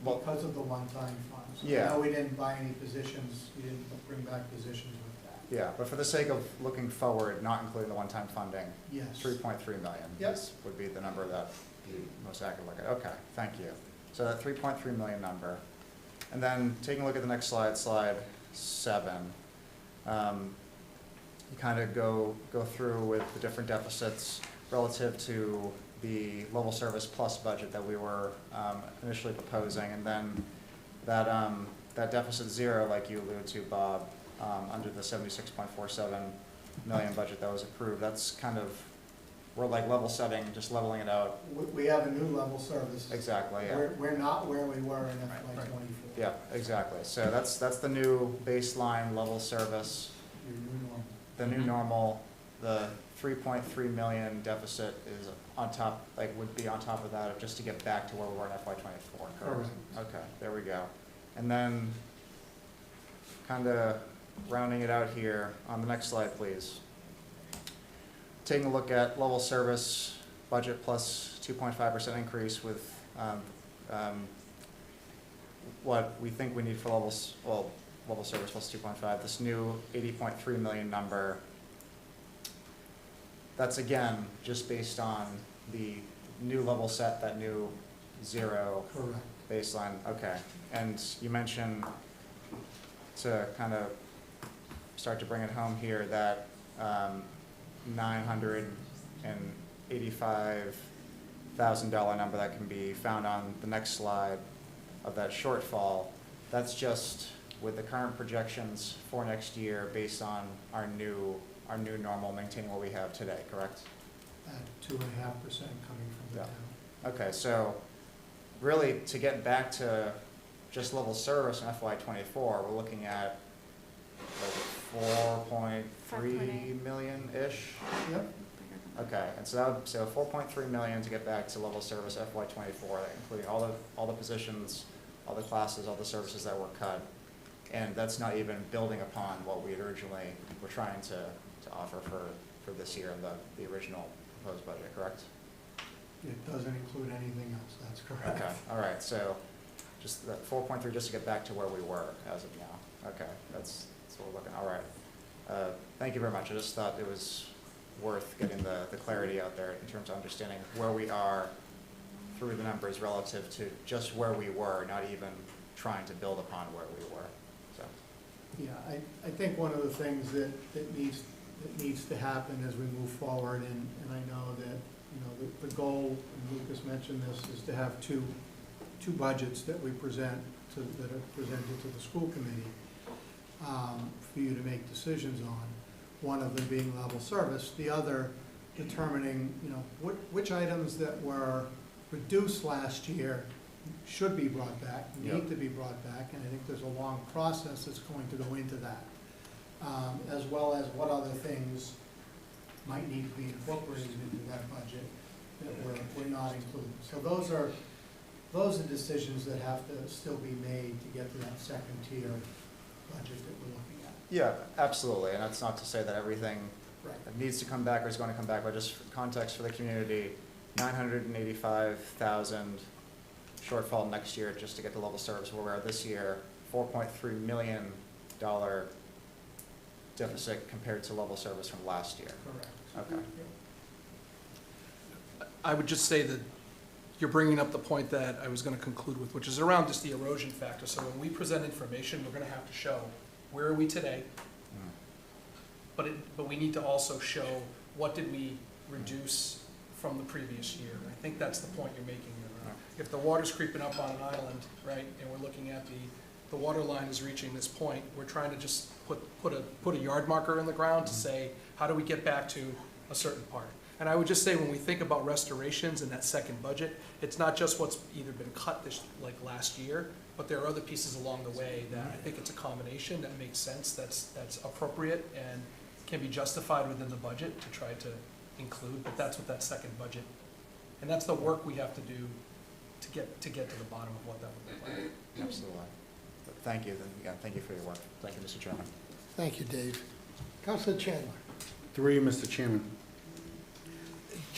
because of the one-time funds. Yeah. I know we didn't buy any positions, we didn't bring back positions with that. Yeah, but for the sake of looking forward, not including the one-time funding, Yes. 3.3 million Yep. would be the number that you most accurately look at. Okay, thank you. So that 3.3 million number. And then taking a look at the next slide, slide 7, you kind of go through with the different deficits relative to the level service plus budget that we were initially proposing, and then that deficit 0, like you alluded to, Bob, under the 76.47 million budget that was approved. That's kind of, we're like level setting, just leveling it out. We have a new level service. Exactly. Yeah. We're not where we were in FY24. Yeah, exactly. So that's the new baseline level service. Your new normal. The new normal, the 3.3 million deficit is on top, would be on top of that, just to get back to where we were in FY24, correct? Okay, there we go. And then, kind of rounding it out here, on the next slide, please. Taking a look at level service budget plus 2.5% increase with what we think we need for level service plus 2.5, this new 80.3 million number. That's again just based on the new level set, that new 0 Correct. baseline. Okay, and you mentioned to kind of start to bring it home here, that $985,000 number that can be found on the next slide of that shortfall, that's just with the current projections for next year based on our new normal, maintaining what we have today, correct? At 2.5% coming from the Yeah. town. Okay, so really, to get back to just level service in FY '24, we're looking at like 4.3 million-ish? Yep. Okay, and so that would, so 4.3 million to get back to level service FY '24, including all the positions, all the classes, all the services that were cut. And that's not even building upon what we had originally were trying to offer for this year in the original proposed budget, correct? It doesn't include anything else, that's correct. Okay, all right, so just that 4.3, just to get back to where we were as of now. Okay, that's what we're looking, all right. Thank you very much. I just thought it was worth getting the clarity out there in terms of understanding where we are through the numbers relative to just where we were, not even trying to build upon where we were, so. Yeah, I think one of the things that needs to happen as we move forward, and I know that, you know, the goal, and Lucas mentioned this, is to have two budgets that we present that are presented to the school committee for you to make decisions on. One of them being level service, the other determining, you know, which items that were reduced last year should be brought back, need to be brought back, and I think there's a long process that's going to go into that, as well as what other things might need to be incorporated into that budget that were not included. So those are decisions that have to still be made to get to that second tier budget that we're looking at. Yeah, absolutely, and that's not to say that everything Right. that needs to come back or is going to come back, but just for context for the community, 985,000 shortfall next year just to get the level service where we are this year, $4.3 million deficit compared to level service from last year. Correct. Okay. I would just say that you're bringing up the point that I was going to conclude with, which is around just the erosion factor. So when we present information, we're going to have to show where are we today, but we need to also show what did we reduce from the previous year. And I think that's the point you're making. If the water's creeping up on an island, right, and we're looking at the water line is reaching this point, we're trying to just put a yard marker in the ground to say, how do we get back to a certain part? And I would just say, when we think about restorations in that second budget, it's not just what's either been cut like last year, but there are other pieces along the way that I think it's a combination that makes sense, that's appropriate and can be justified within the budget to try to include, but that's what that second budget, and that's the work we have to do to get to the bottom of what that would look like. Absolutely. But thank you, again, thank you for your work. Thank you, Mr. Chairman. Thank you, Dave. Councilor Chandler. Through you, Mr. Chairman.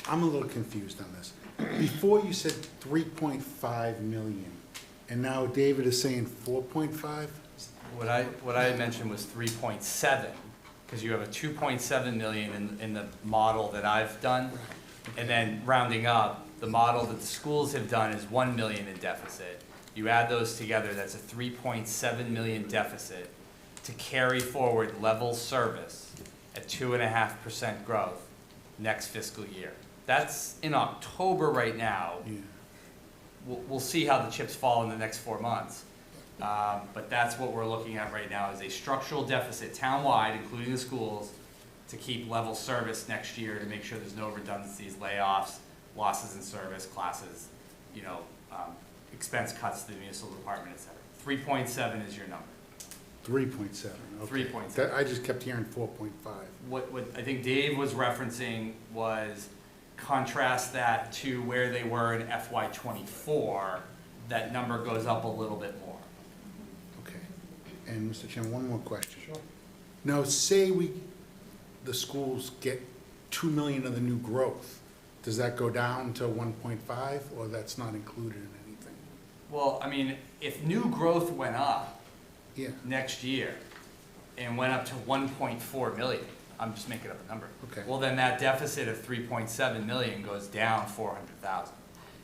I'm a little confused on this. Before you said 3.5 million, and now David is saying 4.5? What I had mentioned was 3.7, because you have a 2.7 million in the model that I've done, and then rounding up, the model that the schools have done is 1 million in deficit. You add those together, that's a 3.7 million deficit to carry forward level service at 2.5% growth next fiscal year. That's in October right now. Yeah. We'll see how the chips fall in the next 4 months. But that's what we're looking at right now, is a structural deficit townwide, including the schools, to keep level service next year to make sure there's no redundancies, layoffs, losses in service, classes, expense cuts to the municipal department, et cetera. 3.7 is your number. 3.7, okay. 3.7. I just kept hearing 4.5. What I think Dave was referencing was contrast that to where they were in FY '24, that number goes up a little bit more. Okay. And Mr. Chairman, one more question. Sure. Now, say the schools get 2 million of the new growth. Does that go down to 1.5, or that's not included in anything? Well, I mean, if new growth went up next year and went up to 1.4 million, I'm just making up a number. Okay. Well, then that deficit of 3.7 million goes down 400,000.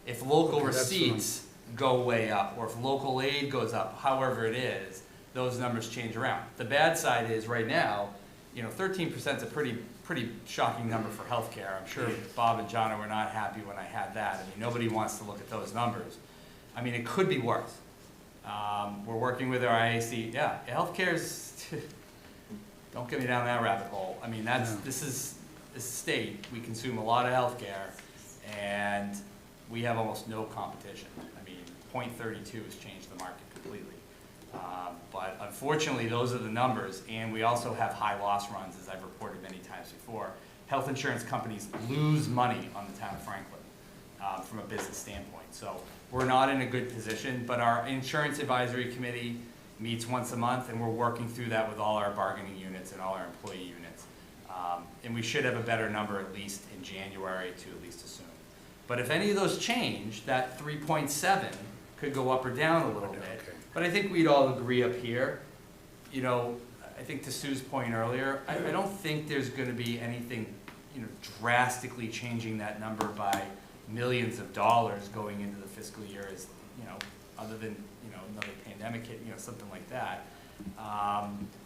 If local receipts go way up, or if local aid goes up, however it is, those numbers change around. The bad side is right now, 13% is a pretty shocking number for healthcare. I'm sure Bob and John were not happy when I had that. I mean, nobody wants to look at those numbers. I mean, it could be worse. We're working with our IAC. Yeah, healthcare's, don't get me down that rabbit hole. I mean, this is a state, we consume a lot of healthcare, and we have almost no competition. I mean, 0.32 has changed the market completely. But unfortunately, those are the numbers, and we also have high loss runs, as I've reported many times before. Health insurance companies lose money on the town of Franklin from a business standpoint. So we're not in a good position, but our insurance advisory committee meets once a month, and we're working through that with all our bargaining units and all our employee units. And we should have a better number at least in January to at least assume. But if any of those change, that 3.7 could go up or down a little bit. But I think we'd all agree up here, I think to Sue's point earlier, I don't think there's going to be anything, drastically changing that number by millions of dollars going into the fiscal year, as other than another pandemic hit, something like that.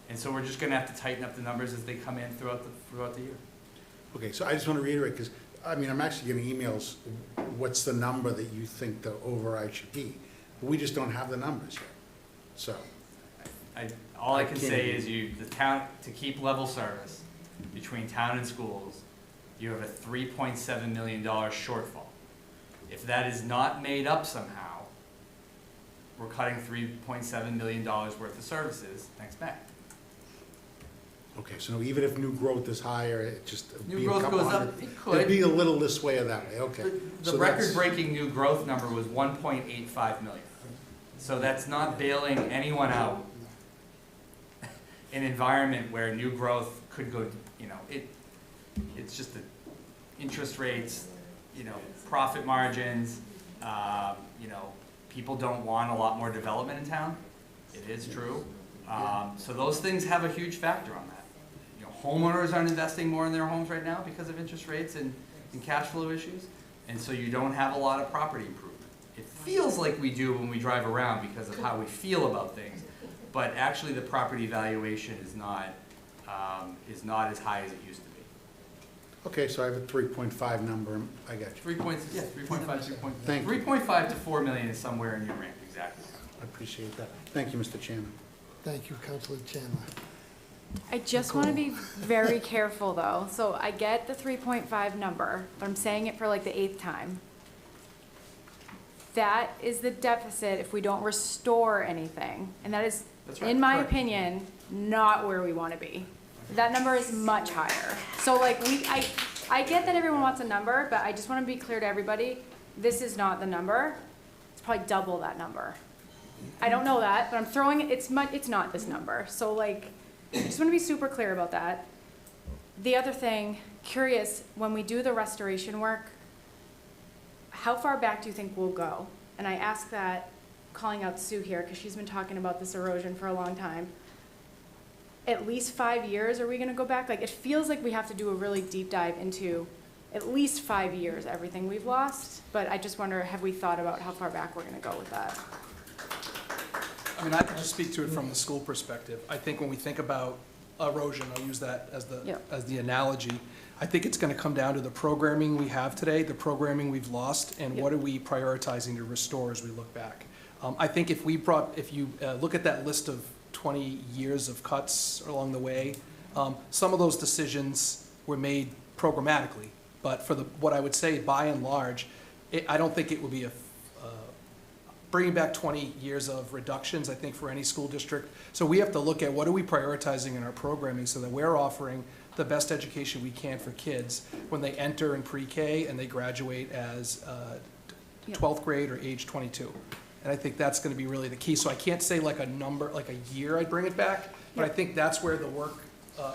And so we're just going to have to tighten up the numbers as they come in throughout the year. Okay, so I just want to reiterate, because, I'm actually getting emails, what's the number that you think the override should be? We just don't have the numbers yet, so. All I can say is the town, to keep level service between town and schools, you have a $3.7 million shortfall. If that is not made up somehow, we're cutting $3.7 million worth of services next May. Okay, so even if new growth is higher, it just New be a growth couple goes up, hundred. it could. It'd be a little this way or that way, okay. The So that's- record-breaking new growth number was 1.85 million. So that's not bailing anyone out. An environment where new growth could go, it's just the interest rates, profit margins, people don't want a lot more development in town. It is true. So those things have a huge factor on that. Homeowners aren't investing more in their homes right now because of interest rates and cash flow issues. And so you don't have a lot of property improvement. It feels like we do when we drive around because of how we feel about things. But actually the property valuation is not as high as it used to be. Okay, so I have a 3.5 number, I got you. 3.5 to 4 million is somewhere in your range, exactly. I appreciate that. Thank you, Mr. Chairman. Thank you, Councilor Chandler. I just want to be very careful though. So I get the 3.5 number, but I'm saying it for like the 8th time. That is the deficit if we don't restore anything. And that is, in my opinion, not where we want to be. That number is much higher. So like I get that everyone wants a number, but I just want to be clear to everybody, this is not the number. It's probably double that number. I don't know that, but I'm throwing it, it's not this number. So like, I just want to be super clear about that. The other thing, curious, when we do the restoration work, how far back do you think we'll go? And I ask that, calling out Sue here, because she's been talking about this erosion for a long time. At least 5 years, are we going to go back? Like, it feels like we have to do a really deep dive into at least 5 years, everything we've lost. But I just wonder, have we thought about how far back we're going to go with that? I mean, I can just speak to it from the school perspective. I think when we think about erosion, I'll use that as the analogy. I think it's going to come down to the programming we have today, the programming we've lost, and what are we prioritizing to restore as we look back. I think if you look at that list of 20 years of cuts along the way, some of those decisions were made programmatically. But for what I would say, by and large, I don't think it would be bringing back 20 years of reductions, I think, for any school district. So we have to look at what are we prioritizing in our programming so that we're offering the best education we can for kids when they enter in pre-K and they graduate as 12th grade or age 22. And I think that's going to be really the key. So I can't say like a number, like a year I'd bring it back, but I think that's where the work,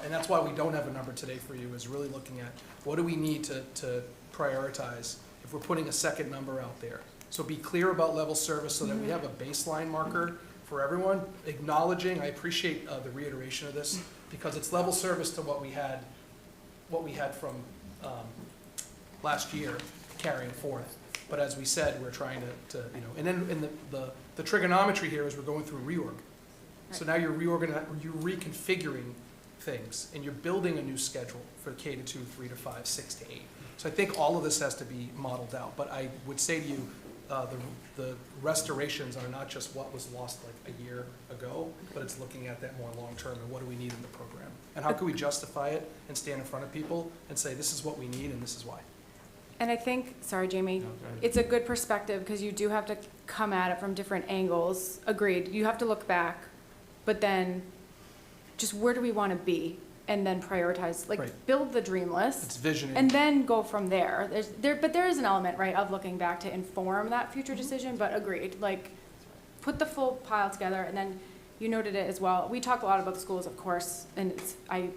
and that's why we don't have a number today for you, is really looking at what do we need to prioritize if we're putting a second number out there. So be clear about level service so that we have a baseline marker for everyone, acknowledging, I appreciate the reiteration of this, because it's level service to what we had from last year carrying forth. But as we said, we're trying to and then the trigonometry here is we're going through reorg. So now you're reconfiguring things, and you're building a new schedule for K to 2, 3 to 5, 6 to 8. So I think all of this has to be modeled out, but I would say to you, the restorations are not just what was lost like a year ago, but it's looking at that more long-term and what do we need in the program? And how can we justify it and stand in front of people and say, this is what we need and this is why? And I think, sorry, Jamie, it's a good perspective because you do have to come at it from different angles. Agreed. You have to look back, but then just where do we want to be? And then prioritize, like build the dream list. It's visioning. And then go from there. But there is an element, right, of looking back to inform that future decision, but agreed. Like, put the full pile together, and then you noted it as well. We talked a lot about the schools, of course, and I'm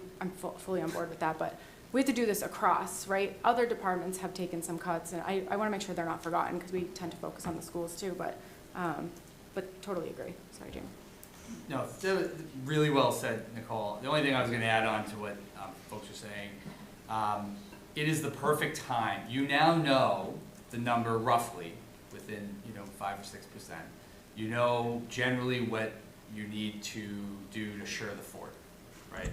fully on board with that, but we have to do this across, right? Other departments have taken some cuts, and I want to make sure they're not forgotten, because we tend to focus on the schools too, but totally agree. Sorry, Jamie. No, really well said, Nicole. The only thing I was going to add on to what folks are saying, it is the perfect time. You now know the number roughly within 5 or 6%. You know generally what you need to do to shore the fort, right?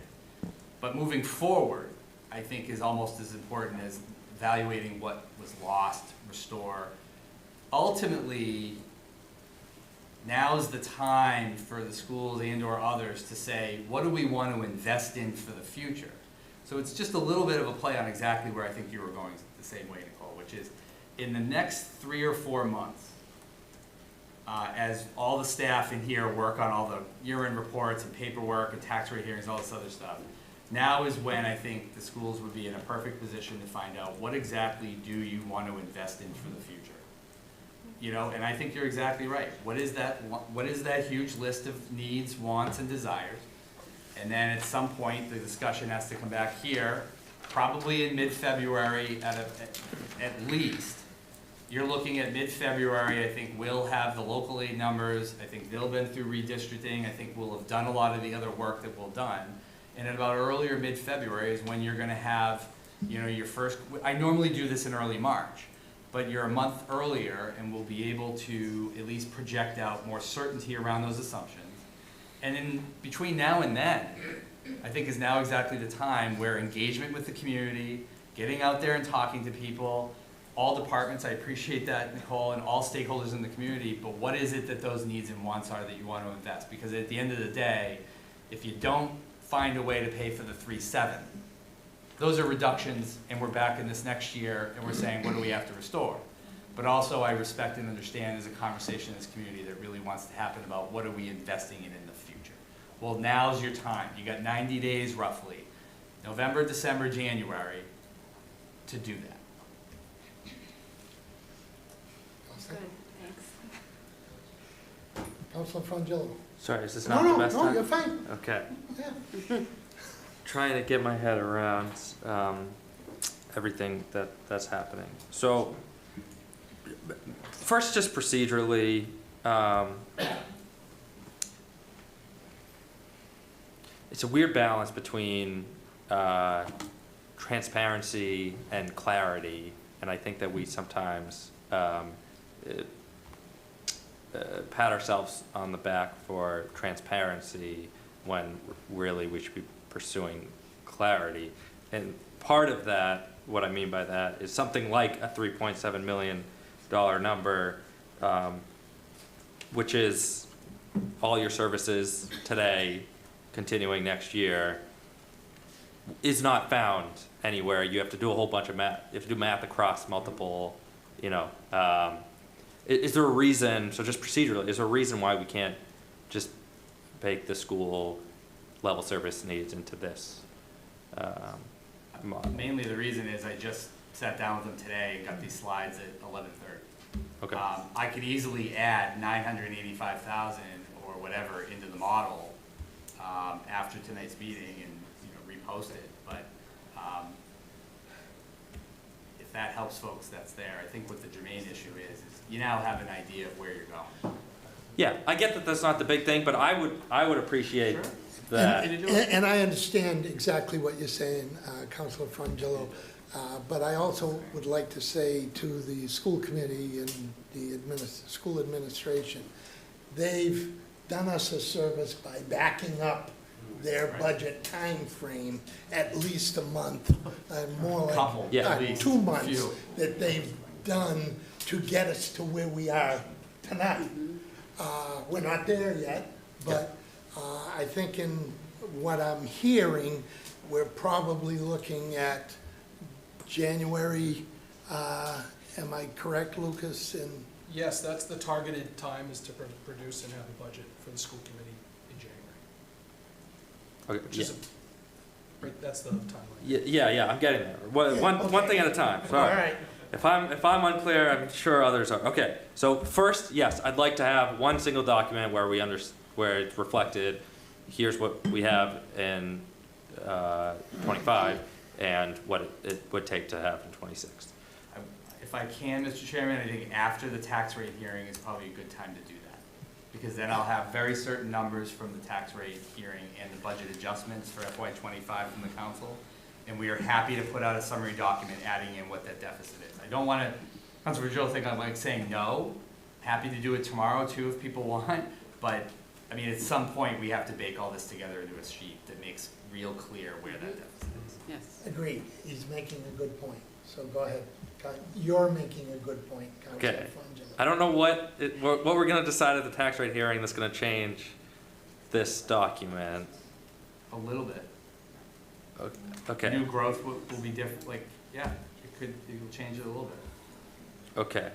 But moving forward, I think is almost as important as evaluating what was lost, restore. Ultimately, now's the time for the schools and/or others to say, what do we want to invest in for the future? So it's just a little bit of a play on exactly where I think you were going the same way, Nicole, which is in the next 3 or 4 months, as all the staff in here work on all the year-end reports and paperwork and tax rate hearings, all this other stuff, now is when I think the schools would be in a perfect position to find out what exactly do you want to invest in for the future. And I think you're exactly right. What is that huge list of needs, wants, and desires? And then at some point, the discussion has to come back here, probably in mid-February at least. You're looking at mid-February. I think we'll have the local aid numbers. I think they'll have been through redistricting. I think we'll have done a lot of the other work that we've done. And at about earlier mid-February is when you're going to have, your first. I normally do this in early March. But you're a month earlier and we'll be able to at least project out more certainty around those assumptions. And in between now and then, I think is now exactly the time where engagement with the community, getting out there and talking to people, all departments, I appreciate that, Nicole, and all stakeholders in the community, but what is it that those needs and wants are that you want to invest? Because at the end of the day, if you don't find a way to pay for the 3.7, those are reductions, and we're back in this next year, and we're saying, what do we have to restore? But also, I respect and understand there's a conversation in this community that really wants to happen about what are we investing in the future. Well, now's your time. You got 90 days, roughly, November, December, January, to do that. Good, thanks. Councilor Frangillo. Sorry, is this not the best time? No, you're fine. Okay. Yeah. Trying to get my head around everything that's happening. So, first, just procedurally, it's a weird balance between transparency and clarity, and I think that we sometimes pat ourselves on the back for transparency when really we should be pursuing clarity. And part of that, what I mean by that, is something like a $3.7 million number, which is all your services today, continuing next year, is not found anywhere. You have to do a whole bunch of math. You have to do math across multiple, is there a reason, so just procedurally, is there a reason why we can't just bake the school level service needs into this model? Mainly the reason is I just sat down with them today and got these slides at 11:30. Okay. I could easily add 985,000 or whatever into the model after tonight's meeting and repost it. But if that helps folks, that's there. I think what the germane issue is you now have an idea of where you're going. Yeah, I get that that's not the big thing, but I would appreciate that. And I understand exactly what you're saying, Councilor Frangillo. But I also would like to say to the school committee and the school administration, they've done us a service by backing up their budget time frame at least a month, more like Couple, at least, 2 months few. that they've done to get us to where we are tonight. We're not there yet, but I think in what I'm hearing, we're probably looking at January, am I correct, Lucas? Yes, that's the targeted time, is to produce and have a budget for the school committee in January. Okay, Which is, right, that's the timeline. yeah, I'm getting there. One thing at a time, All sorry. right. If I'm unclear, I'm sure others are. Okay, so first, yes, I'd like to have one single document where where it's reflected, here's what we have in 25 and what it would take to have in 26. If I can, Mr. Chairman, I think after the tax rate hearing is probably a good time to do that. Because then I'll have very certain numbers from the tax rate hearing and the budget adjustments for FY25 from the council. And we are happy to put out a summary document adding in what that deficit is. I don't want to, Councilor Joe, think I'm like saying no. Happy to do it tomorrow too if people want. But I mean, at some point we have to bake all this together into a sheet that makes real clear where that deficit is. Yes. Agreed, he's making a good point, so go ahead. You're making a good point, Councilor Okay. Frangela. I don't know what we're going to decide at the tax rate hearing that's going to change this document. A little bit. Okay. New growth will be different, like, yeah, it will change it a little bit. Okay.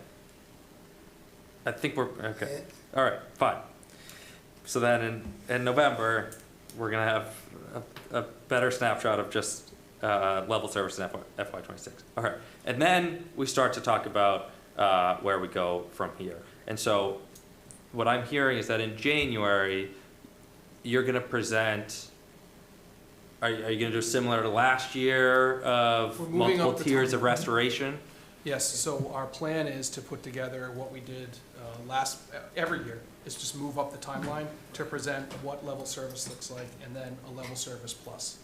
I think we're, okay. All right, fine. So then in November, we're going to have a better snapshot of just level service in FY26. All right. And then we start to talk about where we go from here. And so what I'm hearing is that in January, you're going to present, are you going to do similar to last year of We're moving multiple up the tiers of timeline. restoration? Yes, so our plan is to put together what we did every year, is just move up the timeline to present what level service looks like, and then a level service plus.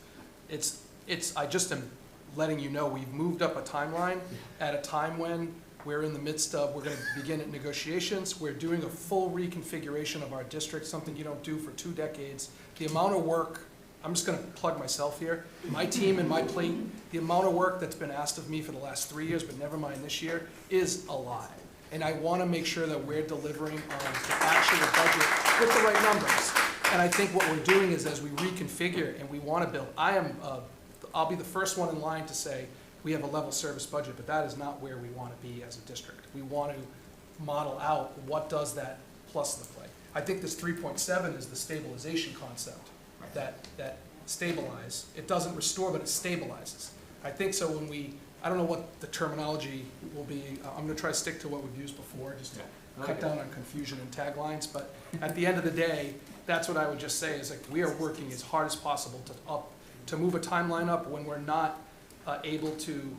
I just am letting you know, we've moved up a timeline at a time when we're in the midst of, we're gonna begin at negotiations, we're doing a full reconfiguration of our district, something you don't do for 2 decades. The amount of work, I'm just gonna plug myself here, my team and my plate, the amount of work that's been asked of me for the last 3 years, but never mind this year, is a lot. And I wanna make sure that we're delivering on the actual budget with the right numbers. And I think what we're doing is, as we reconfigure and we wanna build, I'll be the first one in line to say, we have a level service budget, but that is not where we wanna be as a district. We want to model out, what does that plus look like? I think this 3.7 is the stabilization concept, that stabilize. It doesn't restore, but it stabilizes. I think so when I don't know what the terminology will be. I'm gonna try to stick to what we've used before, just to cut down on confusion and taglines. But at the end of the day, that's what I would just say, is like, we are working as hard as possible to move a timeline up when we're not able to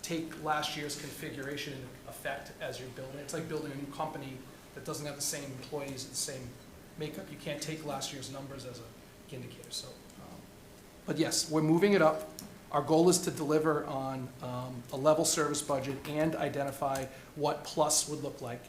take last year's configuration into effect as you're building. It's like building a new company that doesn't have the same employees and the same makeup. You can't take last year's numbers as an indicator. So, but yes, we're moving it up. Our goal is to deliver on a level service budget and identify what plus would look like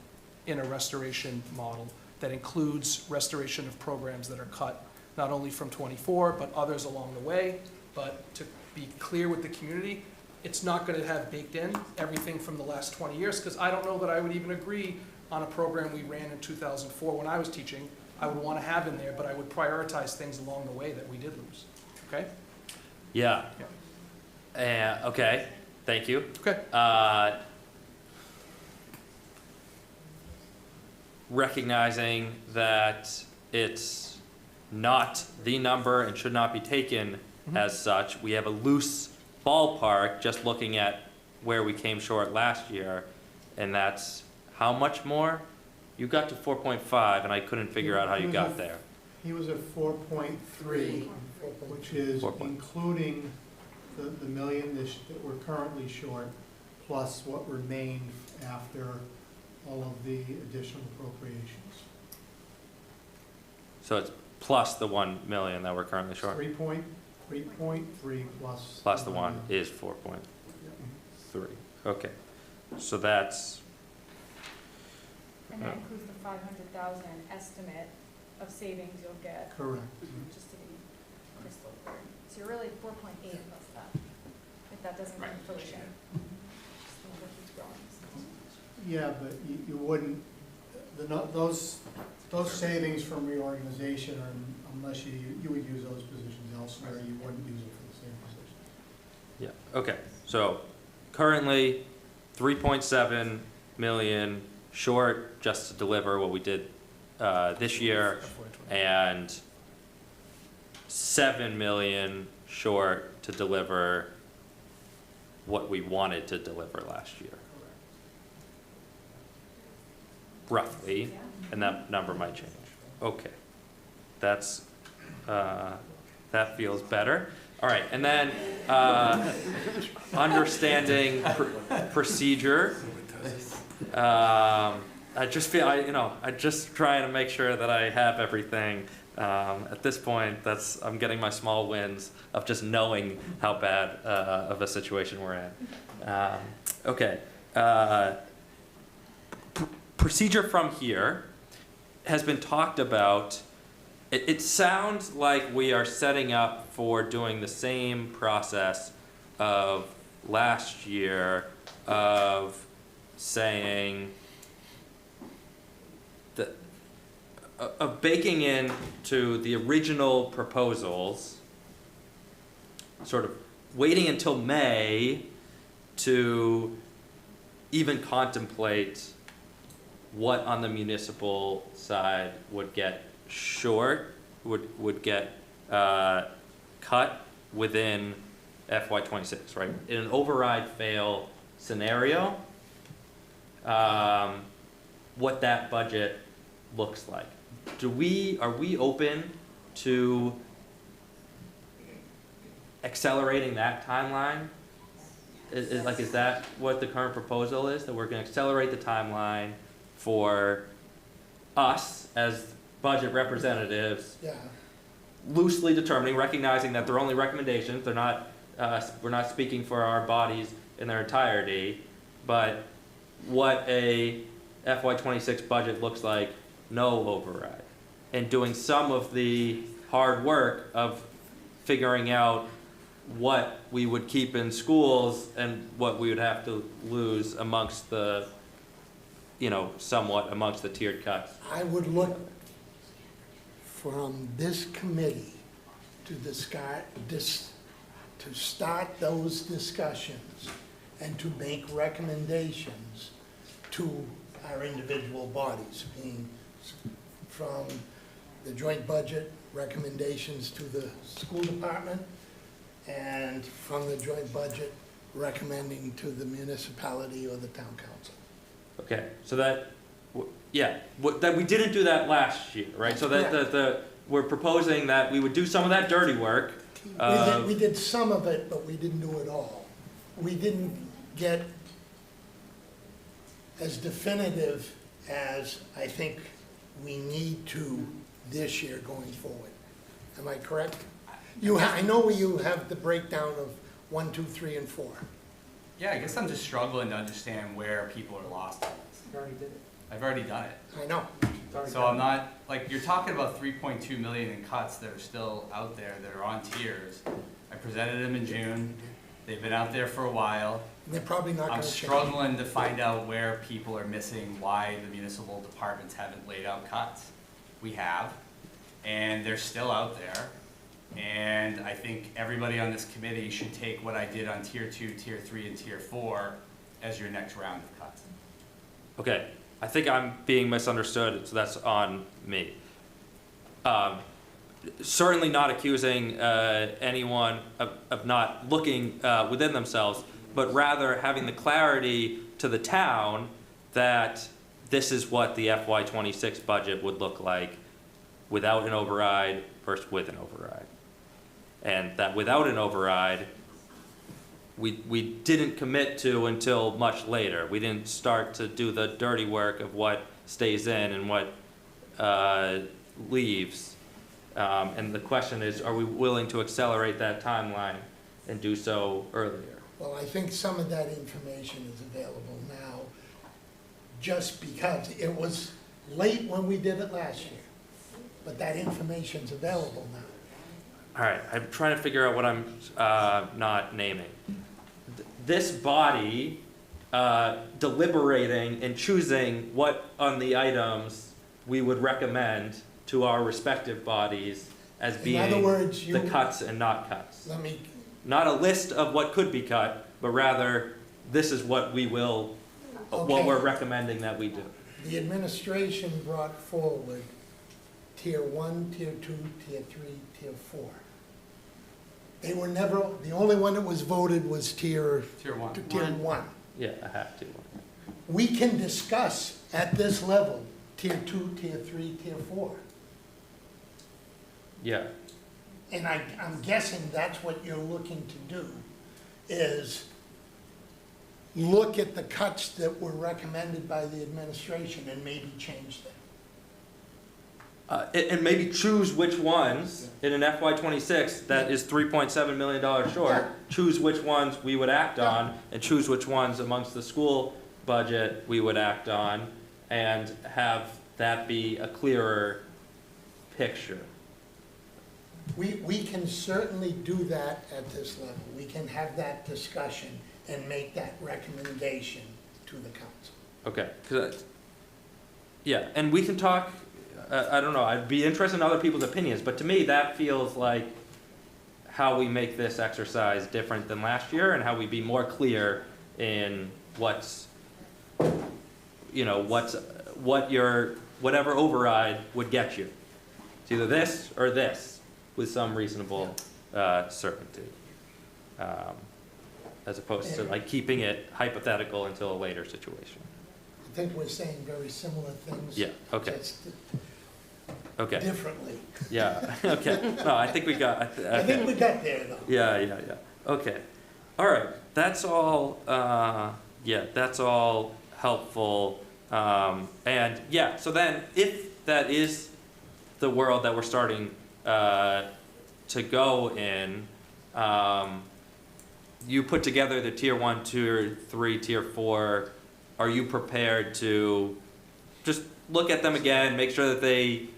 in a restoration model that includes restoration of programs that are cut, not only from 24, but others along the way. But to be clear with the community, it's not going to have baked in everything from the last 20 years, because I don't know that I would even agree on a program we ran in 2004 when I was teaching. I would want to have in there, but I would prioritize things along the way that we did lose. Okay? Yeah. Okay, thank you. Okay. Recognizing that it's not the number and should not be taken as such, we have a loose ballpark just looking at where we came short last year, and that's how much more? You got to 4.5, and I couldn't figure out how you got there. He was at 4.3, which is including the million that we're currently short, plus what remained after all of the additional appropriations. So it's plus the 1 million that we're currently short? 3.3 plus. Plus the 1 is 4.3. Okay, so that's. And that includes the 500,000 estimate of savings you'll get. Correct. Just to be crystal clear. So you're really 4.8 plus that, if that doesn't come to fruition. Just the number keeps growing. Yeah, but you wouldn't, those savings from reorganization are, unless you would use those positions elsewhere, you wouldn't use it for the same position. Yeah, okay, so currently 3.7 million short just to deliver what we did this year, and 7 million short to deliver what we wanted to deliver last year. Roughly, and that number might change. Okay, that's, that feels better. All right, and then understanding procedure. I just feel, I just trying to make sure that I have everything. At this point, I'm getting my small wins of just knowing how bad of a situation we're in. Okay. Procedure from here has been talked about. It sounds like we are setting up for doing the same process of last year of saying that of baking into the original proposals, sort of waiting until May to even contemplate what on the municipal side would get short, would get cut within FY26, right? In an override fail scenario, what that budget looks like. Are we open to accelerating that timeline? Is that what the current proposal is? That we're gonna accelerate the timeline for us as budget representatives, Yeah. loosely determining, recognizing that they're only recommendations, they're not, we're not speaking for our bodies in their entirety, but what a FY26 budget looks like, no override. And doing some of the hard work of figuring out what we would keep in schools and what we would have to lose amongst the, somewhat amongst the tiered cuts. I would look from this committee to start those discussions and to make recommendations to our individual bodies, being from the joint budget recommendations to the school department, and from the joint budget recommending to the municipality or the town council. Okay, so that, that we didn't do that last year, right? So that we're proposing that we would do some of that dirty work. We did some of it, but we didn't do it all. We didn't get as definitive as I think we need to this year going forward. Am I correct? I know you have the breakdown of 1, 2, 3, and 4. Yeah, I guess I'm just struggling to understand where people are lost in this. You already did it. I've already done it. I know. So I'm not, you're talking about 3.2 million in cuts that are still out there that are on tiers. I presented them in June. They've been out there for a while. And they're probably not I'm gonna change. struggling to find out where people are missing, why the municipal departments haven't laid out cuts. We have, and they're still out there. And I think everybody on this committee should take what I did on tier 2, tier 3, and tier 4 as your next round of cuts. Okay, I think I'm being misunderstood, so that's on me. Certainly not accusing anyone of not looking within themselves, but rather having the clarity to the town that this is what the FY26 budget would look like without an override versus with an override. And that without an override, we didn't commit to until much later. We didn't start to do the dirty work of what stays in and what leaves. And the question is, are we willing to accelerate that timeline and do so earlier? Well, I think some of that information is available now just because it was late when we did it last year. but that information's available now. All right, I'm trying to figure out what I'm not naming. This body deliberating and choosing what on the items we would recommend to our respective bodies as being In other words, the cuts and not cuts. Let me, Not a list of what could be cut, but rather this is what we will, what Okay. we're recommending that we do. the administration brought forward tier 1, tier 2, tier 3, tier 4. They were never, the only one that was voted was tier 1. Tier 1. Yeah, I have to. We can discuss at this level, tier 2, tier 3, tier 4. Yeah, And I'm guessing that's what you're looking to do, is look at the cuts that were recommended by the administration and maybe change them. and maybe choose which ones in an FY26 that is $3.7 million short, choose which ones we would act on, and choose which ones amongst the school budget we would act on, and have that be a clearer picture. We can certainly do that at this level. We can have that discussion and make that recommendation to the council. Okay, 'cause yeah, and we can talk, I don't know, I'd be interested in other people's opinions, but to me, that feels like how we make this exercise different than last year, and how we be more clear in what's, you know, what your, whatever override would get you. It's either this or this, with some reasonable certainty. As opposed to like keeping it hypothetical until a later situation. I think we're saying very similar things. Yeah, okay. Just Okay. differently. Yeah, okay. No, I think we got, I think we got there, though. yeah. Okay. All right, that's all, yeah, that's all helpful. And yeah, so then if that is the world that we're starting to go in, you put together the tier 1, tier 3, tier 4, are you prepared to just look at them again, make sure that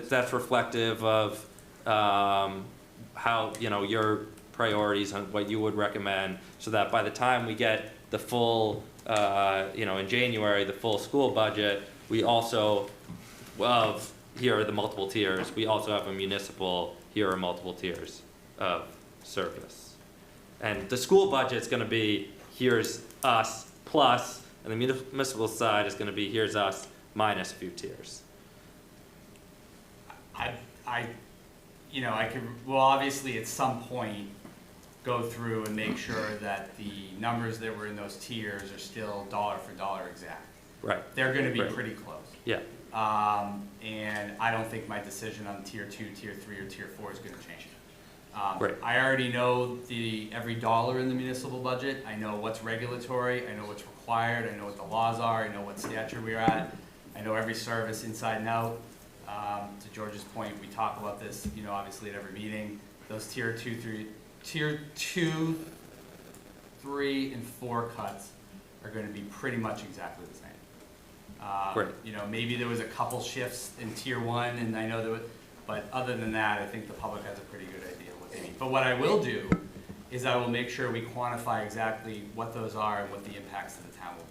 that's reflective of how, you know, your priorities and what you would recommend, so that by the time we get the full, you know, in January, the full school budget, we also, here are the multiple tiers, we also have a municipal, here are multiple tiers of service. And the school budget's gonna be, here's us plus, and the municipal side is gonna be, here's us minus a few tiers. You know, I could, well, obviously at some point, go through and make sure that the numbers that were in those tiers are still dollar for dollar exact. Right. They're gonna be Right. pretty close. Yeah. And I don't think my decision on tier 2, tier 3, or tier 4 is gonna change. Right. I already know every dollar in the municipal budget. I know what's regulatory, I know what's required, I know what the laws are, I know what stature we're at. I know every service inside and out. To George's point, we talk about this, you know, obviously at every meeting. Those tier 2, 3, and 4 cuts are gonna be pretty much exactly the same. Great. You know, maybe there was a couple shifts in tier 1, and I know there was, but other than that, I think the public has a pretty good idea of what they need. But what I will do is I will make sure we quantify exactly what those are and what the impacts to the town will be.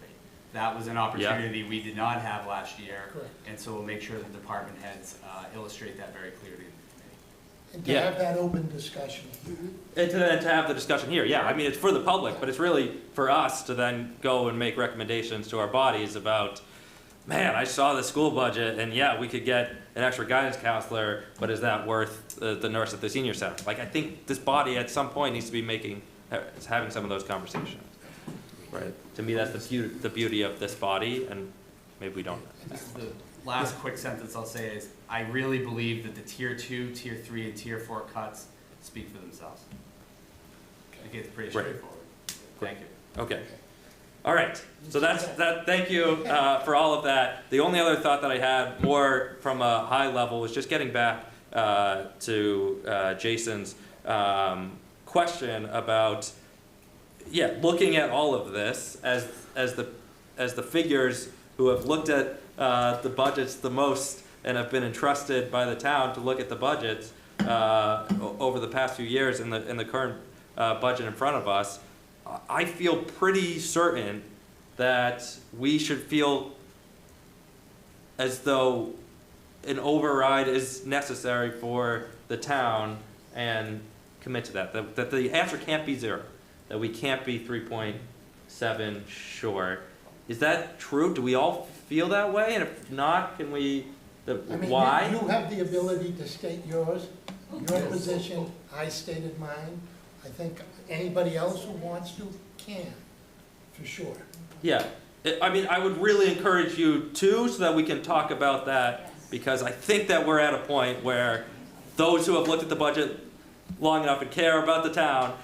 That was an opportunity we did not have last year. Correct. And so we'll make sure the department heads illustrate that very clearly in the committee. And to Yeah. have that open discussion. And to have the discussion here, yeah, I mean, it's for the public, but it's really for us to then go and make recommendations to our bodies about, man, I saw the school budget, and yeah, we could get an extra guidance counselor, but is that worth the nurse at the senior center? Like, I think this body at some point needs to be having some of those conversations. Right. To me, that's the beauty of this body, and maybe we don't. The last quick sentence I'll say is, I really believe that the tier 2, tier 3, and tier 4 cuts speak for themselves. I think it's pretty Great. straightforward. Thank you. Okay. All right. So that's that. Thank you for all of that. The only other thought that I had, more from a high level, was just getting back to Jason's question about, yeah, looking at all of this as the figures who have looked at the budgets the most and have been entrusted by the town to look at the budgets over the past few years in the current budget in front of us, I feel pretty certain that we should feel as though an override is necessary for the town and commit to that. That the answer can't be 0, that we can't be 3.7 short. Is that true? Do we all feel that way? And if not, can we, why? You have the ability to state yours, your position, I stated mine. I think anybody else who wants to can, for sure. Yeah, I mean, I would really encourage you to, so that we can talk about that, because I think that we're at a point where those who have looked at the budget long enough and care about the town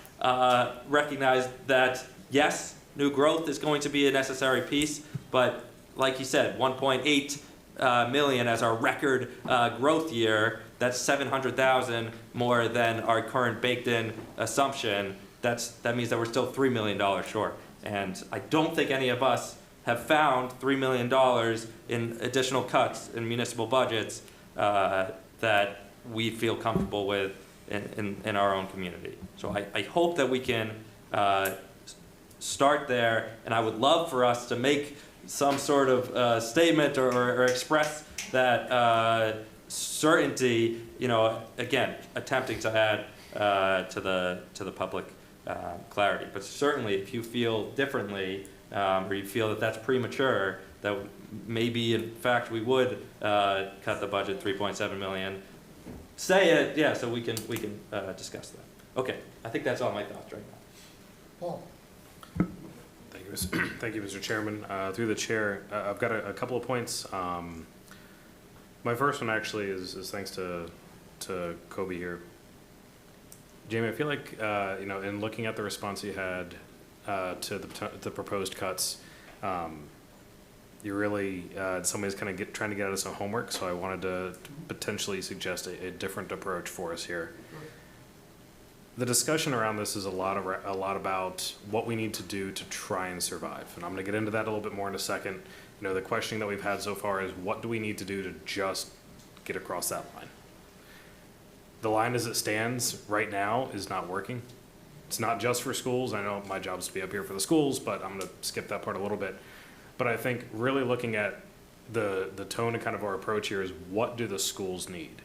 recognize that, yes, new growth is going to be a necessary piece, but like you said, 1.8 million as our record growth year, that's 700,000 more than our current baked-in assumption. That means that we're still $3 million short. And I don't think any of us have found $3 million in additional cuts in municipal budgets that we feel comfortable with in our own community. So I hope that we can start there, and I would love for us to make some sort of statement or express that certainty, again, attempting to add to the public clarity. But certainly, if you feel differently, or you feel that that's premature, that maybe in fact we would cut the budget 3.7 million, say it, yeah, so we can discuss that. Okay, I think that's all my thoughts right now. Paul. Thank you, Mr. Chairman. Through the chair, I've got a couple of points. My first one actually is thanks to Kobe here. Jamie, I feel like in looking at the response you had to the proposed cuts, you really in some ways kind of trying to get at some homework. So I wanted to potentially suggest a different approach for us here. The discussion around this is a lot about what we need to do to try and survive, and I'm going to get into that a little bit more in a second. The questioning that we've had so far is, what do we need to do to just get across that line? The line as it stands right now is not working. It's not just for schools. I know my job is to be up here for the schools, but I'm going to skip that part a little bit. But I think really looking at the tone and kind of our approach here is, what do the schools need?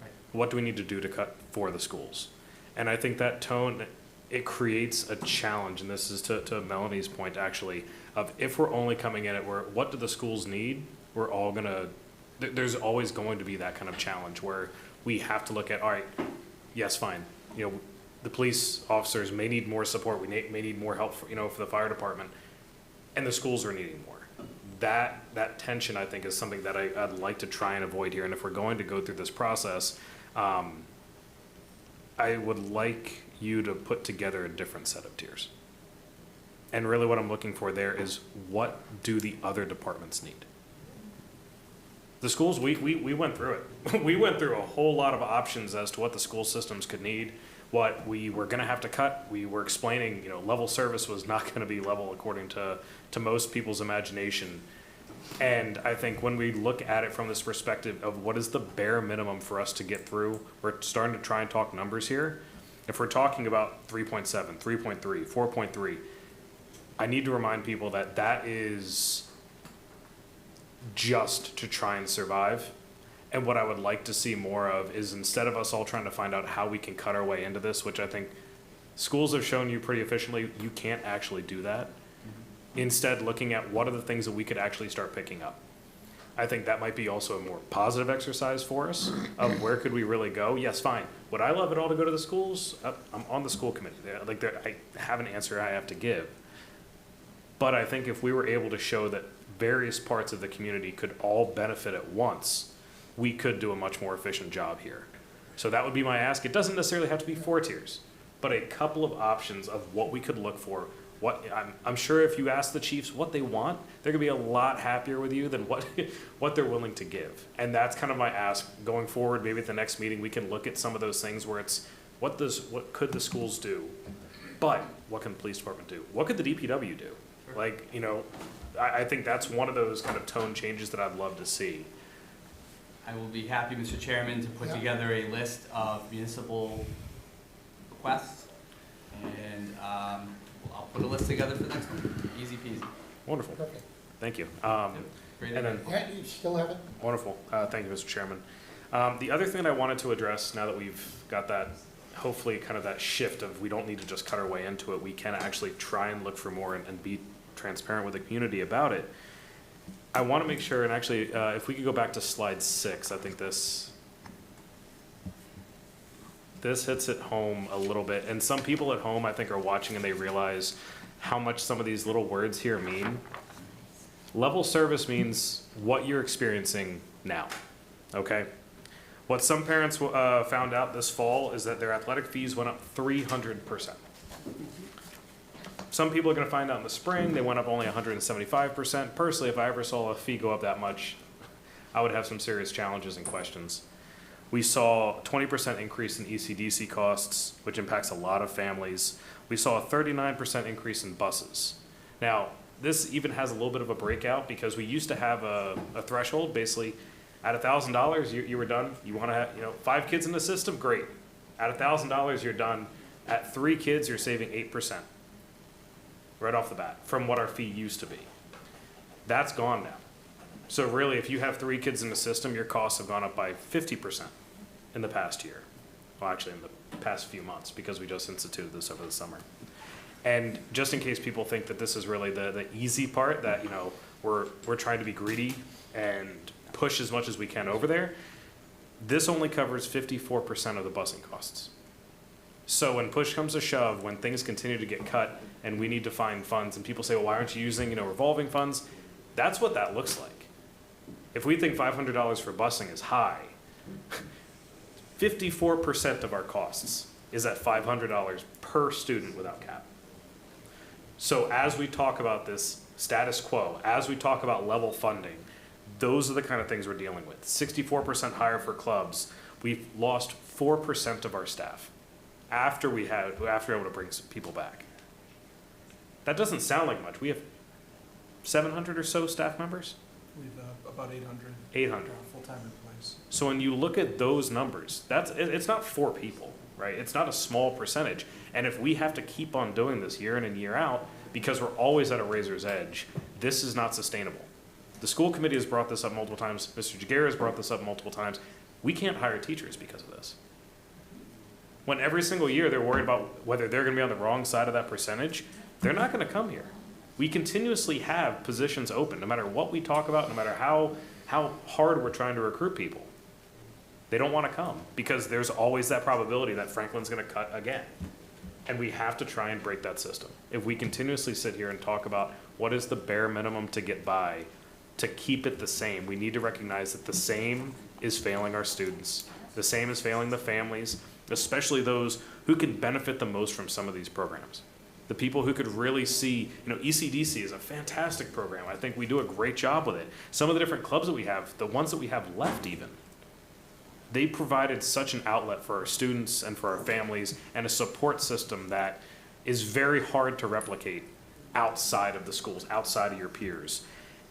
Right. What do we need to do to cut for the schools? And I think that tone, it creates a challenge, and this is to Melanie's point actually, of if we're only coming at it where, what do the schools need? We're all gonna, there's always going to be that kind of challenge where we have to look at, all right, yes, fine, the police officers may need more support, we may need more help for the fire department, and the schools are needing more. That tension, I think, is something that I'd like to try and avoid here, and if we're going to go through this process, I would like you to put together a different set of tiers. And really what I'm looking for there is, what do the other departments need? The schools, we went through it. We went through a whole lot of options as to what the school systems could need, what we were gonna have to cut. We were explaining, level service was not gonna be level according to most people's imagination. And I think when we look at it from this perspective of what is the bare minimum for us to get through, we're starting to try and talk numbers here. If we're talking about 3.7, 3.3, 4.3, I need to remind people that that is just to try and survive. And what I would like to see more of is, instead of us all trying to find out how we can cut our way into this, which I think schools have shown you pretty efficiently, you can't actually do that. Instead, looking at what are the things that we could actually start picking up. I think that might be also a more positive exercise for us of where could we really go. Yes, fine. Would I love it all to go to the schools? I'm on the school committee. I have an answer I have to give. But I think if we were able to show that various parts of the community could all benefit at once, we could do a much more efficient job here. So that would be my ask. It doesn't necessarily have to be 4 tiers, but a couple of options of what we could look for. I'm sure if you ask the chiefs what they want, they're gonna be a lot happier with you than what they're willing to give. And that's kind of my ask going forward. Maybe at the next meeting we can look at some of those things where it's, what could the schools do? But what can the police department do? What could the DPW do? I think that's one of those kind of tone changes that I'd love to see. I will be happy, Mr. Chairman, to put Yeah. together a list of municipal requests, and I'll put a list together for the next one. Easy peasy. Wonderful. Perfect. Thank you. Great And then, Yeah, you still have it? wonderful. Thank you, Mr. Chairman. The other thing that I wanted to address, now that we've got that, hopefully kind of that shift of we don't need to just cut our way into it, we can actually try and look for more and be transparent with the community about it. I want to make sure, and actually, if we could go back to slide 6, I think this hits it home a little bit. And some people at home, I think, are watching and they realize how much some of these little words here mean. Level service means what you're experiencing now, okay? What some parents found out this fall is that their athletic fees went up 300%. Some people are going to find out in the spring they went up only 175%. Personally, if I ever saw a fee go up that much, I would have some serious challenges and questions. We saw a 20% increase in ECDC costs, which impacts a lot of families. We saw a 39% increase in buses. Now, this even has a little bit of a breakout because we used to have a threshold, basically, at $1,000, you were done. You want to have, 5 kids in the system, great. At $1,000, you're done. At 3 kids, you're saving 8%. Right off the bat, from what our fee used to be. That's gone now. So really, if you have 3 kids in the system, your costs have gone up by 50% in the past year. Well, actually, in the past few months, because we just instituted this over the summer. And just in case people think that this is really the easy part, that we're trying to be greedy and push as much as we can over there, this only covers 54% of the busing costs. So when push comes to shove, when things continue to get cut and we need to find funds, and people say, well, why aren't you using revolving funds? That's what that looks like. If we think $500 for busing is high, 54% of our costs is at $500 per student without cap. So as we talk about this status quo, as we talk about level funding, those are the kind of things we're dealing with. 64% higher for clubs. We've lost 4% of our staff after we were able to bring some people back. That doesn't sound like much. We have 700 or so staff members? We've about 800. 800. Full-time employees. So when you look at those numbers, it's not 4 people, right? It's not a small percentage. And if we have to keep on doing this year in and year out, because we're always at a razor's edge, this is not sustainable. The school committee has brought this up multiple times. Mr. Jaguar has brought this up multiple times. We can't hire teachers because of this. When every single year they're worried about whether they're going to be on the wrong side of that percentage, they're not going to come here. We continuously have positions open, no matter what we talk about, no matter how hard we're trying to recruit people. They don't want to come because there's always that probability that Franklin's going to cut again. And we have to try and break that system. If we continuously sit here and talk about what is the bare minimum to get by, to keep it the same, we need to recognize that the same is failing our students. The same is failing the families, especially those who can benefit the most from some of these programs. The people who could really see, ECDC is a fantastic program. I think we do a great job with it. Some of the different clubs that we have, the ones that we have left even, they provided such an outlet for our students and for our families and a support system that is very hard to replicate outside of the schools, outside of your peers.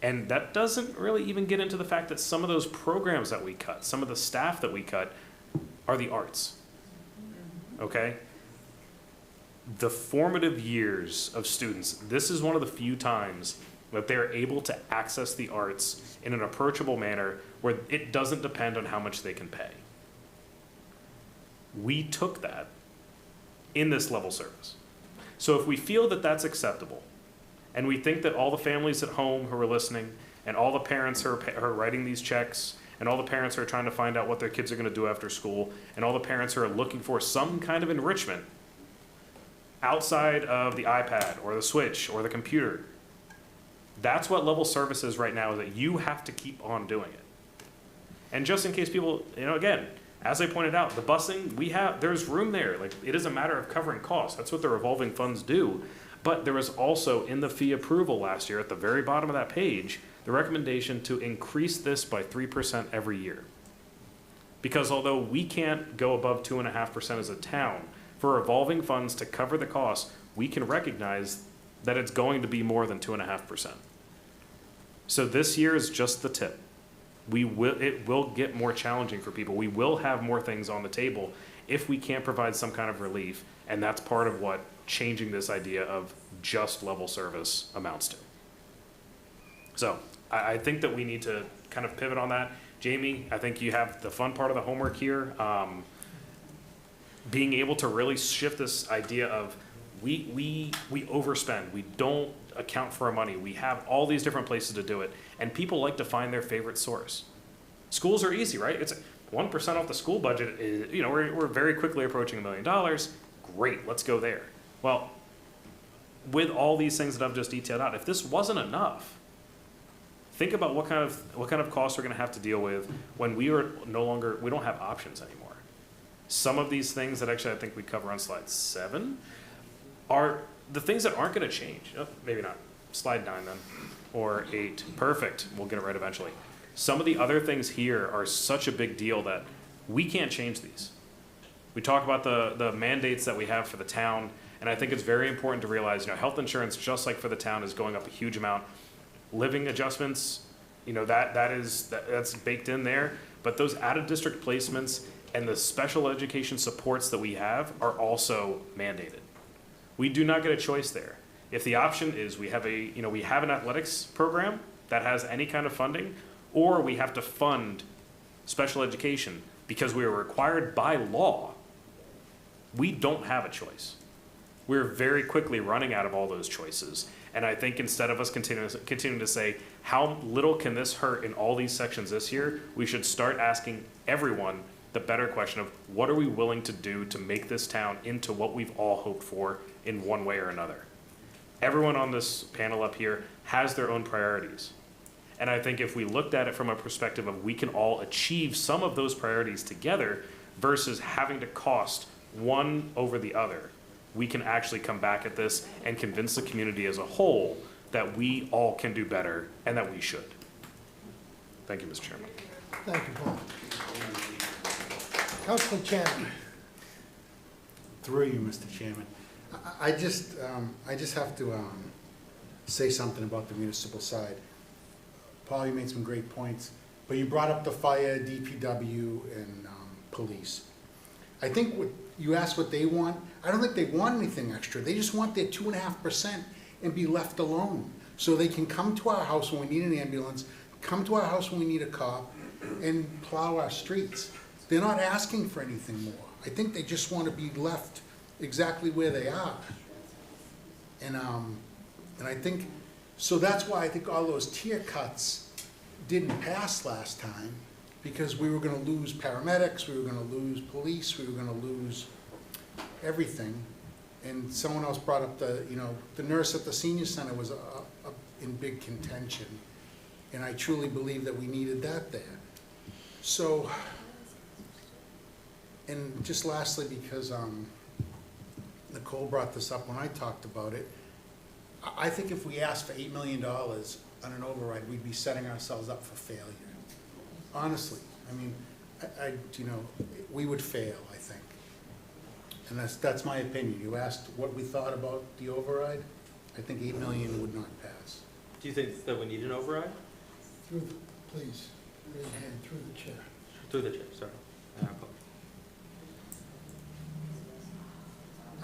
And that doesn't really even get into the fact that some of those programs that we cut, some of the staff that we cut, are the arts. Okay? The formative years of students, this is one of the few times that they're able to access the arts in an approachable manner where it doesn't depend on how much they can pay. We took that in this level service. So if we feel that that's acceptable, and we think that all the families at home who are listening, and all the parents who are writing these checks, and all the parents who are trying to find out what their kids are going to do after school, and all the parents who are looking for some kind of enrichment outside of the iPad or the Switch or the computer, that's what level service is right now, is that you have to keep on doing it. And just in case people, again, as I pointed out, the busing, there's room there. Like, it is a matter of covering costs. That's what the revolving funds do. But there was also, in the fee approval last year, at the very bottom of that page, the recommendation to increase this by 3% every year. Because although we can't go above 2.5% as a town, for revolving funds to cover the costs, we can recognize that it's going to be more than 2.5%. So this year is just the tip. it will get more challenging for people. We will have more things on the table if we can't provide some kind of relief, and that's part of what changing this idea of just level service amounts to. So I think that we need to kind of pivot on that. Jamie, I think you have the fun part of the homework here. Being able to really shift this idea of we overspend, we don't account for our money, we have all these different places to do it, and people like to find their favorite source. Schools are easy, right? It's 1% off the school budget is, you know, we're very quickly approaching $1 million. Great, let's go there. Well, with all these things that I've just detailed out, if this wasn't enough, think about what kind of costs we're going to have to deal with when we don't have options anymore. Some of these things that actually I think we cover on slide 7 are the things that aren't going to change. Oh, maybe not. Slide 9 then, or 8. Perfect. We'll get it right eventually. Some of the other things here are such a big deal that we can't change these. We talk about the mandates that we have for the town, and I think it's very important to realize, you know, health insurance, just like for the town, is going up a huge amount. Living adjustments, you know, that's baked in there, but those out-of-district placements and the special education supports that we have are also mandated. We do not get a choice there. If the option is we have an athletics program that has any kind of funding, or we have to fund special education because we are required by law, we don't have a choice. We're very quickly running out of all those choices. And I think instead of us continuing to say, how little can this hurt in all these sections this year, we should start asking everyone the better question of what are we willing to do to make this town into what we've all hoped for in one way or another. Everyone on this panel up here has their own priorities. And I think if we looked at it from a perspective of we can all achieve some of those priorities together versus having to cost one over the other, we can actually come back at this and convince the community as a whole that we all can do better and that we should. Thank you, Mr. Chairman. Thank you, Paul. Councilor Chan. Through you, Mr. Chairman. I just have to say something about the municipal side. Paul, you made some great points, but you brought up the fire, DPW, and police. I think you asked what they want. I don't think they want anything extra. They just want their 2.5% and be left alone. So they can come to our house when we need an ambulance, come to our house when we need a cop, and plow our streets. They're not asking for anything more. I think they just want to be left exactly where they are. And I think, so that's why I think all those tier cuts didn't pass last time, because we were going to lose paramedics, we were going to lose police, we were going to lose everything. And someone else brought up the nurse at the senior center was in big contention. And I truly believe that we needed that there. So, and just lastly, because Nicole brought this up when I talked about it, I think if we asked for $8 million on an override, we'd be setting ourselves up for failure. Honestly, I mean, we would fail, I think. And that's my opinion. You asked what we thought about the override. I think $8 million would not pass. Do you think that we need an override? Please, raise your hand through the chair. Through the chair, sorry.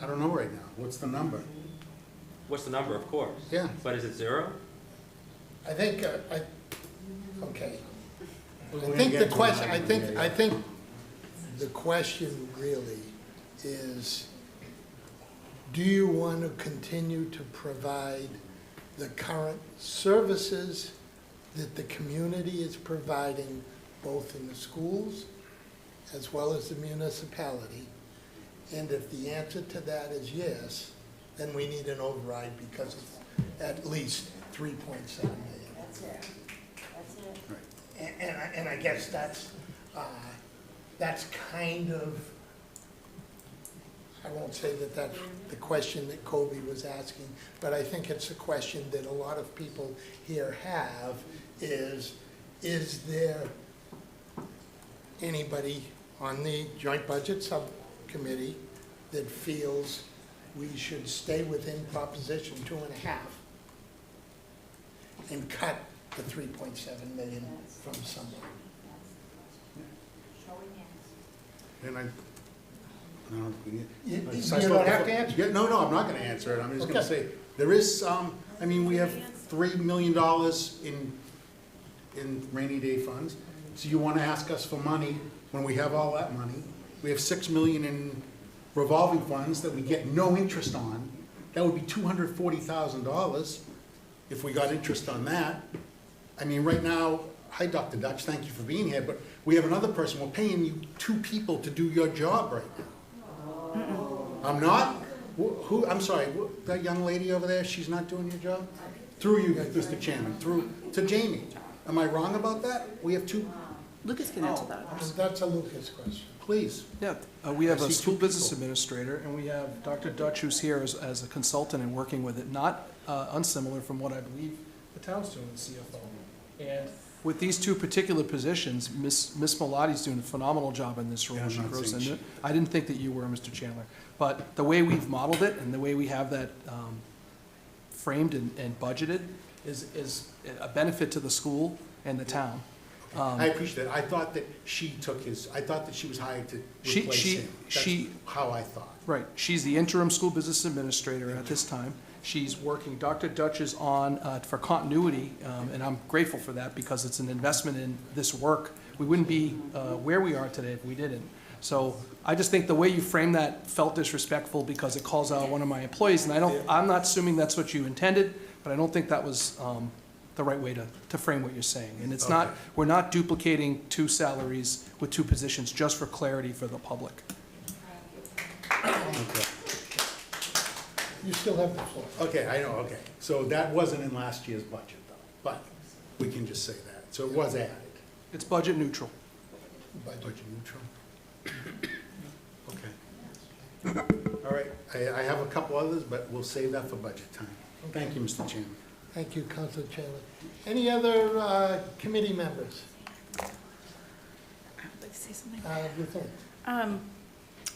I don't know right now. What's the number? What's the number, of course? Yeah. But is it 0? I think, okay. I think the question really is, do you want to continue to provide the current services that the community is providing, both in the schools as well as the municipality? And if the answer to that is yes, then we need an override because it's at least 3.7 million. That's it. That's it. Right. And I guess that's kind of, I won't say that that's the question that Kobe was asking, but I think it's a question that a lot of people here have is there anybody on the Joint Budget Subcommittee that feels we should stay within Proposition 2.5 and cut the 3.7 million from somewhere. And I, no, You so I you spoke don't have before- to answer. Yeah, no, I'm not gonna answer it, I'm just gonna Okay. say, there is, I mean, we have $3 million in rainy day funds. So you wanna ask us for money when we have all that money? We have $6 million in revolving funds that we get no interest on. That would be $240,000 if we got interest on that. I mean, right now, hi, Dr. Dutch, thank you for being here, but we have another person, we're paying you 2 people to do your job right now. I'm not? Who, I'm sorry, that young lady over there, she's not doing your job? Through you, Mr. Chairman, through, to Jamie. Am I wrong about that? We have 2, Lucas can answer that. That's a Lucas question. please. Yeah, we have I a see school two business people. administrator, and we have Dr. Dutch, who's here as a consultant and working with it, not unsimilar from what I believe the town's doing with CFO. And with these 2 particular positions, Ms. Malotti's doing a phenomenal job in this role. Yeah, I'm She not grows saying into it. I didn't think that you were, Mr. Chandler. But the way we've modeled it and the way we have that framed and budgeted is a benefit to the school and the town. I appreciate that. I thought that she took his, I thought that she was hired to replace him. That's how I thought. Right, she's the interim school business administrator at this time. She's working, Dr. Dutch is on for continuity, and I'm grateful for that because it's an investment in this work. We wouldn't be where we are today if we didn't. So I just think the way you frame that felt disrespectful because it calls out one of my employees, and I'm not assuming that's what you intended, but I don't think that was the right way to frame what you're saying. And it's not, we're not duplicating 2 salaries with 2 positions, just for clarity for the public. Okay. You still have the floor. Okay, I know, okay. So that wasn't in last year's budget though, but we can just say that. So it was added. It's budget neutral. Budget neutral. Okay. All right, I have a couple others, but we'll save that for budget time. Thank you, Mr. Chairman. Thank you, Councilor Chandler. Any other committee members? I would like to say something. Ruth?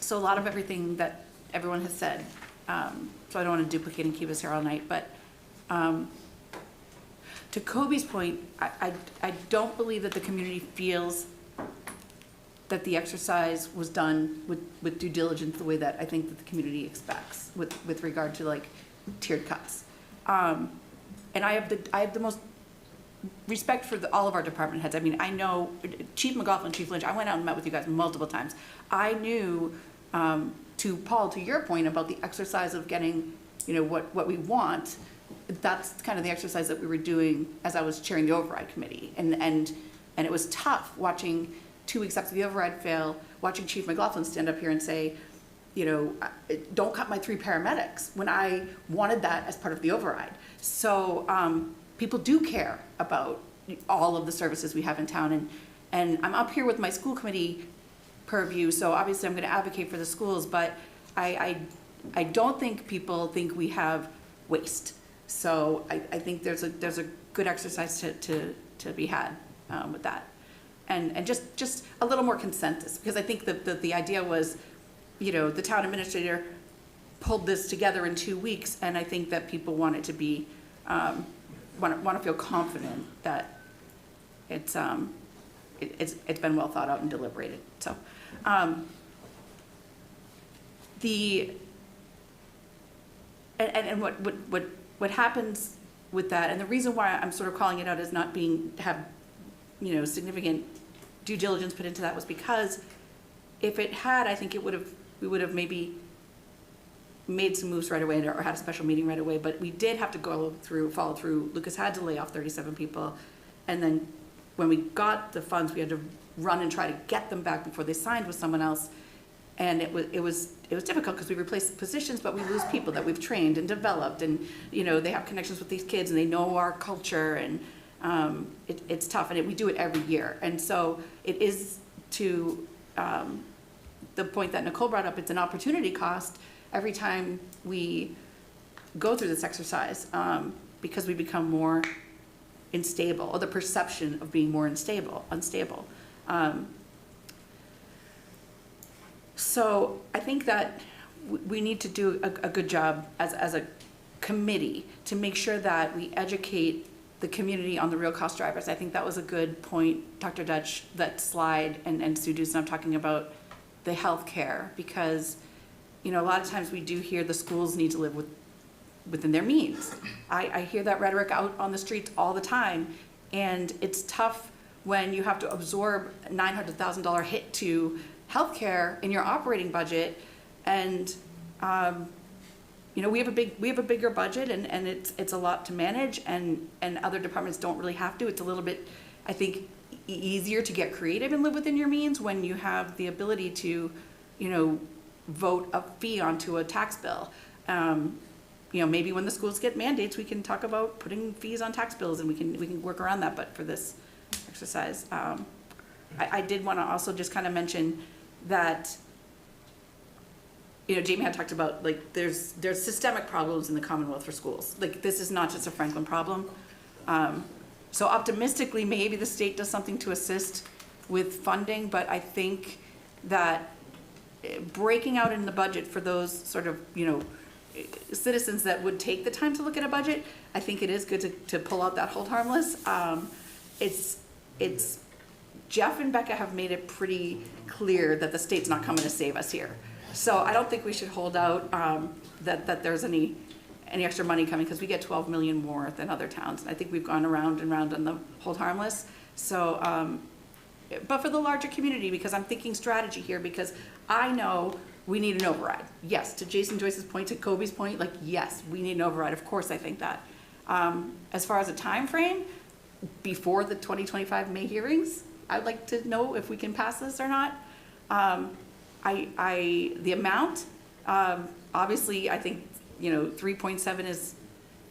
So a lot of everything that everyone has said, so I don't want to duplicate and keep us here all night, but to Kobe's point, I don't believe that the community feels that the exercise was done with due diligence the way that I think that the community expects with regard to like tiered cuts. And I have the most respect for all of our department heads. I mean, I know Chief McLaughlin, Chief Lynch, I went out and met with you guys multiple times. I knew, to Paul, to your point about the exercise of getting, what we want, that's kind of the exercise that we were doing as I was chairing the override committee. And it was tough watching 2 weeks after the override fail, watching Chief McLaughlin stand up here and say, don't cut my 3 paramedics, when I wanted that as part of the override. So people do care about all of the services we have in town. And I'm up here with my school committee purview, so obviously I'm going to advocate for the schools, but I don't think people think we have waste. So I think there's a good exercise to be had with that. And just a little more consensus, because I think the idea was, the town administrator pulled this together in 2 weeks, and I think that people want it to be, want to feel confident that it's been well thought out and deliberated. So, and what happens with that, and the reason why I'm sort of calling it out as not have significant due diligence put into that was because if it had, I think we would have maybe made some moves right away or had a special meeting right away, but we did have to follow through. Lucas had to lay off 37 people, and then when we got the funds, we had to run and try to get them back before they signed with someone else, and it was difficult because we replace positions, but we lose people that we've trained and developed, and they have connections with these kids and they know our culture, and it's tough, and we do it every year, and so it is to the point that Nicole brought up. It's an opportunity cost every time we go through this exercise, because we become more unstable, or the perception of being more unstable. So I think that we need to do a good job as a committee to make sure that we educate the community on the real cost drivers. I think that was a good point, Dr. Dutch, that slide, and Sue Dusan talking about the healthcare, because, you know, a lot of times we do hear the schools need to live within their means. I hear that rhetoric out on the streets all the time, and it's tough when you have to absorb a $900,000 hit to healthcare in your operating budget, and you know, we have a bigger budget, and it's a lot to manage, and other departments don't really have to. It's a little bit, I think, easier to get creative and live within your means when you have the ability to, you know, vote a fee onto a tax bill. You know, maybe when the schools get mandates, we can talk about putting fees on tax bills, and we can work around that. But for this exercise, I did want to also just kind of mention that, you know, Jamie had talked about, like, there's systemic problems in the Commonwealth for schools. Like, this is not just a Franklin problem. So optimistically, maybe the state does something to assist with funding, but I think that breaking out in the budget for those sort of, you know, citizens that would take the time to look at a budget, I think it is good to pull out that hold harmless. It's Jeff and Becca have made it pretty clear that the state's not coming to save us here. So I don't think we should hold out that there's any extra money coming, because we get 12 million more than other towns. And I think we've gone around and around on the hold harmless. So, but for the larger community, because I'm thinking strategy here, because I know we need an override. Yes, to Jason Joyce's point, to Kobe's point, like, yes, we need an override. Of course, I think that. As far as a time frame, before the 2025 May hearings, I'd like to know if we can pass this or not. The amount, obviously, I think, you know, 3.7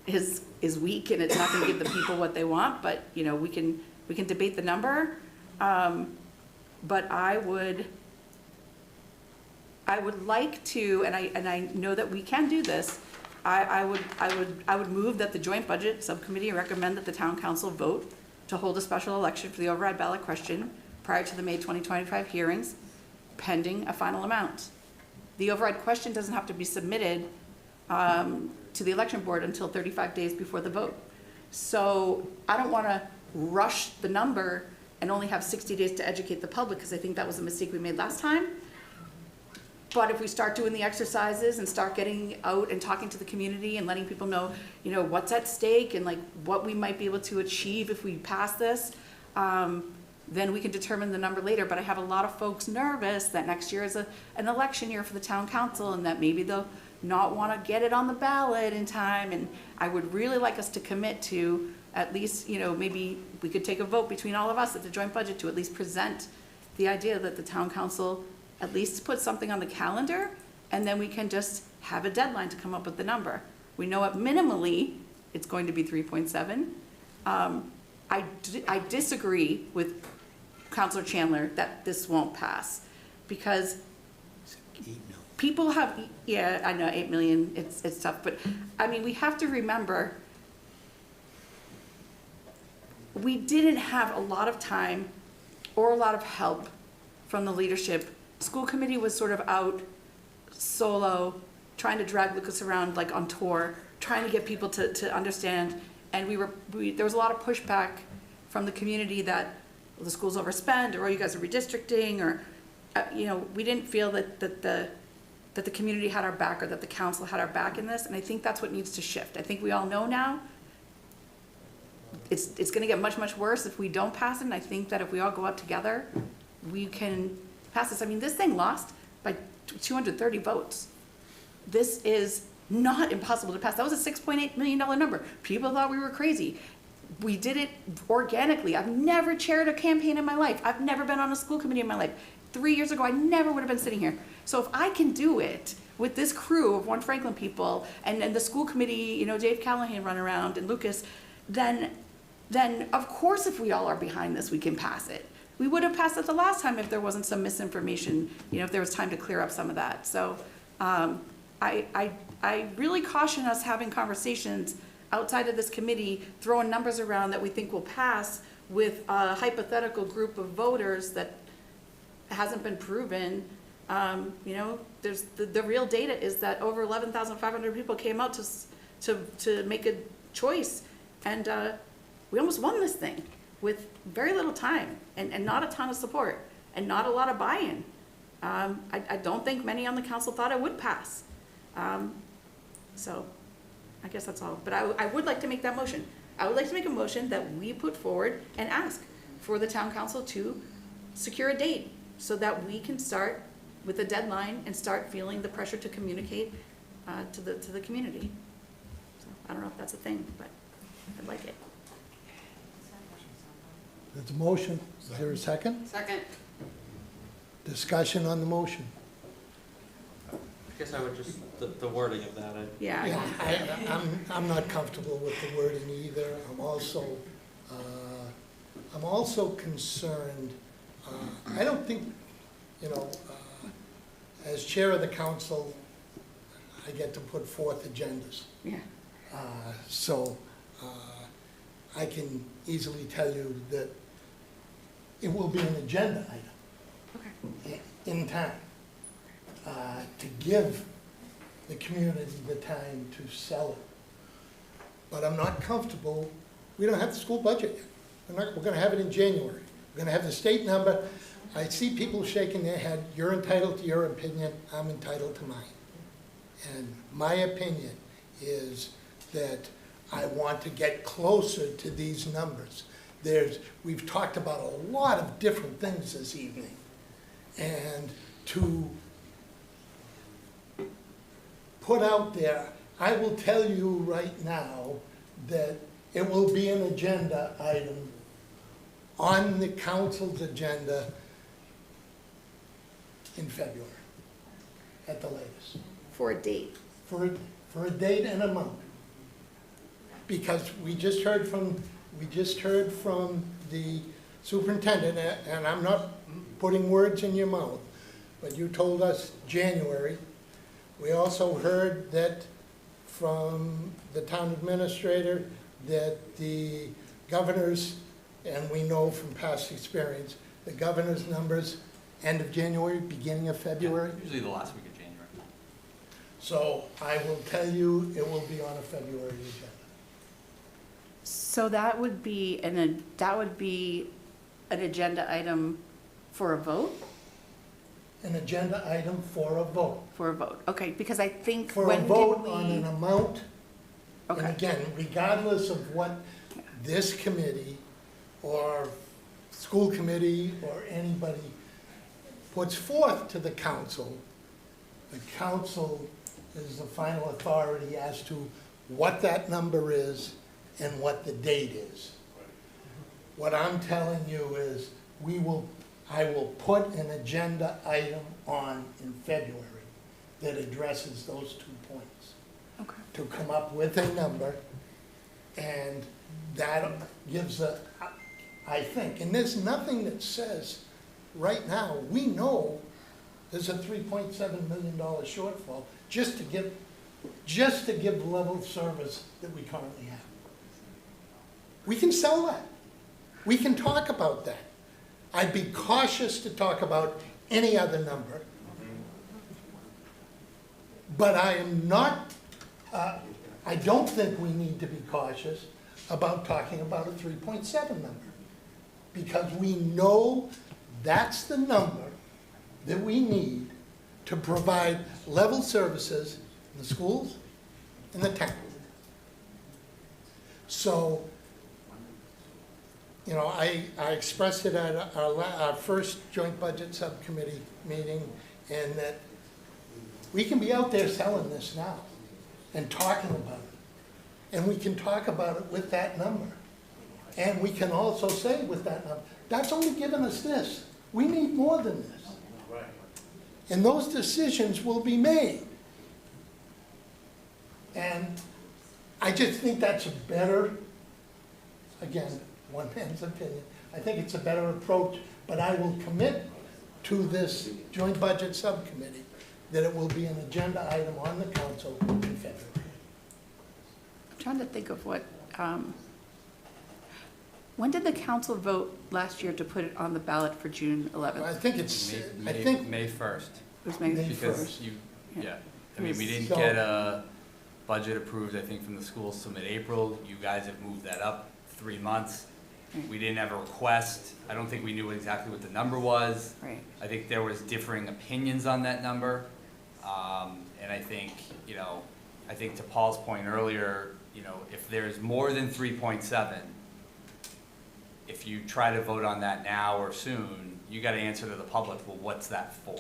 is weak, and it's not going to give the people what they want. But, you know, we can debate the number. But I would like to, and I know that we can do this. I would move that the joint budget subcommittee recommend that the town council vote to hold a special election for the override ballot question prior to the May 2025 hearings, pending a final amount. The override question doesn't have to be submitted to the election board until 35 days before the vote. So I don't want to rush the number and only have 60 days to educate the public, because I think that was a mistake we made last time. But if we start doing the exercises and start getting out and talking to the community and letting people know, you know, what's at stake and like what we might be able to achieve if we pass this, then we can determine the number later. But I have a lot of folks nervous that next year is an election year for the town council, and that maybe they'll not want to get it on the ballot in time. And I would really like us to commit to at least, you know, maybe we could take a vote between all of us at the joint budget to at least present the idea that the town council at least put something on the calendar, and then we can just have a deadline to come up with the number. We know at minimally it's going to be 3.7. I disagree with Councilor Chandler that this won't pass, because people have, yeah, I know 8 million, it's tough, but I mean, we have to remember we didn't have a lot of time or a lot of help from the leadership. School committee was sort of out solo, trying to drag Lucas around like on tour, trying to get people to understand. And there was a lot of pushback from the community that, well, the school's overspent, or, oh, you guys are redistricting, or, you know, we didn't feel that the community had our back, or that the council had our back in this. And I think that's what needs to shift. I think we all know now it's going to get much, much worse if we don't pass it. And I think that if we all go out together, we can pass this. I mean, this thing lost by 230 votes. This is not impossible to pass. That was a $6.8 million number. People thought we were crazy. We did it organically. I've never chaired a campaign in my life. I've never been on a school committee in my life. 3 years ago, I never would have been sitting here. So if I can do it with this crew of One Franklin people, and the school committee, you know, Dave Callahan run around, and Lucas, then of course, if we all are behind this, we can pass it. We would have passed it the last time if there wasn't some misinformation, you know, if there was time to clear up some of that. So I really caution us having conversations outside of this committee, throwing numbers around that we think will pass with a hypothetical group of voters that hasn't been proven. You know, there's the real data is that over 11,500 people came out to make a choice, and we almost won this thing with very little time and not a ton of support and not a lot of buy-in. I don't think many on the council thought it would pass. So I guess that's all. But I would like to make that motion. I would like to make a motion that we put forward and ask for the town council to secure a date so that we can start with a deadline and start feeling the pressure to communicate to the community. So I don't know if that's a thing, but I'd like it. There's a motion. Is there a second? Second. Discussion on the motion. I guess I would just, the wording of that, Yeah. I'm not comfortable with the wording either. I'm also concerned, I don't think, as chair of the council, I get to put forth agendas. Yeah. So I can easily tell you that it will be an agenda item in time to give the community the time to sell it. But I'm not comfortable, we don't have the school budget yet. We're gonna have it in January. We're gonna have the state number. I see people shaking their head. You're entitled to your opinion, I'm entitled to mine. And my opinion is that I want to get closer to these numbers. We've talked about a lot of different things this evening. And to put out there, I will tell you right now that it will be an agenda item on the council's agenda in February, at the latest. For a date. For a date and a month. Because we just heard from the superintendent, and I'm not putting words in your mouth, but you told us January. We also heard that from the town administrator that the governor's, and we know from past experience, the governor's numbers end of January, beginning of February. Usually the last week of January. So I will tell you, it will be on a February agenda. So that would be an agenda item for a vote? An agenda item for a vote. For a vote, okay, because I think For a when did vote on an we? amount. And Okay, again, regardless of what this committee or school committee or anybody puts forth to the council is the final authority as to what that number is and what the date is. What I'm telling you is I will put an agenda item on in February that addresses those 2 points. okay. To come up with a number, and that gives I think, and there's nothing that says, right now, we know there's a $3.7 million shortfall just to give level of service that we currently have. We can sell that. We can talk about that. I'd be cautious to talk about any other number. But I am not, I don't think we need to be cautious about talking about a 3.7 number. Because we know that's the number that we need to provide level services in the schools and the town. So, I expressed it at our first joint budget subcommittee meeting, and that we can be out there selling this now and talking about it. And we can talk about it with that number. And we can also say with that number, that's only given us this. We need more than this. And those decisions will be made. And I just think that's a better, again, one man's opinion, I think it's a better approach, but I will commit to this joint budget subcommittee that it will be an agenda item on the council in February. I'm trying to think of what, when did the council vote last year to put it on the ballot for June 11th? I think it's, May 1st. It was May May 1st. Because we didn't get a budget approved, I think, from the schools till mid-April. You guys have moved that up 3 months. We didn't have a request. I don't think we knew exactly what the number was. Right. I think there was differing opinions on that number. And I think, I think to Paul's point earlier, if there's more than 3.7, if you try to vote on that now or soon, you got to answer to the public, well, what's that for?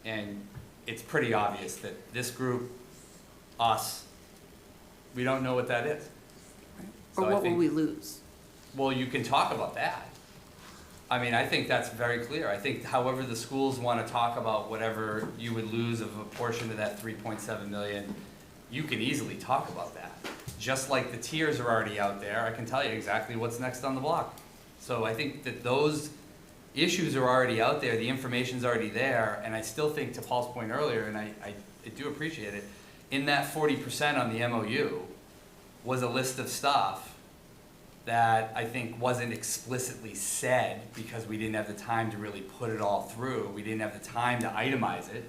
And it's pretty obvious that this group, us, we don't know what that is. Or what will we lose? Well, you can talk about that. I mean, I think that's very clear. I think however the schools want to talk about whatever you would lose of a portion of that 3.7 million, you can easily talk about that. Just like the tiers are already out there, I can tell you exactly what's next on the block. So I think that those issues are already out there, the information's already there, and I still think, to Paul's point earlier, and I do appreciate it, in that 40% on the MOU was a list of stuff that I think wasn't explicitly said because we didn't have the time to really put it all through. We didn't have the time to itemize it.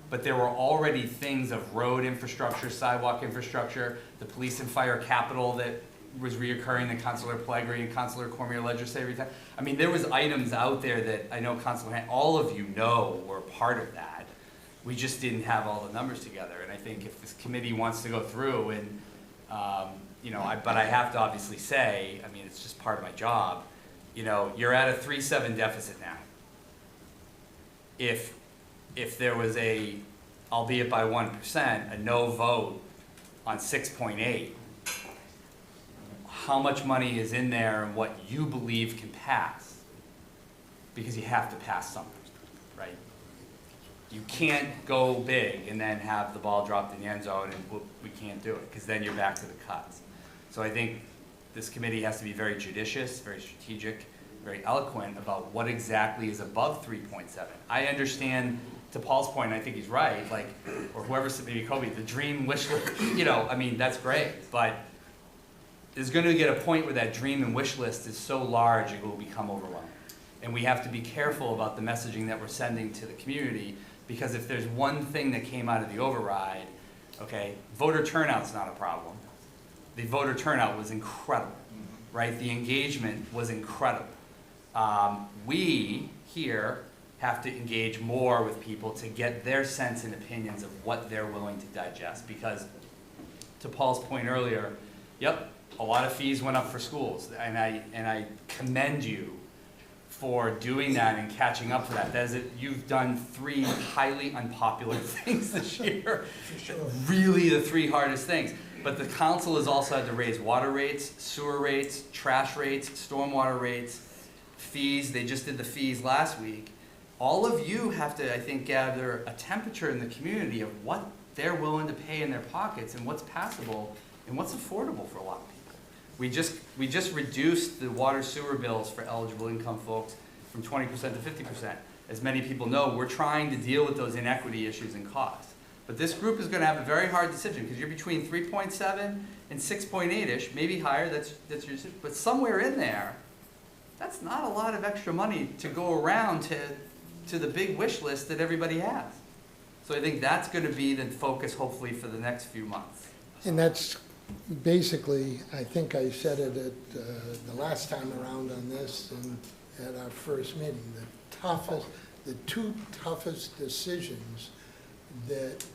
But there were already things of road infrastructure, sidewalk infrastructure, the police and fire capital that was reoccurring, the Councilor Pellegrini and Councilor Cormier legislative every time. I mean, there was items out there that I know Councilor all of you know were part of that. We just didn't have all the numbers together. And I think if this committee wants to go through and but I have to obviously say, I mean, it's just part of my job, you're at a 3.7 deficit now. If there was a, albeit by 1%, a no vote on 6.8, how much money is in there and what you believe can pass? Because you have to pass something, right? You can't go big and then have the ball dropped in the end zone and we can't do it, because then you're back to the cuts. So I think this committee has to be very judicious, very strategic, very eloquent about what exactly is above 3.7. I understand, to Paul's point, I think he's right, like, or whoever said, maybe Kobe, the dream wish list, I mean, that's great, but there's going to get a point where that dream and wish list is so large it will become overwhelming. And we have to be careful about the messaging that we're sending to the community, because if there's one thing that came out of the override, okay, voter turnout's not a problem. The voter turnout was incredible, right? The engagement was incredible. We here have to engage more with people to get their sense and opinions of what they're willing to digest, because to Paul's point earlier, yep, a lot of fees went up for schools, and I commend you for doing that and catching up to that. That is it. You've done 3 highly unpopular things this year. Really the 3 hardest things. But the council has also had to raise water rates, sewer rates, trash rates, stormwater rates, fees. They just did the fees last week. All of you have to, I think, gather a temperature in the community of what they're willing to pay in their pockets and what's passable and what's affordable for a lot of people. We just reduced the water sewer bills for eligible income folks from 20% to 50%. As many people know, we're trying to deal with those inequity issues and costs. But this group is going to have a very hard decision, because you're between 3.7 and 6.8-ish, maybe higher, that's your decision. But somewhere in there, that's not a lot of extra money to go around to the big wish list that everybody has. So I think that's going to be the focus, hopefully, for the next few months. And that's basically, I think I said it at the last time around on this and at our first meeting, the 2 toughest decisions that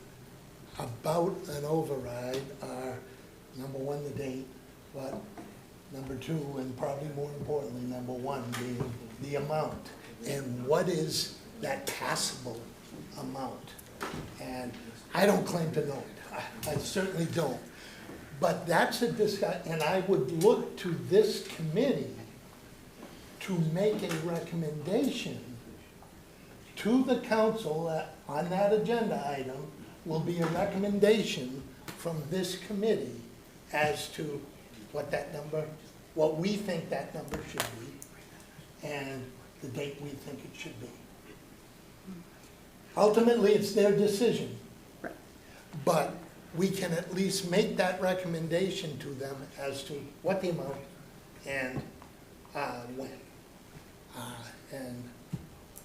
about an override are, number 1, the date, but number 2, and probably more importantly, number 1, being the amount. And what is that passable amount? And I don't claim to know it. I certainly don't. But that's a discussion, and I would look to this committee to make a recommendation to the council that on that agenda item will be a recommendation from this committee as to what that number, what we think that number should be, and the date we think it should be. Ultimately, it's their decision. But we can at least make that recommendation to them as to what the amount and when. And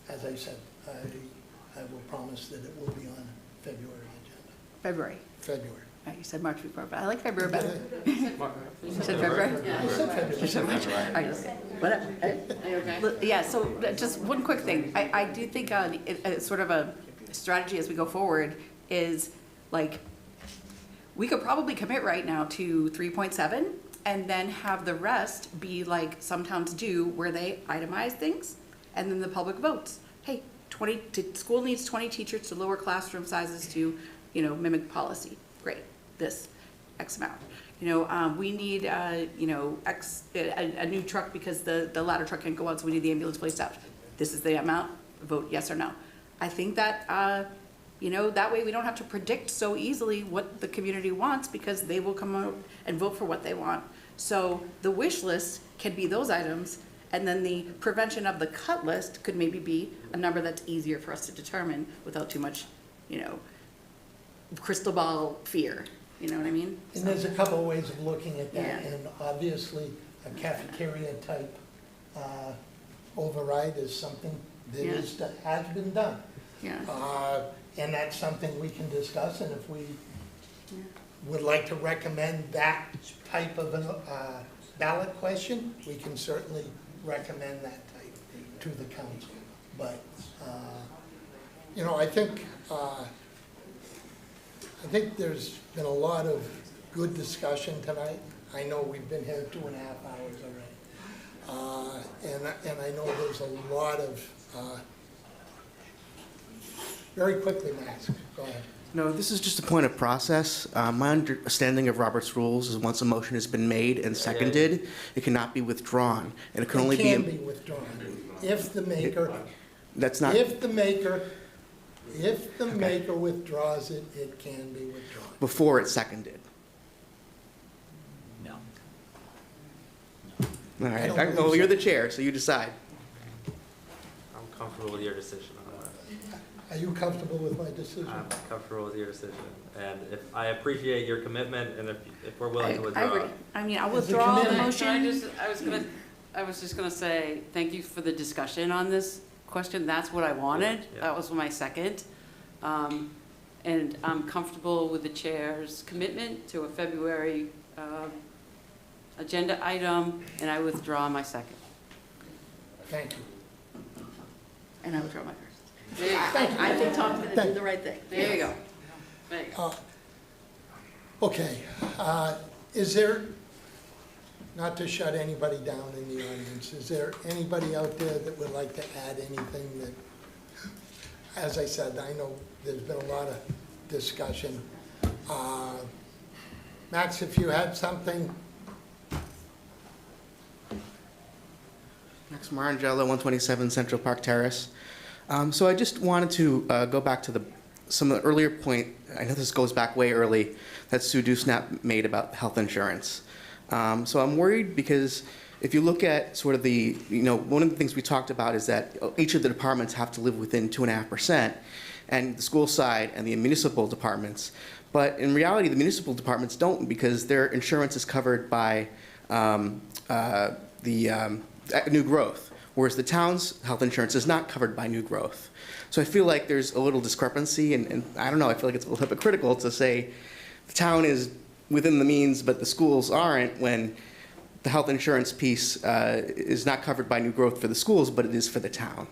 as I said, I will promise that it will be on February agenda. February. February. You said March before, but I like February better. You said February? I said February. You said March. All right, okay. Whatever. Are you okay? Yeah, so just one quick thing. I do think it's sort of a strategy as we go forward is like, we could probably commit right now to 3.7 and then have the rest be like some towns do where they itemize things and then the public votes. Hey, school needs 20 teachers to lower classroom sizes to, mimic policy. Great, this X amount. We need, a new truck because the ladder truck can't go out, so we need the ambulance placed out. This is the amount, vote yes or no. I think that, that way we don't have to predict so easily what the community wants because they will come out and vote for what they want. So the wish list can be those items, and then the prevention of the cut list could maybe be a number that's easier for us to determine without too much, crystal ball fear. You know what I mean? And there's a couple of ways of looking at that, Yeah. and obviously, a cafeteria type override is something that has been done. Yeah. And that's something we can discuss, and if we would like to recommend that type of a ballot question, we can certainly recommend that type to the council. But, I think there's been a lot of good discussion tonight. I know we've been here 2.5 hours already. And I know there's a lot of, very quickly, Max, go ahead. No, this is just a point of process. My understanding of Robert's rules is once a motion has been made and seconded, it cannot be withdrawn. And it can only be. It can be withdrawn. If the maker. That's not. If the maker withdraws it, it can be withdrawn. Before it's seconded. No. All right, don't well, believe you're so. the chair, so you decide. I'm comfortable with your decision on that. Are you comfortable with my decision? I'm comfortable with your decision. And if, I appreciate your commitment, and if we're willing to I withdraw. agree. I mean, I'll As a withdraw the committee- motion. I was just gonna say, thank you for the discussion on this question. That's what I wanted. Yeah. That was my second. And I'm comfortable with the chair's commitment to a February, agenda item, and I withdraw my second. Thank you. And I withdraw my first. There you go. I think Tom's gonna do the right thing. There you go. There you go. Okay, is there, not to shut anybody down in the audience, is there anybody out there that would like to add anything that, as I said, I know there's been a lot of discussion. Max, if you had something, Max Marangella, 127 Central Park Terrace. So I just wanted to go back to some of the earlier point, I know this goes back way early, that Sue Dusnap made about health insurance. So I'm worried because if you look at sort of the, one of the things we talked about is that each of the departments have to live within 2.5%, and the school side and the municipal departments. But in reality, the municipal departments don't, because their insurance is covered by new growth, whereas the town's health insurance is not covered by new growth. So I feel like there's a little discrepancy, and I don't know, I feel like it's a little hypocritical to say the town is within the means, but the schools aren't, when the health insurance piece is not covered by new growth for the schools, but it is for the town.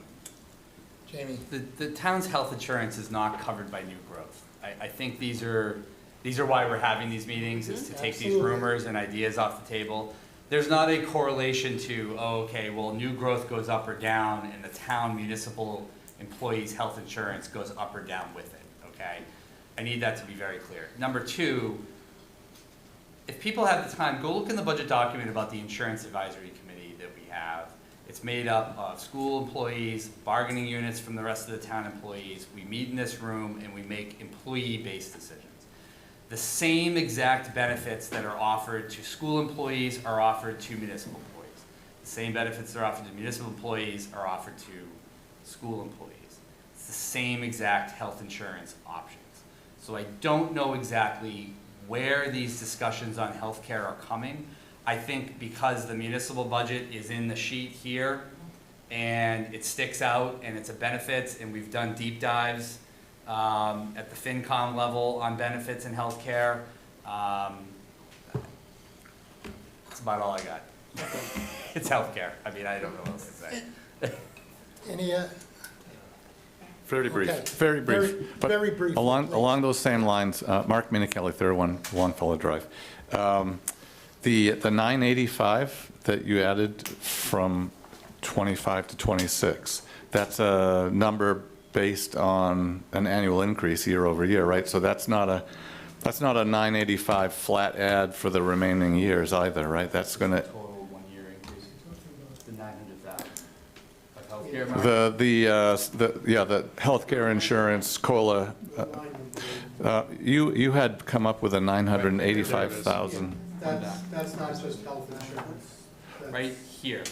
Jamie? The town's health insurance is not covered by new growth. I think these are why we're having these meetings, is to take these Absolutely. rumors and ideas off the table. There's not a correlation to, new growth goes up or down, and the town municipal employees' health insurance goes up or down with it, okay? I need that to be very clear. Number two, if people have the time, go look in the budget document about the insurance advisory committee that we have. It's made up of school employees, bargaining units from the rest of the town employees. We meet in this room and we make employee-based decisions. The same exact benefits that are offered to school employees are offered to municipal employees. The same benefits that are offered to municipal employees are offered to school employees. It's the same exact health insurance options. So I don't know exactly where these discussions on healthcare are coming. I think because the municipal budget is in the sheet here and it sticks out and it's a benefits, and we've done deep dives at the FinCom level on benefits and healthcare, That's about all I got. It's healthcare. I mean, I don't know what else to say. Any, Very brief, Okay. very brief. Very- But very brief, Along, please. along those same lines, Mark Minichelli, 31 Longfellow Drive. The 985 that you added from 25 to 26, that's a number based on an annual increase year over year, right? So that's not a 985 flat add for the remaining years either, right? That's going to, Total one-year increase, the 900,000. the healthcare insurance, COLA, you had come up with a 985,000. That's not just health insurance. Right here,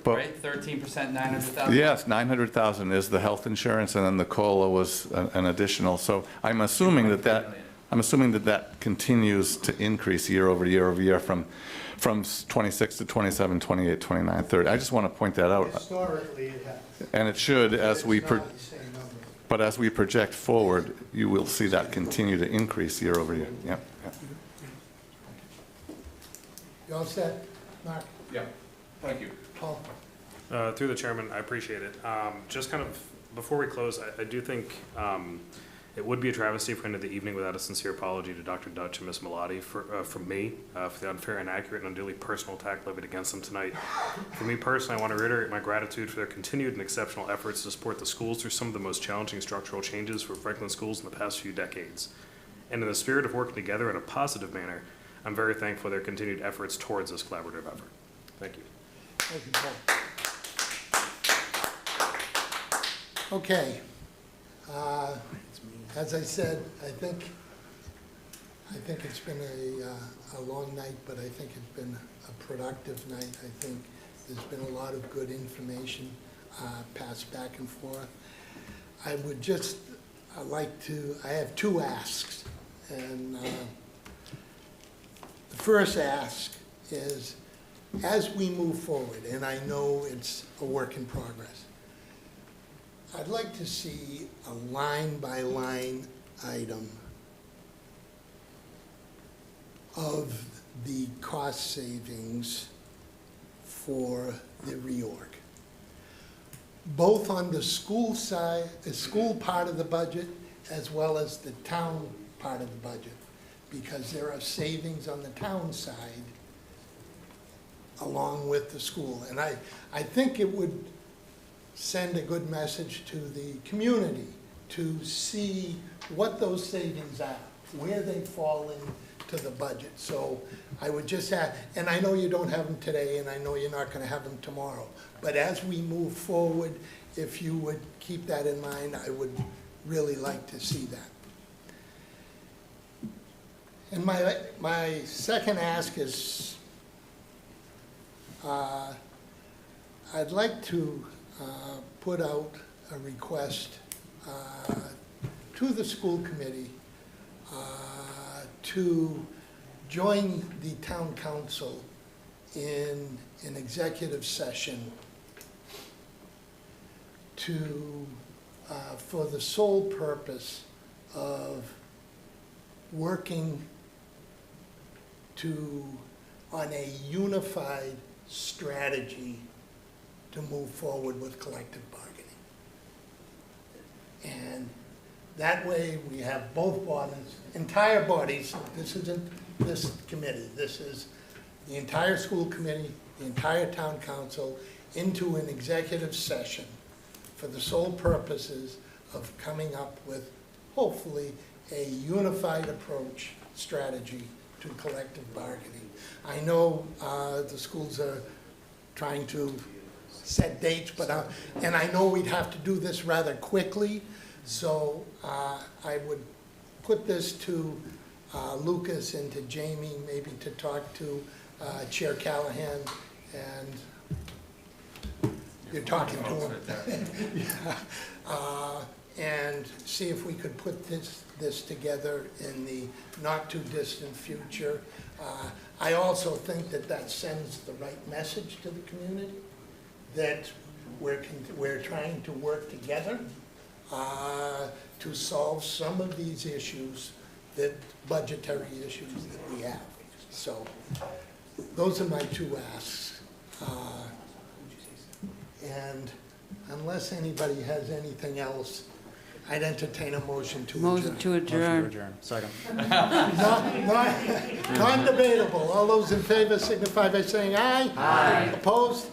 But- right? 13%, 900,000? Yes, 900,000 is the health insurance, and then the COLA was an additional. So I'm assuming that continues to increase year over year over year from 26 to 27, 28, 29, 30. I just want to point that out. Historically, it has. And it should, as we, It's not the same number. but as we project forward, you will see that continue to increase year over year. Yep. you all set, Mark? Yeah, thank you. Paul? Through the chairman, I appreciate it. Just kind of, before we close, I do think it would be a travesty if we ended the evening without a sincere apology to Dr. Dutch and Ms. Malati from me for the unfair, inaccurate, and unduly personal attack levied against them tonight. For me personally, I want to reiterate my gratitude for their continued and exceptional efforts to support the schools through some of the most challenging structural changes for Franklin schools in the past few decades. And in the spirit of working together in a positive manner, I'm very thankful for their continued efforts towards this collaborative effort. Thank you. Thank you, Paul. Okay. As I said, I think it's been a long night, but I think it's been a productive night. I think there's been a lot of good information passed back and forth. I would just like to, I have two asks. And the first ask is, as we move forward, and I know it's a work in progress, I'd like to see a line-by-line item of the cost savings for the reorg, both on the school side, the school part of the budget, as well as the town part of the budget, because there are savings on the town side along with the school. And I think it would send a good message to the community to see what those savings are, where they fall into the budget. So I would just add, and I know you don't have them today, and I know you're not gonna have them tomorrow, but as we move forward, if you would keep that in mind, I would really like to see that. And my second ask is, I'd like to put out a request to the school committee to join the town council in an executive session for the sole purpose of working on a unified strategy to move forward with collective bargaining. And that way we have both bodies, entire bodies, this isn't this committee, this is the entire school committee, the entire town council, into an executive session for the sole purposes of coming up with, hopefully, a unified approach strategy to collective bargaining. I know the schools are trying to set dates, but and I know we'd have to do this rather quickly, so I would put this to Lucas and to Jamie, maybe to talk to Chair Callahan, and you're talking to him. And see if we could put this together in the not-too-distant future. I also think that sends the right message to the community, that we're trying to work together to solve some of these issues the budgetary issues that we have. So those are my two asks. And unless anybody has anything else, I'd entertain a motion to adjourn. Motion to adjourn. Second. Non-debatable. All those in favor signify by saying aye. Aye. Opposed?